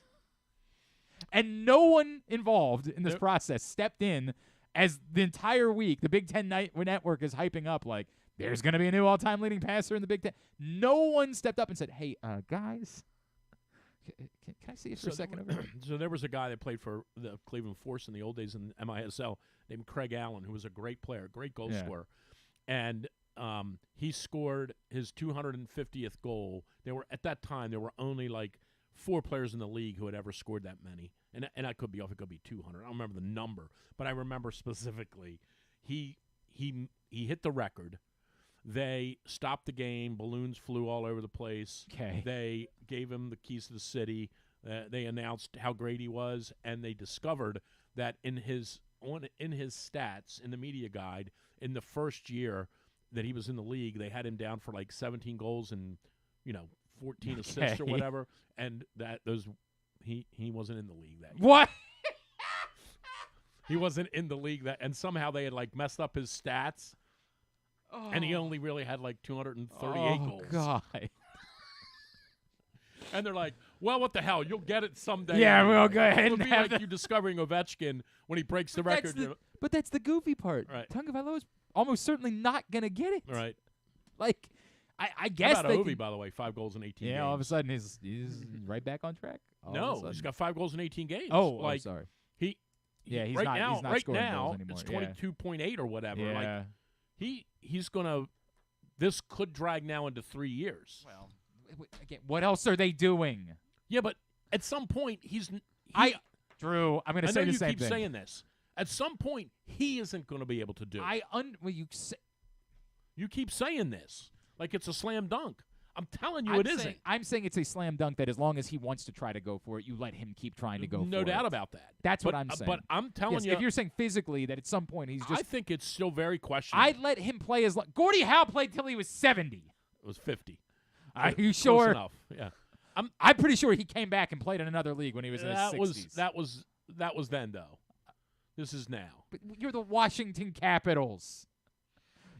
And no one involved in this process stepped in as the entire week the Big Ten Network is hyping up like, there's going to be a new all-time leading passer in the Big Ten. No one stepped up and said, hey, guys, can I see you for a second over here? So there was a guy that played for the Cleveland Force in the old days in MISL named Craig Allen, who was a great player, great goal scorer. And he scored his 250th goal. At that time, there were only like 4 players in the league who had ever scored that many. And I could be off. It could be 200. I don't remember the number. But I remember specifically he hit the record. They stopped the game. Balloons flew all over the place. Okay. They gave him the keys to the city. They announced how great he was, and they discovered that in his stats in the media guide in the first year that he was in the league, they had him down for like 17 goals and 14 assists or whatever, and he wasn't in the league that year. What? He wasn't in the league and somehow they had like messed up his stats. Oh. And he only really had like 238 goals. Oh, God. And they're like, well, what the hell? You'll get it someday. Yeah, we'll go ahead It'll and be have like you discovering Ovechkin when he breaks the record. But that's the goofy part. Right. Tagovailoa's almost certainly not going to get it. Right. Like, I guess How about Ovi, by the way, 5 goals in 18 games. Yeah, all of a sudden he's right back on track. No, he's got 5 goals in 18 games. Oh, I'm sorry. He's not right scoring now goals anymore. It's 22.8 or whatever. Yeah. Like he's going to – this could drag now into 3 years. Well, again, what else are they doing? Yeah, but at some point Drew, I'm going to say the same thing. I know you keep saying this. At some point, he isn't going to be able to do it. You keep saying this like it's a slam dunk. I'm telling you, it isn't. I'm saying it's a slam dunk that as long as he wants to try to go for it, you let him keep trying to go for it. No doubt about that. That's what I'm saying. But I'm telling you. If you're saying physically that at some point he's just. I think it's still very questionable. I'd let him play as long. Gordie Howe played till he was 70. It was 50. Are you sure? Close enough. Yeah. I'm pretty sure he came back and played in another league when he was in his 60s. That was then, though. This is now. But you're the Washington Capitals.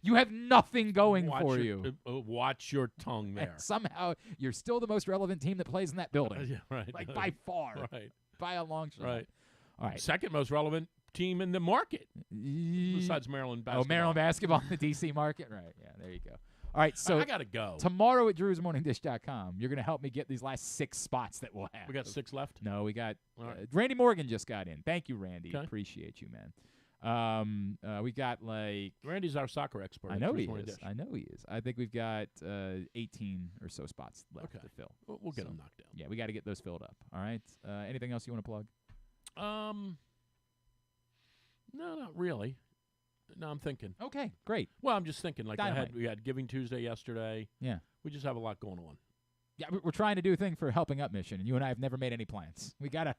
You have nothing going for you. Watch your tongue there. And somehow you're still the most relevant team that plays in that building. Yeah, right. Like by far. Right. By a long shot. Right. All right. Second most relevant team in the market besides Maryland basketball. Oh, Maryland basketball in the D.C. market? Right. Yeah, there you go. All right, so I got to go. Tomorrow at drewsmorningdish.com, you're going to help me get these last 6 spots that we'll have. We got 6 left? No, we got right. Randy Morgan just got in. Thank you, Randy. Okay. Appreciate you, man. We got like Randy's our soccer expert. I know he is. I think we've got 18 or so spots left to fill. We'll get them knocked down. Yeah, we got to get those filled up. All right. Anything else you want to plug? No, not really. No, I'm thinking. Okay, great. Well, I'm just thinking. Like Dynamite. we had Giving Tuesday yesterday. Yeah. We just have a lot going on. Yeah, we're trying to do a thing for Helping Up Mission, and you and I have never made any plans. We gotta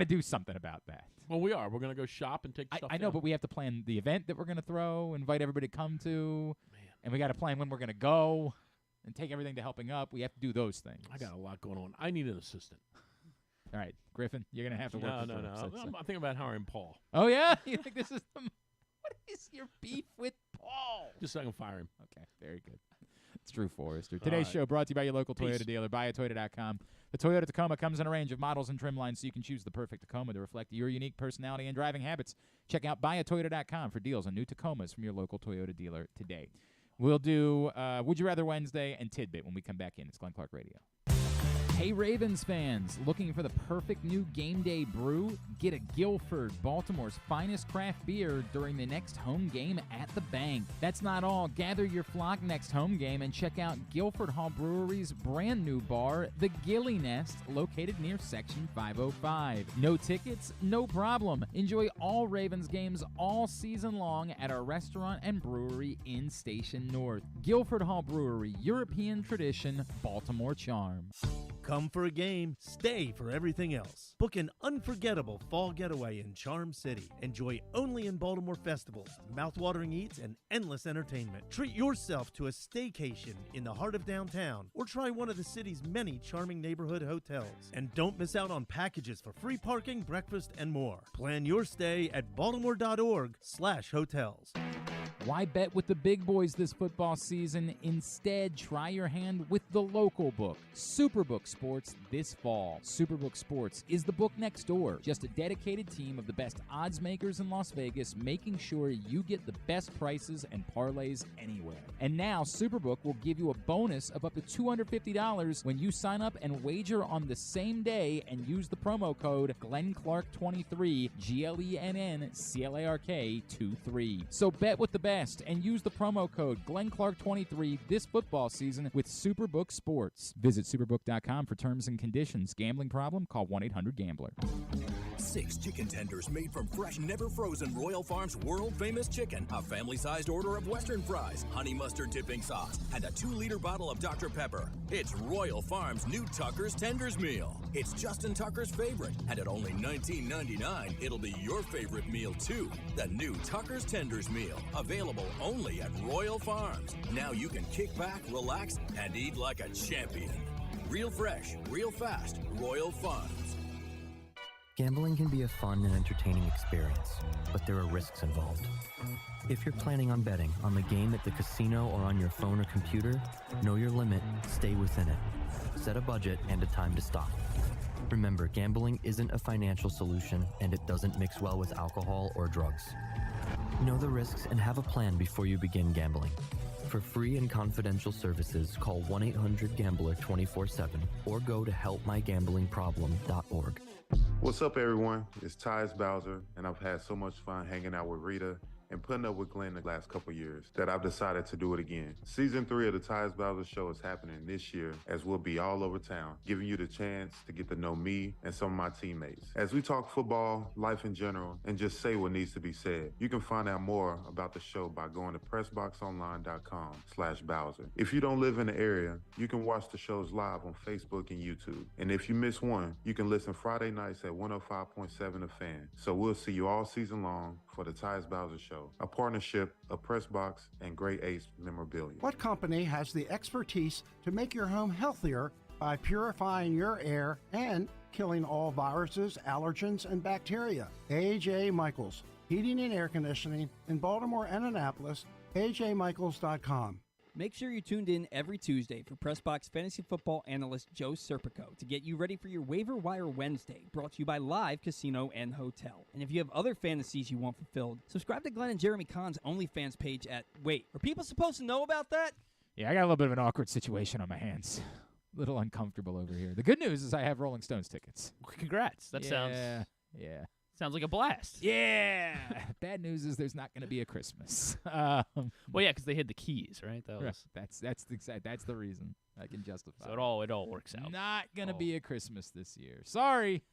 do something about that. Well, we are. We're gonna go shop and take stuff. I know, but we have to plan the event that we're gonna throw, invite everybody to come to, and we got to plan when we're gonna go, and take everything to Helping Up. We have to do those things. I got a lot going on. I need an assistant. All right, Griffin, you're gonna have to work. No. I'm thinking about hiring Paul. Oh yeah, you think this is the? What is your beef with Paul? Just so I can fire him. Okay, very good. It's Drew Forrester. Today's show brought to you by your local Toyota dealer, buyatoyota.com. The Toyota Tacoma comes in a range of models and trim lines so you can choose the perfect Tacoma to reflect your unique personality and driving habits. Check out buyatoyota.com for deals on new Tacomas from your local Toyota dealer today. We'll do Would You Rather Wednesday and Tidbit when we come back in. It's Glenn Clark Radio. Hey Ravens fans, looking for the perfect new game day brew? Get a Guilford, Baltimore's finest craft beer during the next home game at the bank. That's not all. Gather your flock next home game and check out Guilford Hall Brewery's brand new bar, the Gilly Nest, located near Section 505. No tickets? No problem. Enjoy all Ravens games all season long at our restaurant and brewery in Station North. Guilford Hall Brewery, European tradition, Baltimore charm. Come for a game, stay for everything else. Book an unforgettable fall getaway in Charm City. Enjoy only in Baltimore festivals, mouthwatering eats, and endless entertainment. Treat yourself to a staycation in the heart of downtown, or try one of the city's many charming neighborhood hotels. And don't miss out on packages for free parking, breakfast, and more. Plan your stay at baltimore.org/hotels. Why bet with the big boys this football season? Instead, try your hand with the local book, Superbook Sports, this fall. Superbook Sports is the book next door. Just a dedicated team of the best odds makers in Las Vegas, making sure you get the best prices and parlays anywhere. And now, Superbook will give you a bonus of up to $250 when you sign up and wager on the same day and use the promo code GlennClark23, GLENNCLARK23. So bet with the best and use the promo code GlennClark23 this football season with Superbook Sports. Visit superbook.com for terms and conditions. Gambling problem? Call 1-800-GAMBLER. 6 chicken tenders made from fresh, never frozen Royal Farms world-famous chicken, a family-sized order of Western fries, honey mustard dipping sauce, and a 2-liter bottle of Dr. Pepper. It's Royal Farms' new Tucker's Tenders Meal. It's Justin Tucker's favorite, and at only $19.99, it'll be your favorite meal, too. The new Tucker's Tenders Meal, available only at Royal Farms. Now you can kick back, relax, and eat like a champion. Real fresh, real fast, Royal Farms. Gambling can be a fun and entertaining experience, but there are risks involved. If you're planning on betting on the game at the casino or on your phone or computer, know your limit, stay within it. Set a budget and a time to stop. Remember, gambling isn't a financial solution, and it doesn't mix well with alcohol or drugs. Know the risks and have a plan before you begin gambling. For free and confidential services, call 1-800-GAMBLER 24/7 or go to helpmygamblingproblem.org. What's up, everyone? It's Tyus Bowser, and I've had so much fun hanging out with Rita and putting up with Glenn the last couple years that I've decided to do it again. Season 3 of the Tyus Bowser Show is happening this year, as we'll be all over town, giving you the chance to get to know me and some of my teammates. As we talk football, life in general, and just say what needs to be said. You can find out more about the show by going to pressboxonline.com/Bowser. If you don't live in the area, you can watch the shows live on Facebook and YouTube. And if you miss one, you can listen Friday nights at 105.7 The Fan. So we'll see you all season long for the Tyus Bowser Show, a partnership of Pressbox and Great Ace Memorabilia. What company has the expertise to make your home healthier by purifying your air and killing all viruses, allergens, and bacteria? A.J. Michaels, Heating and Air Conditioning in Baltimore and Annapolis, ajmichaels.com. Make sure you're tuned in every Tuesday for Pressbox fantasy football analyst Joe Serpico to get you ready for your Waiver Wire Wednesday, brought to you by Live Casino and Hotel. And if you have other fantasies you want fulfilled, subscribe to Glenn and Jeremy Kahn's OnlyFans page at... Wait, are people supposed to know about that? Yeah, I got a little bit of an awkward situation on my hands. A little uncomfortable over here. The good news is I have Rolling Stones tickets. Congrats. That sounds like a blast. Yeah. Bad news is there's not going to be a Christmas. Well, yeah, because they hid the keys, right? That's the reason I can justify. So it all works out. Not going to be a Christmas this year. Sorry,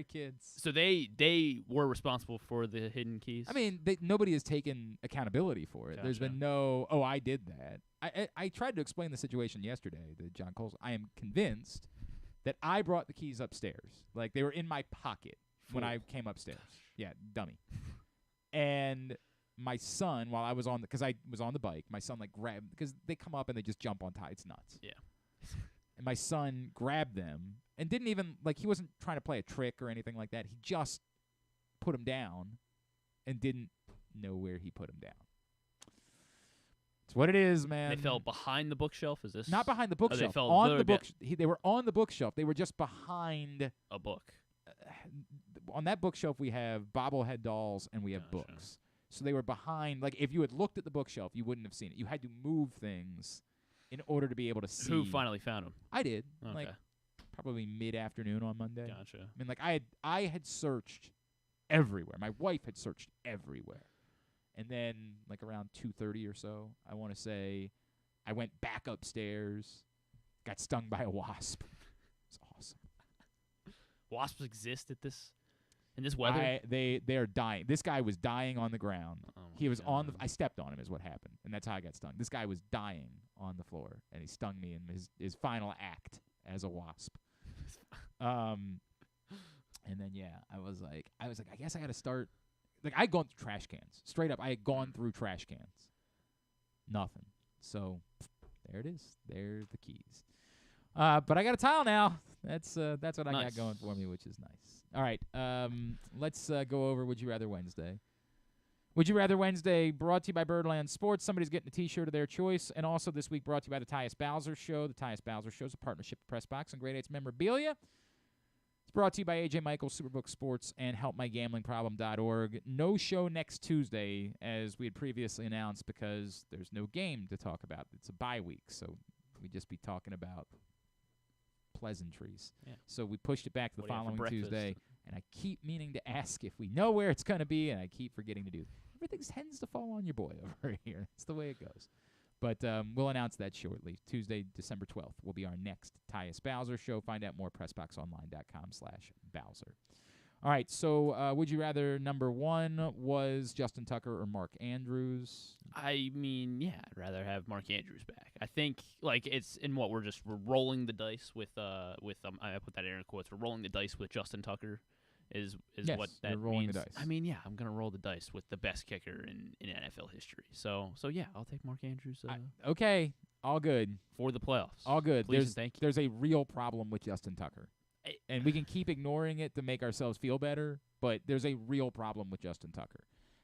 kids. So they were responsible for the hidden keys. I mean, nobody has taken accountability for it. Gotcha. There's been no, I did that. I tried to explain the situation yesterday to John Coles. I am convinced that I brought the keys upstairs. Like, they were in my pocket when I came upstairs. Yeah, dummy. And my son, while I was because I was on the bike, my son grabbed, because they come up and they just jump on it's nuts. Yeah. And my son grabbed them and didn't even, he wasn't trying to play a trick or anything like that. He just put them down and didn't know where he put them down. It's what it is, man. They fell behind the bookshelf? Is this? Not behind the bookshelf. They fell on the book. They were on the bookshelf. They were just behind a book. On that bookshelf, we have bobblehead dolls and we have books. So they were behind. If you had looked at the bookshelf, you wouldn't have seen it. You had to move things in order to be able to see. Who finally found them? I did. Okay. probably mid-afternoon on Monday. Gotcha. I mean, like I had searched everywhere. My wife had searched everywhere. And then, like, around 2:30 or so, I want to say, I went back upstairs, got stung by a wasp. It's awesome. Wasps exist in this weather? They are dying. This guy was dying on the ground. Oh He was God. on the. I stepped on him, is what happened, and that's how I got stung. This guy was dying on the floor, and he stung me in his final act as a wasp. And then I was like, I guess I got to start. Like, I had gone through trash cans. Straight up, I had gone through trash cans. Nothing. So there it is. There are the keys. But I got a tile now. That's what I got going for me, which is nice. All right. Let's go over Would You Rather Wednesday. Would You Rather Wednesday brought to you by Birdland Sports. Somebody's getting a T-shirt of their choice. And also this week brought to you by the Tyus Bowser Show. The Tyus Bowser Show is a partnership with Pressbox and Grade 8's memorabilia. It's brought to you by A.J. Michaels, Superbook Sports, and HelpMyGamblingProblem.org. No show next Tuesday, as we had previously announced, because there's no game to talk about. It's a bye week, so we'd just be talking about pleasantries. Yeah. So we pushed it back to the What do you have for following breakfast? Tuesday, and I keep meaning to ask if we know where it's going to be, and I keep forgetting to do that. Everything tends to fall on your boy over here. That's the way it goes. But we'll announce that shortly. Tuesday, December 12th will be our next Tyus Bowser show. Find out more, PressBoxOnline.com/Bowser. All right, so would you rather number one was Justin Tucker or Mark Andrews? I mean, yeah, I'd rather have Mark Andrews back. I think, like, it's in what we're rolling the dice with I put that in air quotes. We're rolling the dice with Justin Tucker is Yes, what you're that rolling means. the dice. I mean, yeah, I'm gonna roll the dice with the best kicker in NFL history. So yeah, I'll take Mark Andrews Okay, all good. for the playoffs. All good. Please and thank you. There's a real problem with Justin Tucker. And we can keep ignoring it to make ourselves feel better, but there's a real problem with Justin Tucker.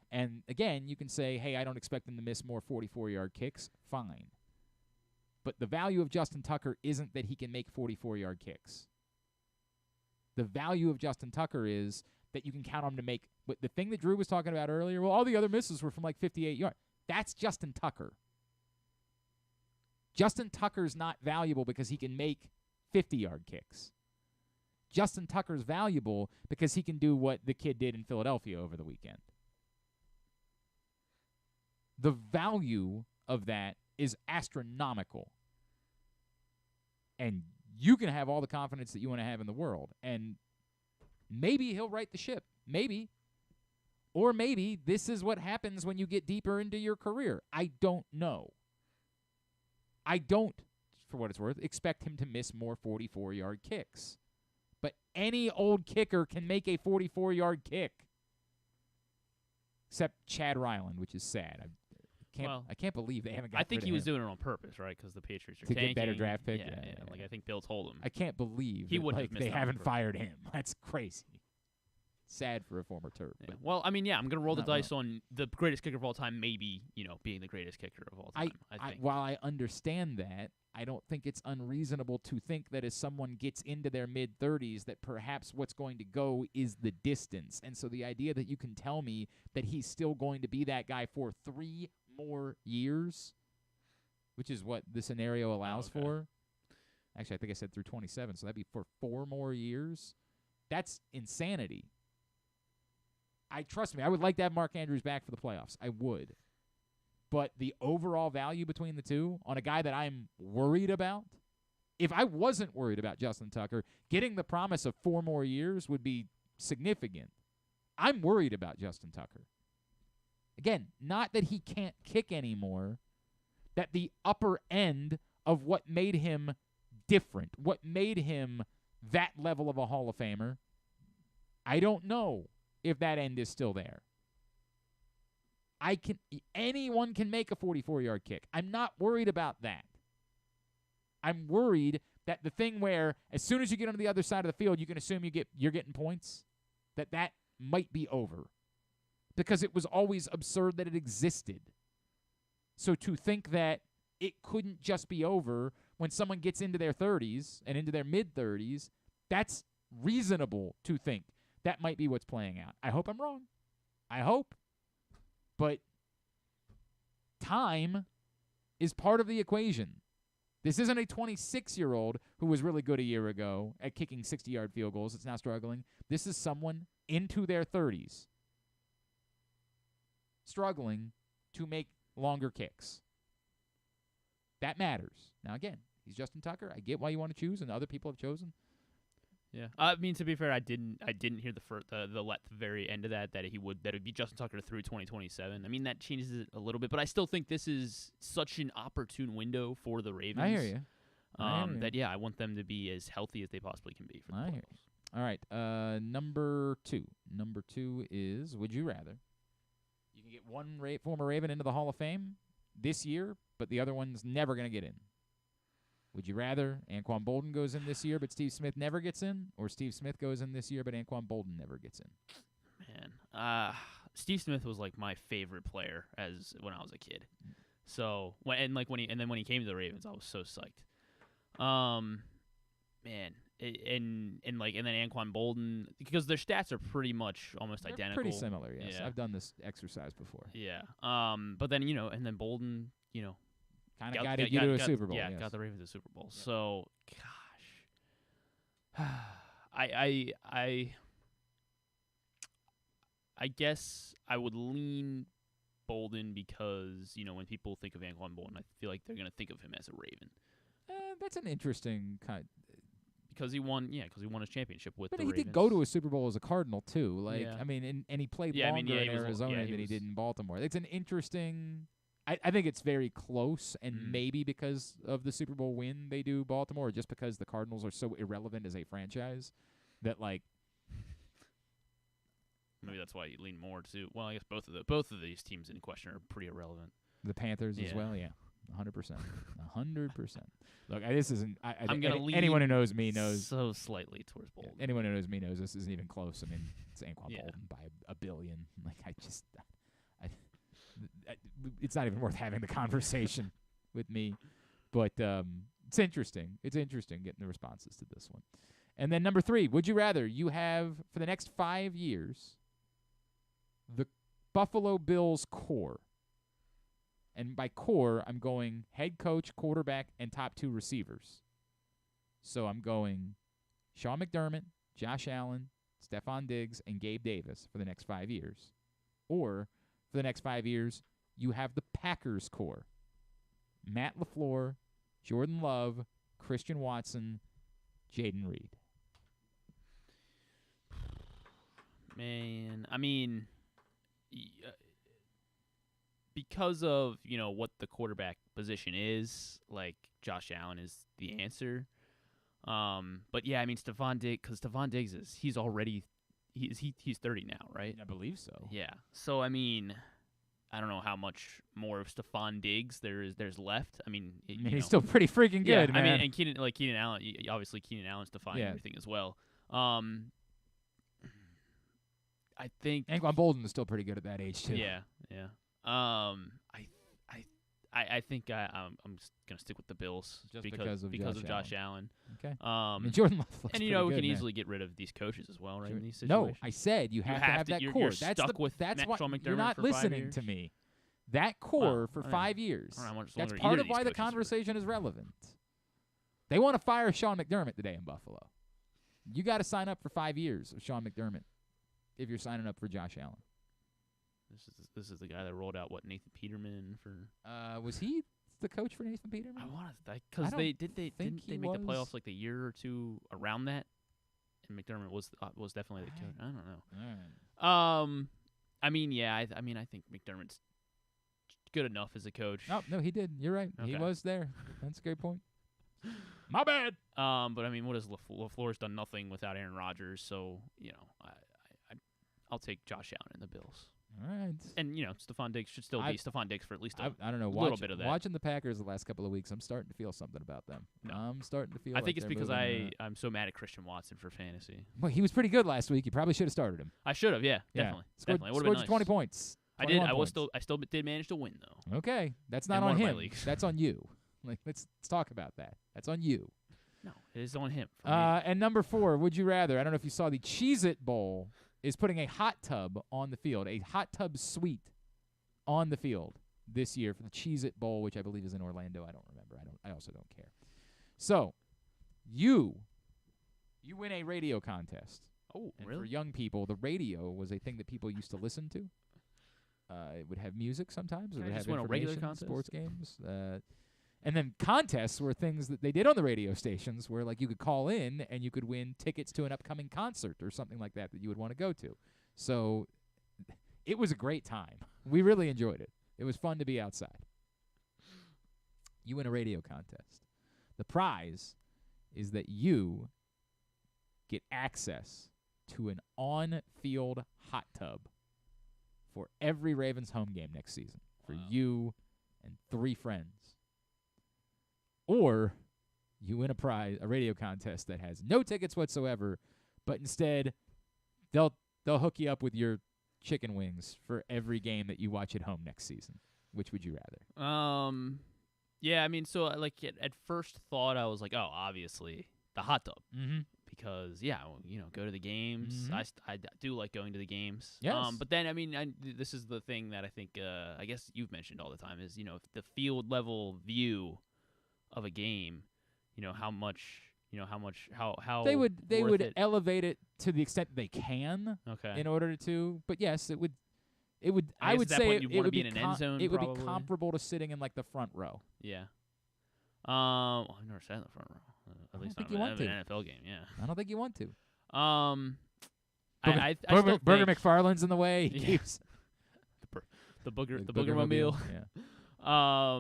And, again, you can say, hey, I don't expect him to miss more 44-yard kicks. Fine. But the value of Justin Tucker isn't that he can make 44-yard kicks. The value of Justin Tucker is that you can count on him to make – but the thing that Drew was talking about earlier, well, all the other misses were from like 58 yards. That's Justin Tucker. Justin Tucker's not valuable because he can make 50-yard kicks. Justin Tucker's valuable because he can do what the kid did in Philadelphia over the weekend. The value of that is astronomical. And you can have all the confidence that you want to have in the world. And maybe he'll right the ship. Maybe. Or maybe this is what happens when you get deeper into your career. I don't know. I don't, for what it's worth, expect him to miss more 44-yard kicks. But any old kicker can make a 44-yard kick. Except Chad Ryland, which is sad. I can't believe they haven't got I think rid he of was him. doing it on purpose, right? Because the Patriots are To tanking. get better draft pick? Yeah. Yeah. Like, I think Bill told him. I can't believe He that, wouldn't have like, missed they out on haven't purpose. fired him. That's crazy. Sad for a former Terp. Yeah. But Well, I mean, yeah, I'm going to roll the Not dice on the greatest kicker of all time, maybe, being the greatest kicker of all time, I think. while I understand that, I don't think it's unreasonable to think that as someone gets into their mid-30s that perhaps what's going to go is the distance. And so the idea that you can tell me that he's still going to be that guy for 3 more years, which is what the scenario allows for. Actually, I think I said through 27, so that'd be for 4 more years. That's insanity. Trust me, I would like to have Mark Andrews back for the playoffs. I would. But the overall value between the two on a guy that I'm worried about, if I wasn't worried about Justin Tucker, getting the promise of 4 more years would be significant. I'm worried about Justin Tucker. Again, not that he can't kick anymore, that the upper end of what made him different, what made him that level of a Hall of Famer, I don't know if that end is still there. Anyone can make a 44-yard kick. I'm not worried about that. I'm worried that the thing where as soon as you get on the other side of the field, you can assume you're getting points, that might be over. Because it was always absurd that it existed. So to think that it couldn't just be over when someone gets into their 30s and into their mid-30s, that's reasonable to think that might be what's playing out. I hope I'm wrong. I hope. But time is part of the equation. This isn't a 26-year-old who was really good a year ago at kicking 60-yard field goals that's now struggling. This is someone into their 30s struggling to make longer kicks. That matters. Now, again, he's Justin Tucker. I get why you want to choose, and other people have chosen. Yeah, I mean, to be fair, I didn't hear the very end of that it would be Justin Tucker through 2027. I mean, that changes it a little bit, but I still think this is such an opportune window for the Ravens. I hear you. That I want them to be as healthy as they possibly can be for the playoffs. All right, number 2. Number 2 is, would you rather? You can get one former Raven into the Hall of Fame this year, but the other one's never going to get in. Would you rather Anquan Bolden goes in this year, but Steve Smith never gets in, or Steve Smith goes in this year, but Anquan Bolden never gets in? Man, Steve Smith was like my favorite player when I was a kid. So when he came to the Ravens, I was so psyched. Man, and then Anquan Bolden, because their stats are pretty much almost They're identical. pretty similar, yes. Yeah. I've done this exercise before. Yeah. But then and then Bolden, kind of guided you to a Super Bowl. Yeah, yes. got the Ravens to a Super Bowl. Yeah. So, gosh, I guess I would lean Bolden because when people think of Anquan Bolden, I feel like they're gonna think of him as a Raven. That's an interesting kind. Because he won his championship with But the he Ravens. did go to a Super Bowl as a Cardinal too. Like Yeah. I mean, and he played Yeah, I longer mean, in he was- Arizona yeah, he than he was- did in Baltimore. It's an interesting. I think it's very close, and maybe because of the Super Bowl win they do Baltimore, or just because the Cardinals are so irrelevant as a franchise that maybe that's why you lean more to. Well, I guess both of these teams in question are pretty irrelevant. the Panthers as Yeah. well. Yeah, 100%, 100%. Look, this isn't. I'm gonna lean anyone who knows me knows. So slightly towards Bolden. Anyone who knows me knows this isn't even close. I mean, it's Anquan Yeah. Bolden by a billion. It's not even worth having the conversation with me. But it's interesting. It's interesting getting the responses to this one. And then number 3, would you rather you have, for the next 5 years, the Buffalo Bills core? And by core, I'm going head coach, quarterback, and top 2 receivers. So I'm going Sean McDermott, Josh Allen, Stephon Diggs, and Gabe Davis for the next 5 years. Or for the next 5 years, you have the Packers core. Matt LaFleur, Jordan Love, Christian Watson, Jaden Reed. Man, I mean, because of what the quarterback position is, like Josh Allen is the answer. But yeah, I mean Stephon Diggs he's 30 now, right? I believe so. Yeah. So I mean, I don't know how much more of Stephon Diggs there's left. I mean, he's still pretty freaking good, man. I mean, and Keenan Allen, obviously Keenan Allen's defining everything as well. I think Anquan Bolden is still pretty good at that age too. Yeah. I think I'm just gonna stick with the Bills just because of Josh Allen. Okay. I mean, Jordan Love looks and pretty we good, can man. easily get rid of these coaches as well, right? In these No, situations. I said you have to have that you're core. Stuck with that's Sean why McDermott you're not for 5 listening years? to me. That core for I don't 5 years. I don't know how much That's longer part either of these why the coaches are. conversation is relevant. They want to fire Sean McDermott today in Buffalo. You got to sign up for 5 years of Sean McDermott if you're signing up for Josh Allen. This is the guy that rolled out Nathan Peterman for. Was he the coach for Nathan Peterman? I want to because didn't they make the playoffs like the year or two around that, and McDermott was definitely the coach. I don't know. All right. I mean, yeah, I think McDermott's good enough as a coach. No, he did. You're right. He Okay. was there. That's a great point. My bad. But I mean, what is LaFleur's done nothing without Aaron Rodgers, so I'll take Josh Allen and the Bills. All right. And Stephon Diggs should still be Stephon Diggs for at least I don't know. little bit of that. Watching the Packers the last couple of weeks, I'm starting to feel something about them. No. I'm starting to feel. I think it's they're because moving I'm so mad at Christian Watson for fantasy. Well, he was pretty good last week. You probably should have started him. I should have, yeah, definitely. Scored, Definitely. It would've scored been nice. 20 points. I did. 21 points. I still did manage to win though. Okay, that's not In on one of my him. leagues. That's on you. Like let's talk about that. That's on you. No, it is on him. For me. And number 4, would you rather? I don't know if you saw the Cheez-It Bowl is putting a hot tub on the field, a hot tub suite on the field. this year for the Cheez-It Bowl, which I believe is in Orlando. I don't remember. I also don't care. So, you win a radio contest. Oh, and really? for young people, the radio was a thing that people used to listen to. It would have music sometimes. It would have just win a regular information, contest? sports games. And then contests were things that they did on the radio stations where, like, you could call in and you could win tickets to an upcoming concert or something like that you would want to go to. So it was a great time. We really enjoyed it. It was fun to be outside. You win a radio contest. The prize is that you get access to an on-field hot tub for every Ravens home game next season for you and 3 friends. Or you win a radio contest that has no tickets whatsoever, but instead they'll hook you up with your chicken wings for every game that you watch at home next season. Which would you rather? Yeah, I mean, so like at first thought I was like, oh, obviously the hot tub. Mm-hmm. Because, go to the games. Mm-hmm. I do like going to the games. Yes. But then, I mean, this is the thing that I think, I guess you've mentioned all the time is, the field level view of a game, how they would worth it. elevate it to the extent they can. Okay. In order to, but yes, it would. I would guess at that say point you'd it wanna would be in an end zone, It would be probably. comparable to sitting in like the front row. Yeah. I've never sat in the front row. At least think not you in want an to. NFL game. Yeah. I don't think you want to. I still Burger think McFarland's in the way. He Yeah. keeps the booger the mobile. Yeah.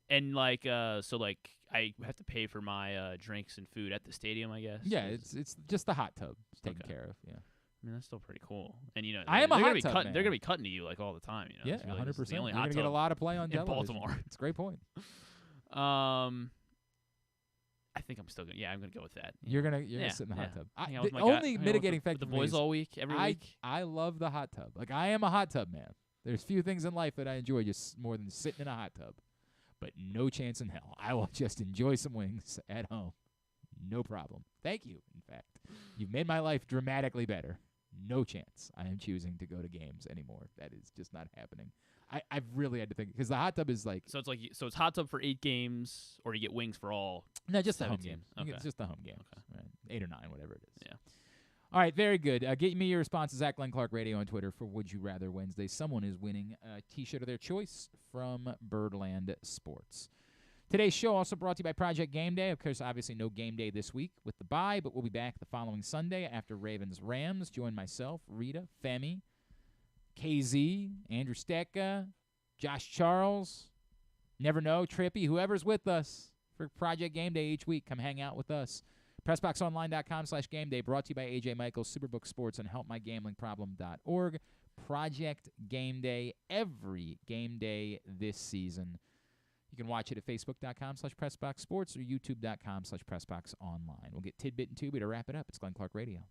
And like so like I have to pay for my drinks and food at the stadium, I guess. Yeah, it's just the hot tub taken Okay. care of. Yeah. I mean, that's still pretty cool. And I am a they're hot gonna be tub cutting. man. They're gonna be cutting to you like all the time. Yeah, It's really 100%. just the only You're hot gonna get a tub lot of play on in television. Baltimore. It's a great point. I think I'm gonna go with that. You're gonna Yeah, sit in the hot tub. Hang out The with my only hang out mitigating with factor the for me boys is all week, every week. I love the hot tub. Like, I am a hot tub man. There's few things in life that I enjoy just more than sitting in a hot tub. But no chance in hell. I will just enjoy some wings at home. No problem. Thank you, in fact. You've made my life dramatically better. No chance I am choosing to go to games anymore. That is just not happening. I've really had to think, because the hot tub is like... So it's hot tub for 8 games, or you get wings for all. No, just the 7 home games. Okay. It's just the home games. Okay. Right? 8 or 9, whatever it is. Yeah. All right, very good. Get me your responses at Glenn Clark Radio on Twitter for Would You Rather Wednesday. Someone is winning a T-shirt of their choice from Birdland Sports. Today's show also brought to you by Project Game Day. Of course, obviously no game day this week with the bye, but we'll be back the following Sunday after Ravens-Rams. Join myself, Rita, Femi, KZ, Andrew Stecca, Josh Charles, never know, Trippy, whoever's with us for Project Game Day each week. Come hang out with us. PressBoxOnline.com/game day, brought to you by AJ Michaels, Superbook Sports, and HelpMyGamblingProblem.org. Project Game Day, every game day this season. You can watch it at Facebook.com/PressBoxSports or YouTube.com/PressBoxOnline. We'll get Tidbit and Tubi to wrap it up. It's Glenn Clark Radio.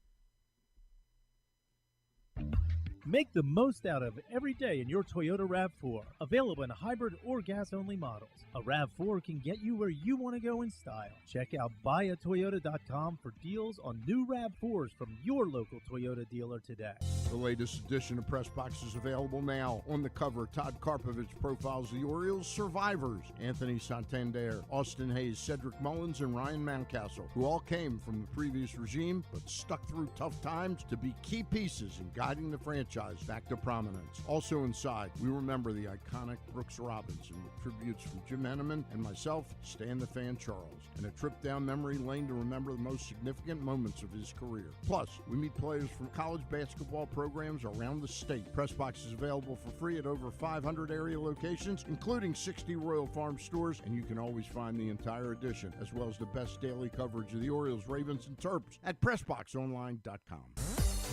Make the most out of every day in your Toyota RAV4. Available in hybrid or gas-only models. A RAV4 can get you where you want to go in style. Check out buyatoyota.com for deals on new RAV4s from your local Toyota dealer today. The latest edition of Press Box is available now. On the cover, Todd Karpovich profiles the Orioles survivors, Anthony Santander, Austin Hayes, Cedric Mullins, and Ryan Mountcastle, who all came from the previous regime but stuck through tough times to be key pieces in guiding the franchise back to prominence. Also inside, we remember the iconic Brooks Robinson with tributes from Jim Henneman and myself, Stan the Fan Charles, and a trip down memory lane to remember the most significant moments of his career. Plus, we meet players from college basketball programs around the state. Pressbox is available for free at over 500 area locations, including 60 Royal Farm stores, and you can always find the entire edition, as well as the best daily coverage of the Orioles, Ravens, and Terps at PressBoxOnline.com.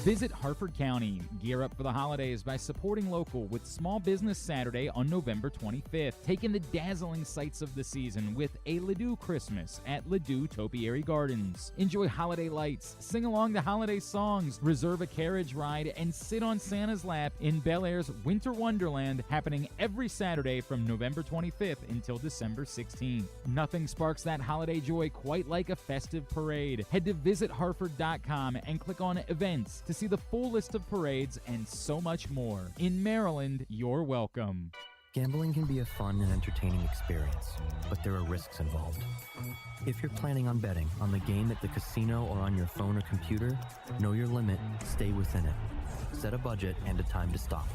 Visit Harford County. Gear up for the holidays by supporting local with Small Business Saturday on November 25th. Take in the dazzling sights of the season with a Ladue Christmas at Ladue Topiary Gardens. Enjoy holiday lights, sing along to holiday songs, reserve a carriage ride, and sit on Santa's lap in Bel Air's Winter Wonderland, happening every Saturday from November 25th until December 16th. Nothing sparks that holiday joy quite like a festive parade. Head to visitharford.com and click on Events to see the full list of parades and so much more. In Maryland, you're welcome. Gambling can be a fun and entertaining experience, but there are risks involved. If you're planning on betting on the game at the casino or on your phone or computer, know your limit, stay within it. Set a budget and a time to stop.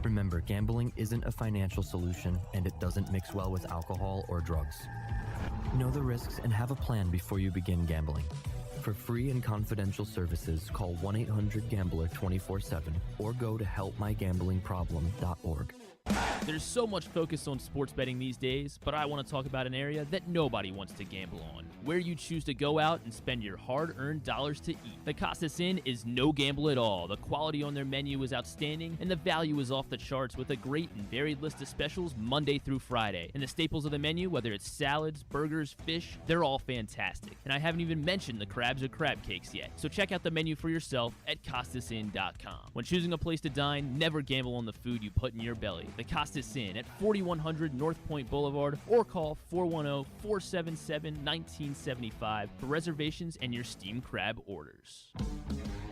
Remember, gambling isn't a financial solution, and it doesn't mix well with alcohol or drugs. Know the risks and have a plan before you begin gambling. For free and confidential services, call 1-800-GAMBLER 24/7 or go to helpmygamblingproblem.org. There's so much focus on sports betting these days, but I want to talk about an area that nobody wants to gamble on, where you choose to go out and spend your hard-earned dollars to eat. The Costas Inn is no gamble at all. The quality on their menu is outstanding, and the value is off the charts with a great and varied list of specials Monday through Friday. And the staples of the menu, whether it's salads, burgers, fish, they're all fantastic. And I haven't even mentioned the crabs or crab cakes yet. So check out the menu for yourself at CostasInn.com. When choosing a place to dine, never gamble on the food you put in your belly. The Costas Inn at 4100 North Point Boulevard, or call 410-477-1975 for reservations and your steamed crab orders.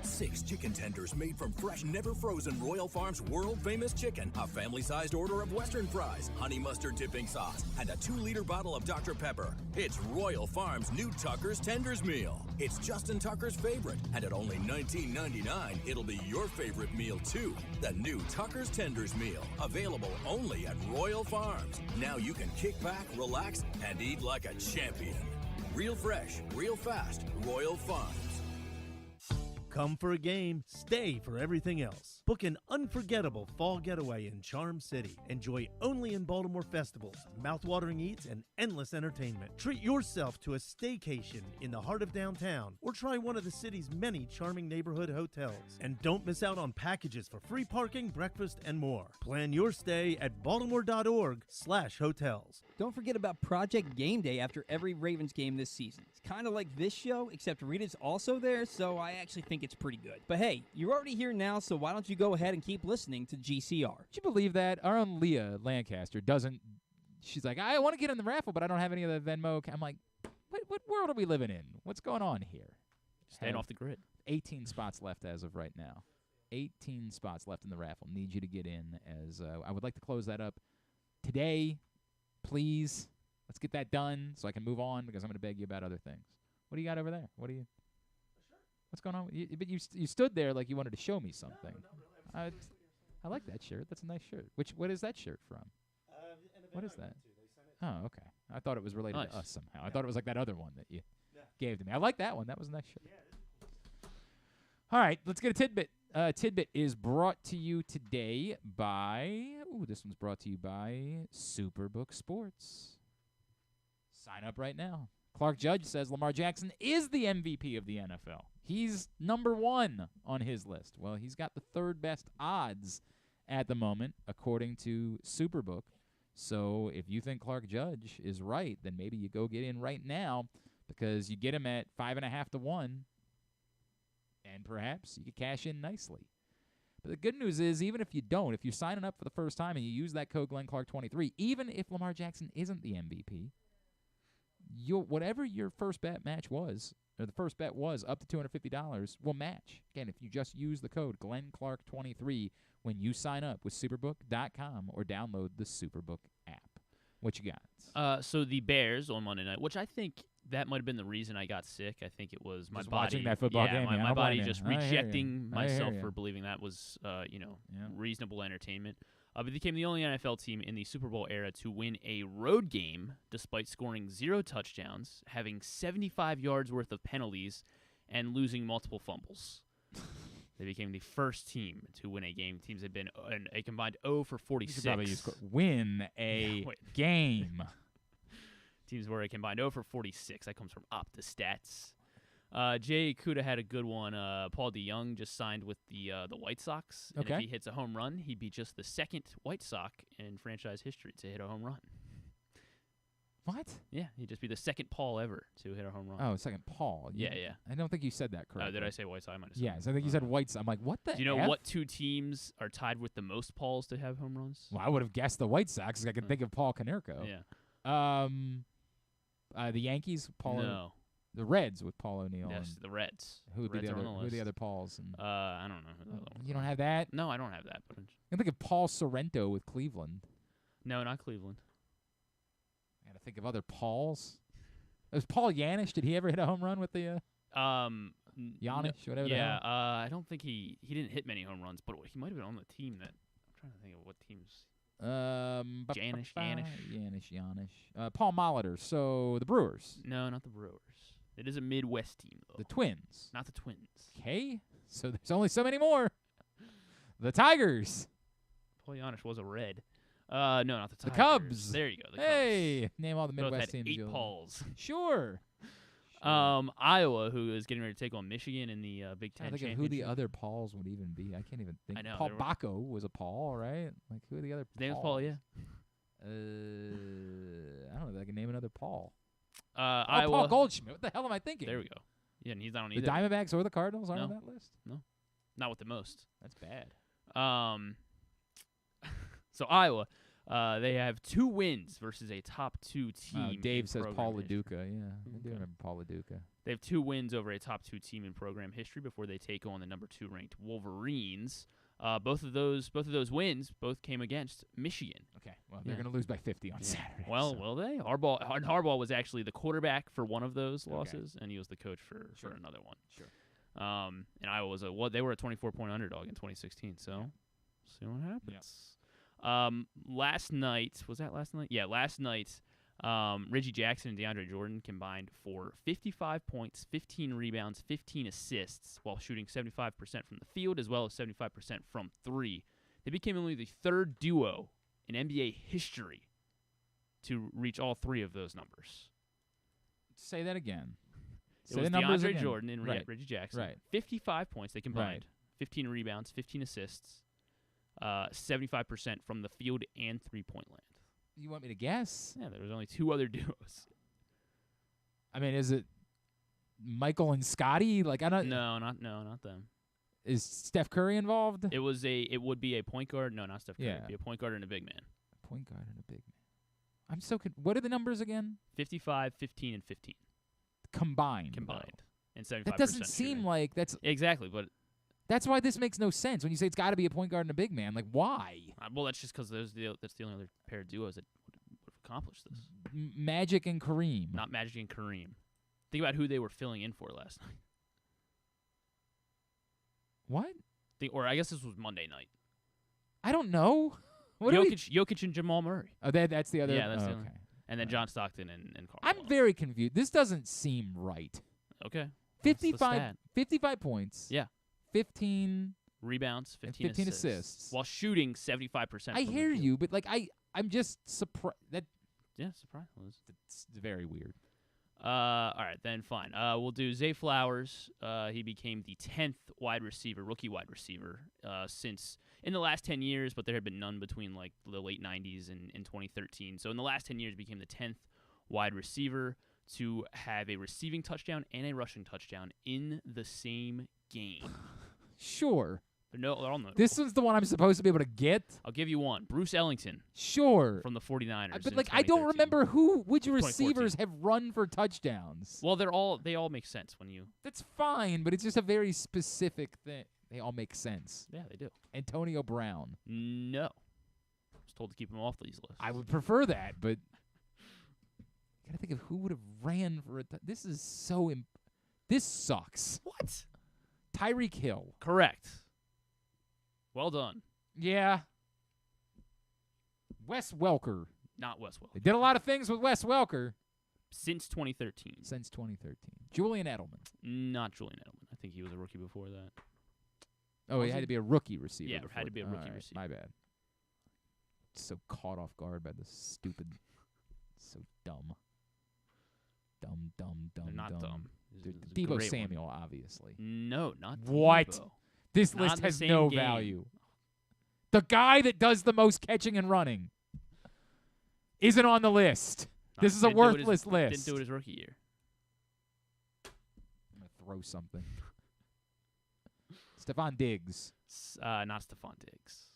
6 chicken tenders made from fresh, never frozen Royal Farms world-famous chicken, a family-sized order of Western fries, honey mustard dipping sauce, and a 2-liter bottle of Dr. Pepper. It's Royal Farms' new Tucker's Tenders Meal. It's Justin Tucker's favorite, and at only $19.99, it'll be your favorite meal, too. The new Tucker's Tenders Meal, available only at Royal Farms. Now you can kick back, relax, and eat like a champion. Real fresh, real fast, Royal Farms. Come for a game, stay for everything else. Book an unforgettable fall getaway in Charm City. Enjoy only in Baltimore festivals, mouthwatering eats, and endless entertainment. Treat yourself to a staycation in the heart of downtown, or try one of the city's many charming neighborhood hotels. And don't miss out on packages for free parking, breakfast, and more. Plan your stay at baltimore.org/hotels. Don't forget about Project Game Day after every Ravens game this season. It's kind of like this show, except Rita's also there, so I actually think it's pretty good. But hey, you're already here now, so why don't you go ahead and keep listening to GCR? Did you believe that? Our own Leah Lancaster doesn't. She's like, I want to get in the raffle, but I don't have any of the Venmo. I'm like, what world are we living in? What's going on here? Staying off the grid. 18 spots left as of right now. 18 spots left in the raffle. Need you to get in. As I would like to close that up today. Please, let's get that done so I can move on, because I'm going to beg you about other things. What do you got over there? What's going on? But you stood there like you wanted to show me something. No, really. I like that shirt. That's a nice shirt. What is that shirt from? What is that? Oh, okay. I thought it was related to us somehow. I thought it was like that other one that you gave to me. I like that one. That was a nice shirt. All right, let's get a tidbit. Tidbit is brought to you today by, this one's brought to you by Superbook Sports. Sign up right now. Clark Judge says Lamar Jackson is the MVP of the NFL. He's number 1 on his list. Well, he's got the 3rd best odds at the moment, according to Superbook. So if you think Clark Judge is right, then maybe you go get in right now, because you get him at 5.5 to 1. And perhaps you could cash in nicely. But the good news is, even if you don't, if you're signing up for the first time and you use that code GlennClark23, even if Lamar Jackson isn't the MVP, whatever your first bet match was, or the first bet was up to $250, will match. Again, if you just use the code GlennClark23 when you sign up with Superbook.com or download the Superbook app. What you got? So the Bears on Monday night, which I think that might have been the reason I got sick. I think it was my just body watching that football game. My body just I rejecting myself for believing that was, reasonable entertainment. But they became the only NFL team in the Super Bowl era to win a road game despite scoring 0 touchdowns, having 75 yards worth of penalties, and losing multiple fumbles. They became the first team to win a game. Teams had been a combined 0 for 46. Win a game. Teams were a combined 0 for 46. That comes from OptaStats. Jay Kuda had a good one. Paul DeJong just signed with the White Sox. And if he hits a home run, he'd be just the second White Sox in franchise history to hit a home run. What? Yeah, he'd just be the second Paul ever to hit a home run. Oh, second Paul. Yeah. I don't think you said that correctly. Did I say White Sox? I might have said Yes, I think you said White Sox. I'm like, what the Do you know what 2 teams are tied with the most Pauls to have home runs? Well, I would have guessed the White Sox, because I could think of Paul Konerko. Yeah. The Yankees, Paul. No. The Reds with Paul O'Neill. Yes, the Reds. Who would be Reds the other Pauls? And I don't know. You don't have that? No, I don't have that. But I think of Paul Sorrento with Cleveland. No, not Cleveland. I got to think of other Pauls. It was Paul Yanish. Did he ever hit a home run with the Yanish, whatever the Yeah, hell? I don't think he didn't hit many home runs, but he might have been on the team that I'm trying to think of what teams. Yanish. Paul Molitor. So the Brewers. No, not the Brewers. It is a Midwest team though. The Twins. Not the Twins. Okay. So there's only so many more. The Tigers. Paul Yanish was a Red. No, not the Tigers. The Cubs. There you go. The Hey, Cubs. name all the Both Midwest had teams. 8 Pauls. Sure. Iowa, who is getting ready to take on Michigan in the Big Ten I think of championship. who the other Pauls would even be. I can't even think. I know, Paul there were- Bacco was a Paul, right? Like who are the other? His name is Paul, yeah. I don't know if I can name another Paul. Iowa. Paul Goldschmidt. What the hell am I thinking? There we go. Yeah, and he's not on The either. Diamondbacks or the Cardinals aren't No. on that list. No, not with the most. That's bad. So Iowa, they have 2 wins versus a top 2 team. Dave in says program Paul history. LaDuca. Yeah, I do remember Paul LaDuca. They have 2 wins over a top 2 team in program history before they take on the number 2 ranked Wolverines. Both of those wins came against Michigan. Okay, well they're going to lose by 50 on Saturday. Well, so. will they? Harbaugh was actually the quarterback for one of those losses, and he was the coach for another one. Sure. And Iowa was they were a 24-point underdog in 2016. So, see what happens. Last night, was that last night? Yeah, last night, Reggie Jackson and DeAndre Jordan combined for 55 points, 15 rebounds, 15 assists, while shooting 75% from the field as well as 75% from 3. They became only the 3rd duo in NBA history to reach all 3 of those numbers. Say that again. It was DeAndre Jordan and Reggie Jackson. Right. 55 points they combined. Right. 15 rebounds, 15 assists, 75% from the field and 3-point land. You want me to guess? Yeah, there was only 2 other duos. I mean, is it Michael and Scotty? Like I don't. No, not them. Is Steph Curry involved? It would be a point guard. No, not Steph Curry. It'd be a point guard and a big man. Point guard and a big man. I'm so. What are the numbers again? 55, 15, and 15 combined. And 75%. That doesn't seem like that's exactly, but that's why this makes no sense when you say it's got to be a point guard and a big man. Like why? Well, that's just because that's the only other pair of duos that would have accomplished this. Magic and Kareem. Not Magic and Kareem. Think about who they were filling in for last night. What? Or I guess this was Monday night. I don't know. What Jokic and Jamal Murray. Oh, that's the other. Yeah, that's the okay. other. And then John Stockton and Karl I'm Malone. very confused. This doesn't seem right. Okay. 55 points. Yeah. 15 rebounds, 15 assists. While shooting 75%. I hear you, but like I'm just surprised. Surprised. That's very weird. All right, then fine. We'll do Zay Flowers. He became the 10th rookie wide receiver, since in the last 10 years, but there had been none between like the late 90s and 2013. So in the last 10 years, he became the 10th wide receiver to have a receiving touchdown and a rushing touchdown in the same game. Sure. They're all notable. This is the one I'm supposed to be able to get. I'll give you one. Bruce Ellington. Sure. From the 49ers. But like I don't remember which receivers have run for touchdowns. Well, they all make sense when you. That's fine, but it's just a very specific thing. They all make sense. Yeah, they do. Antonio Brown. No. I was told to keep him off these lists. I would prefer that, but I gotta think of who would have ran for it. This is so. This sucks. What? Tyreek Hill. Correct. Well done. Yeah. Wes Welker. Not Wes Welker. They did a lot of things with Wes Welker. Since 2013. Julian Edelman. Not Julian Edelman. I think he was a rookie before that. Oh, he had to be a rookie receiver. Yeah, had to be a rookie receiver. My bad. So caught off guard by this stupid. So dumb. Dumb. They're not dumb. Deebo Samuel, obviously. No, not what? Deebo. This not list the has same no game. value. The guy that does the most catching and running isn't on the list. This is a worthless list. Didn't do it his rookie year. I'm going to throw something. Stephon Diggs. Not Stephon Diggs.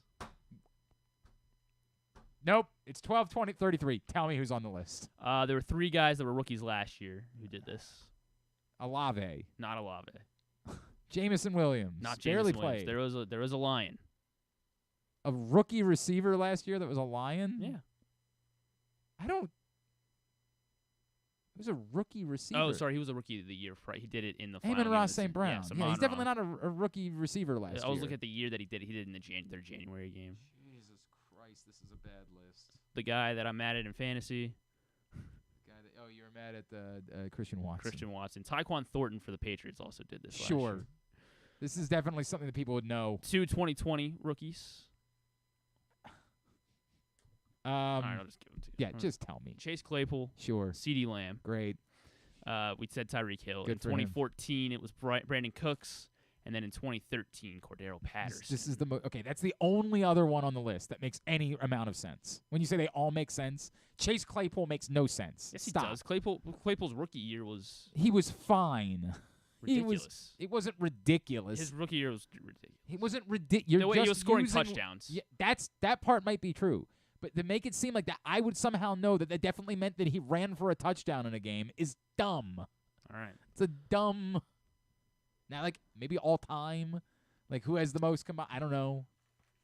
Nope. It's 12, 20, 33. Tell me who's on the list. There were 3 guys that were rookies last year who did this. Olave. Not Olave. Jamison Williams. Not barely Jamison Williams. played. There was a Lion. A rookie receiver last year that was a Lion? Yeah. I don't. He was a rookie receiver. Oh, sorry, he was a rookie of the year. He did it in the final. Him and game Ross of the St. Brown. Yeah, He's definitely not a rookie receiver last year. I was looking at the year that he did it. He did it in their January game. Jesus Christ, this is a bad list. The guy that I'm mad at in fantasy. You're mad at Christian Watson. Tyquan Thornton for the Patriots also did this last Sure. year. This is definitely something that people would know. 2 2020 rookies. All right, I'll just give them to you. Yeah, just tell me. Chase Claypool. Sure. CeeDee Lamb. Great. We said Tyreek Hill. Good in for him. 2014, it was Brandon Cooks. And then in 2013, Cordero Patterson. This is the okay, that's the only other one on the list that makes any amount of sense. When you say they all make sense, Chase Claypool makes no sense. Yes, Stop. he does. Claypool's rookie year was... He was fine. Ridiculous. It wasn't ridiculous. His rookie year was ridiculous. He wasn't ridiculous. The way he was scoring touchdowns. Yeah, that part might be true. But to make it seem like that I would somehow know that definitely meant that he ran for a touchdown in a game is dumb. All right. It's a dumb... Now, like, maybe all time? Like, who has the most combined? I don't know.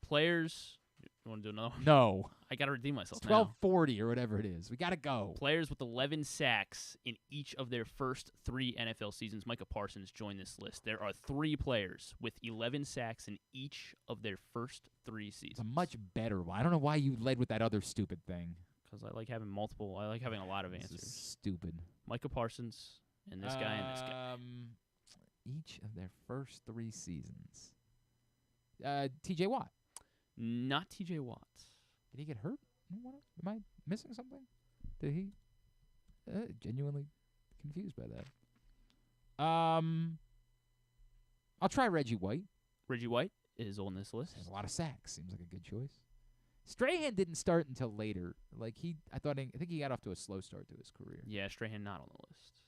Players. You want to do another one? No. I got to redeem myself now. 1240 or whatever it is. We got to go. Players with 11 sacks in each of their first 3 NFL seasons. Micah Parsons joined this list. There are 3 players with 11 sacks in each of their first 3 seasons. It's a much better one. I don't know why you led with that other stupid thing. Because I like having multiple. I like having a lot of answers. This is stupid. Micah Parsons and this guy and this guy. Each of their first 3 seasons. T.J. Watt. Not T.J. Watt. Did he get hurt? Am I missing something? Did he? Genuinely confused by that. I'll try Reggie White. Reggie White is on this list. Has a lot of sacks. Seems like a good choice. Strahan didn't start until later. Like I think he got off to a slow start to his career. Yeah, Strahan not on the list.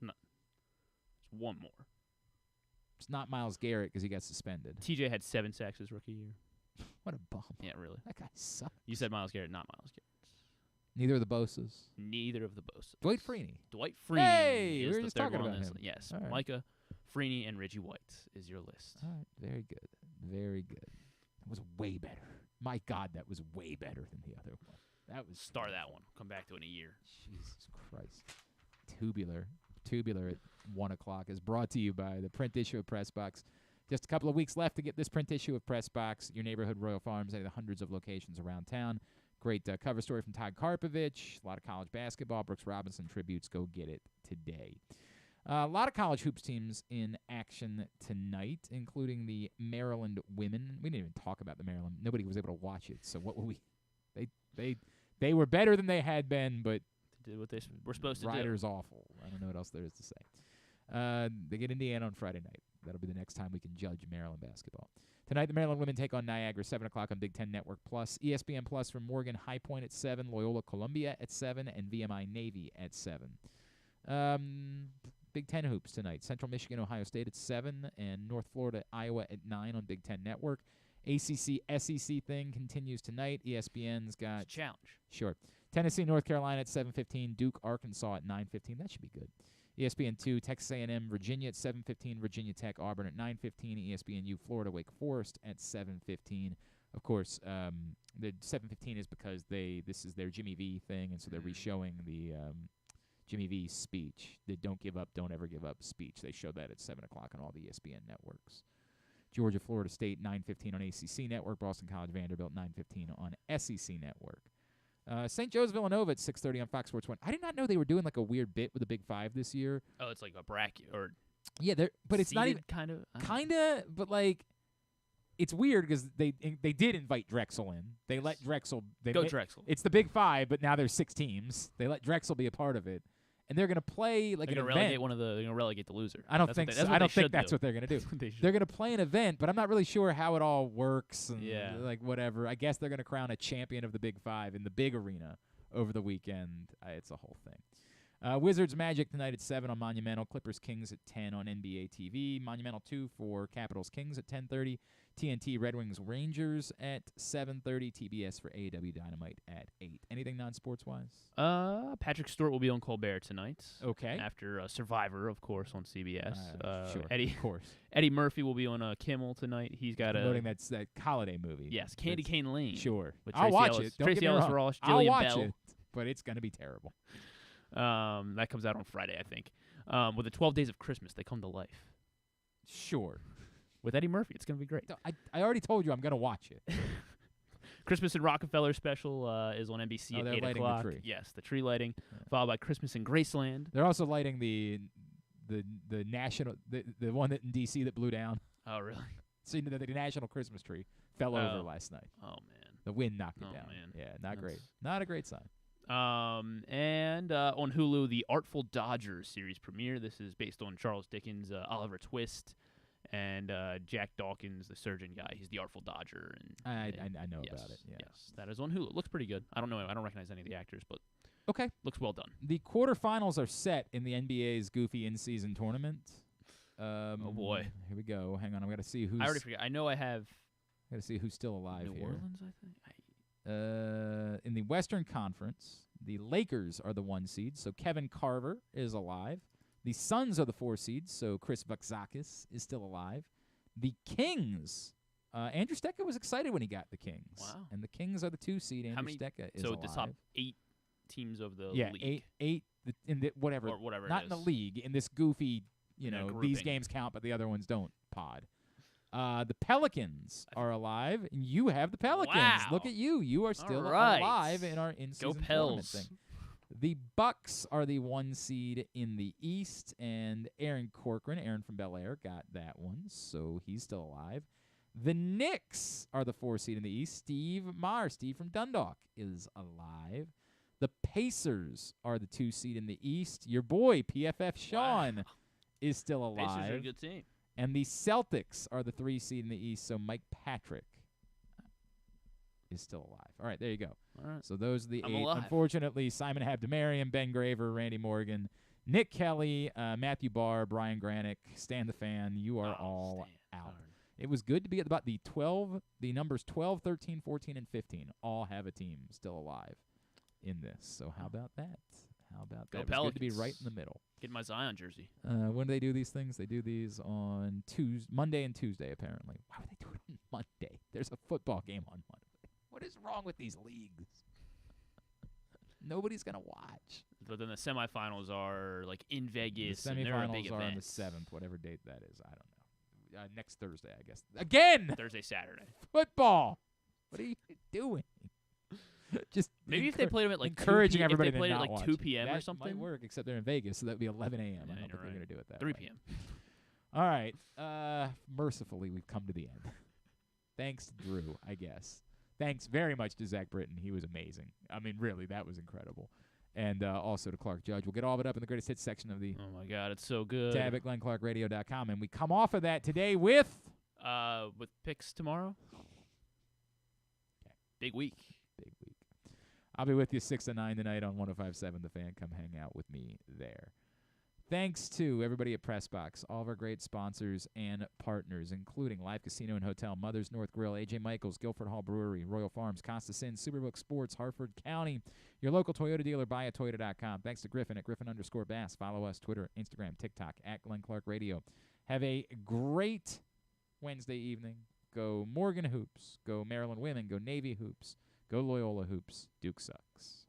No. There's one more. It's not Myles Garrett because he got suspended. TJ had 7 sacks his rookie year. What a bum. Yeah, really. That guy sucks. You said Myles Garrett, not Myles Garrett. Neither of the Boses. Neither of the Boses. Dwight Freeney. Dwight Freeney Hey, is we were the just third talking one about on this him. list. Yes, All right. Micah, Freeney, and Reggie White is your list. All right, very good. Very good. That was way better. My God, that was way better than the other one. That was Star that one. Come back to it in a year. Jesus Christ. Tubular at 1 o'clock is brought to you by the print issue of Press Box. Just a couple of weeks left to get this print issue of Press Box, your neighborhood Royal Farms, any of the hundreds of locations around town. Great cover story from Todd Karpovich. A lot of college basketball. Brooks Robinson tributes. Go get it today. A lot of college hoops teams in action tonight, including the Maryland women. We didn't even talk about the Maryland. Nobody was able to watch it. So what were we? They were better than they had been, but They did what they were supposed to do. Ryder's awful. I don't know what else there is to say. They get Indiana on Friday night. That'll be the next time we can judge Maryland basketball. Tonight, the Maryland women take on Niagara, 7 o'clock on Big Ten Network Plus. ESPN Plus from Morgan High Point at 7, Loyola Columbia at 7, and VMI Navy at 7. Big Ten hoops tonight. Central Michigan, Ohio State at 7, and North Florida, Iowa at 9 on Big Ten Network. ACC SEC thing continues tonight. ESPN's got It's a challenge. Sure. Tennessee, North Carolina at 7:15. Duke, Arkansas at 9:15. That should be good. ESPN2, Texas A&M, Virginia at 7:15. Virginia Tech, Auburn at 9:15. ESPNU, Florida, Wake Forest at 7:15. Of course, the 7:15 is because this is their Jimmy V thing, and so they're re-showing the Jimmy V speech, the "Don't Give Up, Don't Ever Give Up" speech. They show that at 7 o'clock on all the ESPN networks. Georgia, Florida State, 9:15 on ACC Network. Boston College, Vanderbilt, 9:15 on SEC Network. St. Joe's, Villanova at 6:30 on Fox Sports 1. I did not know they were doing like a weird bit with the Big Five this year. Oh, it's like a bracket or yeah, but it's not even kind of, but like it's weird because they did invite Drexel in. They let Drexel Drexel. It's the Big Five, but now there's 6 teams. They let Drexel be a part of it, and they're gonna play like they're an gonna event. relegate they're gonna relegate the loser. I don't think so. I don't think that's what they're gonna do. They They're gonna play an event, but I'm not really sure how it all works. And Yeah. like whatever. I guess they're gonna crown a champion of the Big Five in the big arena over the weekend. It's a whole thing. Wizards Magic tonight at 7 on Monumental. Clippers Kings at 10 on NBA TV. Monumental 2 for Capitals Kings at 10:30. TNT Red Wings Rangers at 7:30. TBS for AEW Dynamite at 8. Anything non-sports wise? Patrick Stewart will be on Colbert tonight. Okay. After Survivor, of course, on CBS. Sure. Eddie, of course. Eddie Murphy will be on Kimmel tonight. He's got promoting that holiday movie. Yes, Candy Cane Lane. Sure. With I'll Tracy watch Ellis, it. Don't Tracy get me Ellis wrong. Ross, I'll Jillian watch Bell. it. but it's going to be terrible. That comes out on Friday, I think. With the 12 Days of Christmas, they come to life. Sure. With Eddie Murphy, it's going to be great. I already told you I'm going to watch it. Christmas in Rockefeller special is on NBC at 8 lighting o'clock. the tree. Yes, the tree lighting, followed by Christmas in Graceland. They're also lighting the national the one that in D.C. that blew down. Oh, really? So the national Christmas tree fell over last night. Oh, man. The wind knocked it down. Man. Yeah, not great. Not a great sign. And on Hulu, the Artful Dodgers series premiere. This is based on Charles Dickens' Oliver Twist. And Jack Dawkins, the surgeon guy, he's the Artful Dodger. I know about it. Yeah. Yes, that is on Hulu. It looks pretty good. I don't know. I don't recognize any of the actors, but okay, looks well done. The quarterfinals are set in the NBA's goofy in-season tournament. Oh boy, here we go. Hang on, I've got to see who's. I already forgot. I know I have. Got to see who's still alive New here. Orleans, I think. In the Western Conference, the Lakers are the 1 seed, so Kevin Carver is alive. The Suns are the 4 seeds, so Chris Vaxakis is still alive. The Kings, Andrew Stecca was excited when he got the Kings. Wow. And the Kings are the 2 seed. Andrew Stecca is alive. So the top 8 teams of the league. Yeah, 8 in the whatever. Or whatever not it in the is. league, in this goofy, these games count, but the other ones don't pod. The Pelicans are alive, and you have the Pelicans. Wow. Look at you. You are still right. alive in our in-season tournament thing. The Bucks are the 1 seed in the East, and Aaron Corcoran, Aaron from Bel Air, got that one, so he's still alive. The Knicks are the 4 seed in the East. Steve from Dundalk, is alive. The Pacers are the 2 seed in the East. Your boy, PFF Sean, is still alive. Pacers are a good team. And the Celtics are the 3 seed in the East, so Mike Patrick is still alive. All right, there you go. All right. So those are the I'm 8. alive. Unfortunately, Simon Habdamarian, Ben Graver, Randy Morgan, Nick Kelly, Matthew Barr, Brian Granick, Stan the Fan, you are all out. Darn. It was good to be at about the numbers 12, 13, 14, and 15 all have a team still alive in this. So how about that? How about Go that? It was good to be Pelicans. right in the middle. Get my Zion jersey. When do they do these things? They do these on Monday and Tuesday, apparently. Why would they do it on Monday? There's a football game on Monday. What is wrong with these leagues? Nobody's going to watch. But then the semifinals are like in Vegas. The and they're a big semifinals are on the event. 7th, whatever date that is. I don't know. Next Thursday, I guess. Again! Thursday, Saturday. Football! What are you doing? Just Maybe if they played them at like 2 encouraging p.m. everybody if they played to at not like watch 2 it. p.m. or That something. might work, except they're in Vegas, so that would be 11 a.m. I don't think you're they're going to do it that 3 way. p.m. All right. Mercifully, we've come to the end. Thanks to Drew, I guess. Thanks very much to Zack Britton. He was amazing. I mean, really, that was incredible. And also to Clark Judge. We'll get all of it up in the greatest hits section of the Oh my God, it's so good. tab at glennclarkradio.com. And we come off of that today with picks tomorrow. Okay. Big week. Big week. I'll be with you 6 to 9 tonight on 105.7 The Fan. Come hang out with me there. Thanks to everybody at PressBox, all of our great sponsors and partners, including Live Casino and Hotel, Mother's North Grill, A.J. Michaels, Guilford Hall Brewery, Royal Farms, Costa Sin, Superbook Sports, Hartford County, your local Toyota dealer, buyatoyota.com. Thanks to Griffin at Griffin_Bass. Follow us, Twitter, Instagram, TikTok, at Glenn Clark Radio. Have a great Wednesday evening. Go Morgan Hoops. Go Maryland Women. Go Navy Hoops. Go Loyola Hoops. Duke sucks.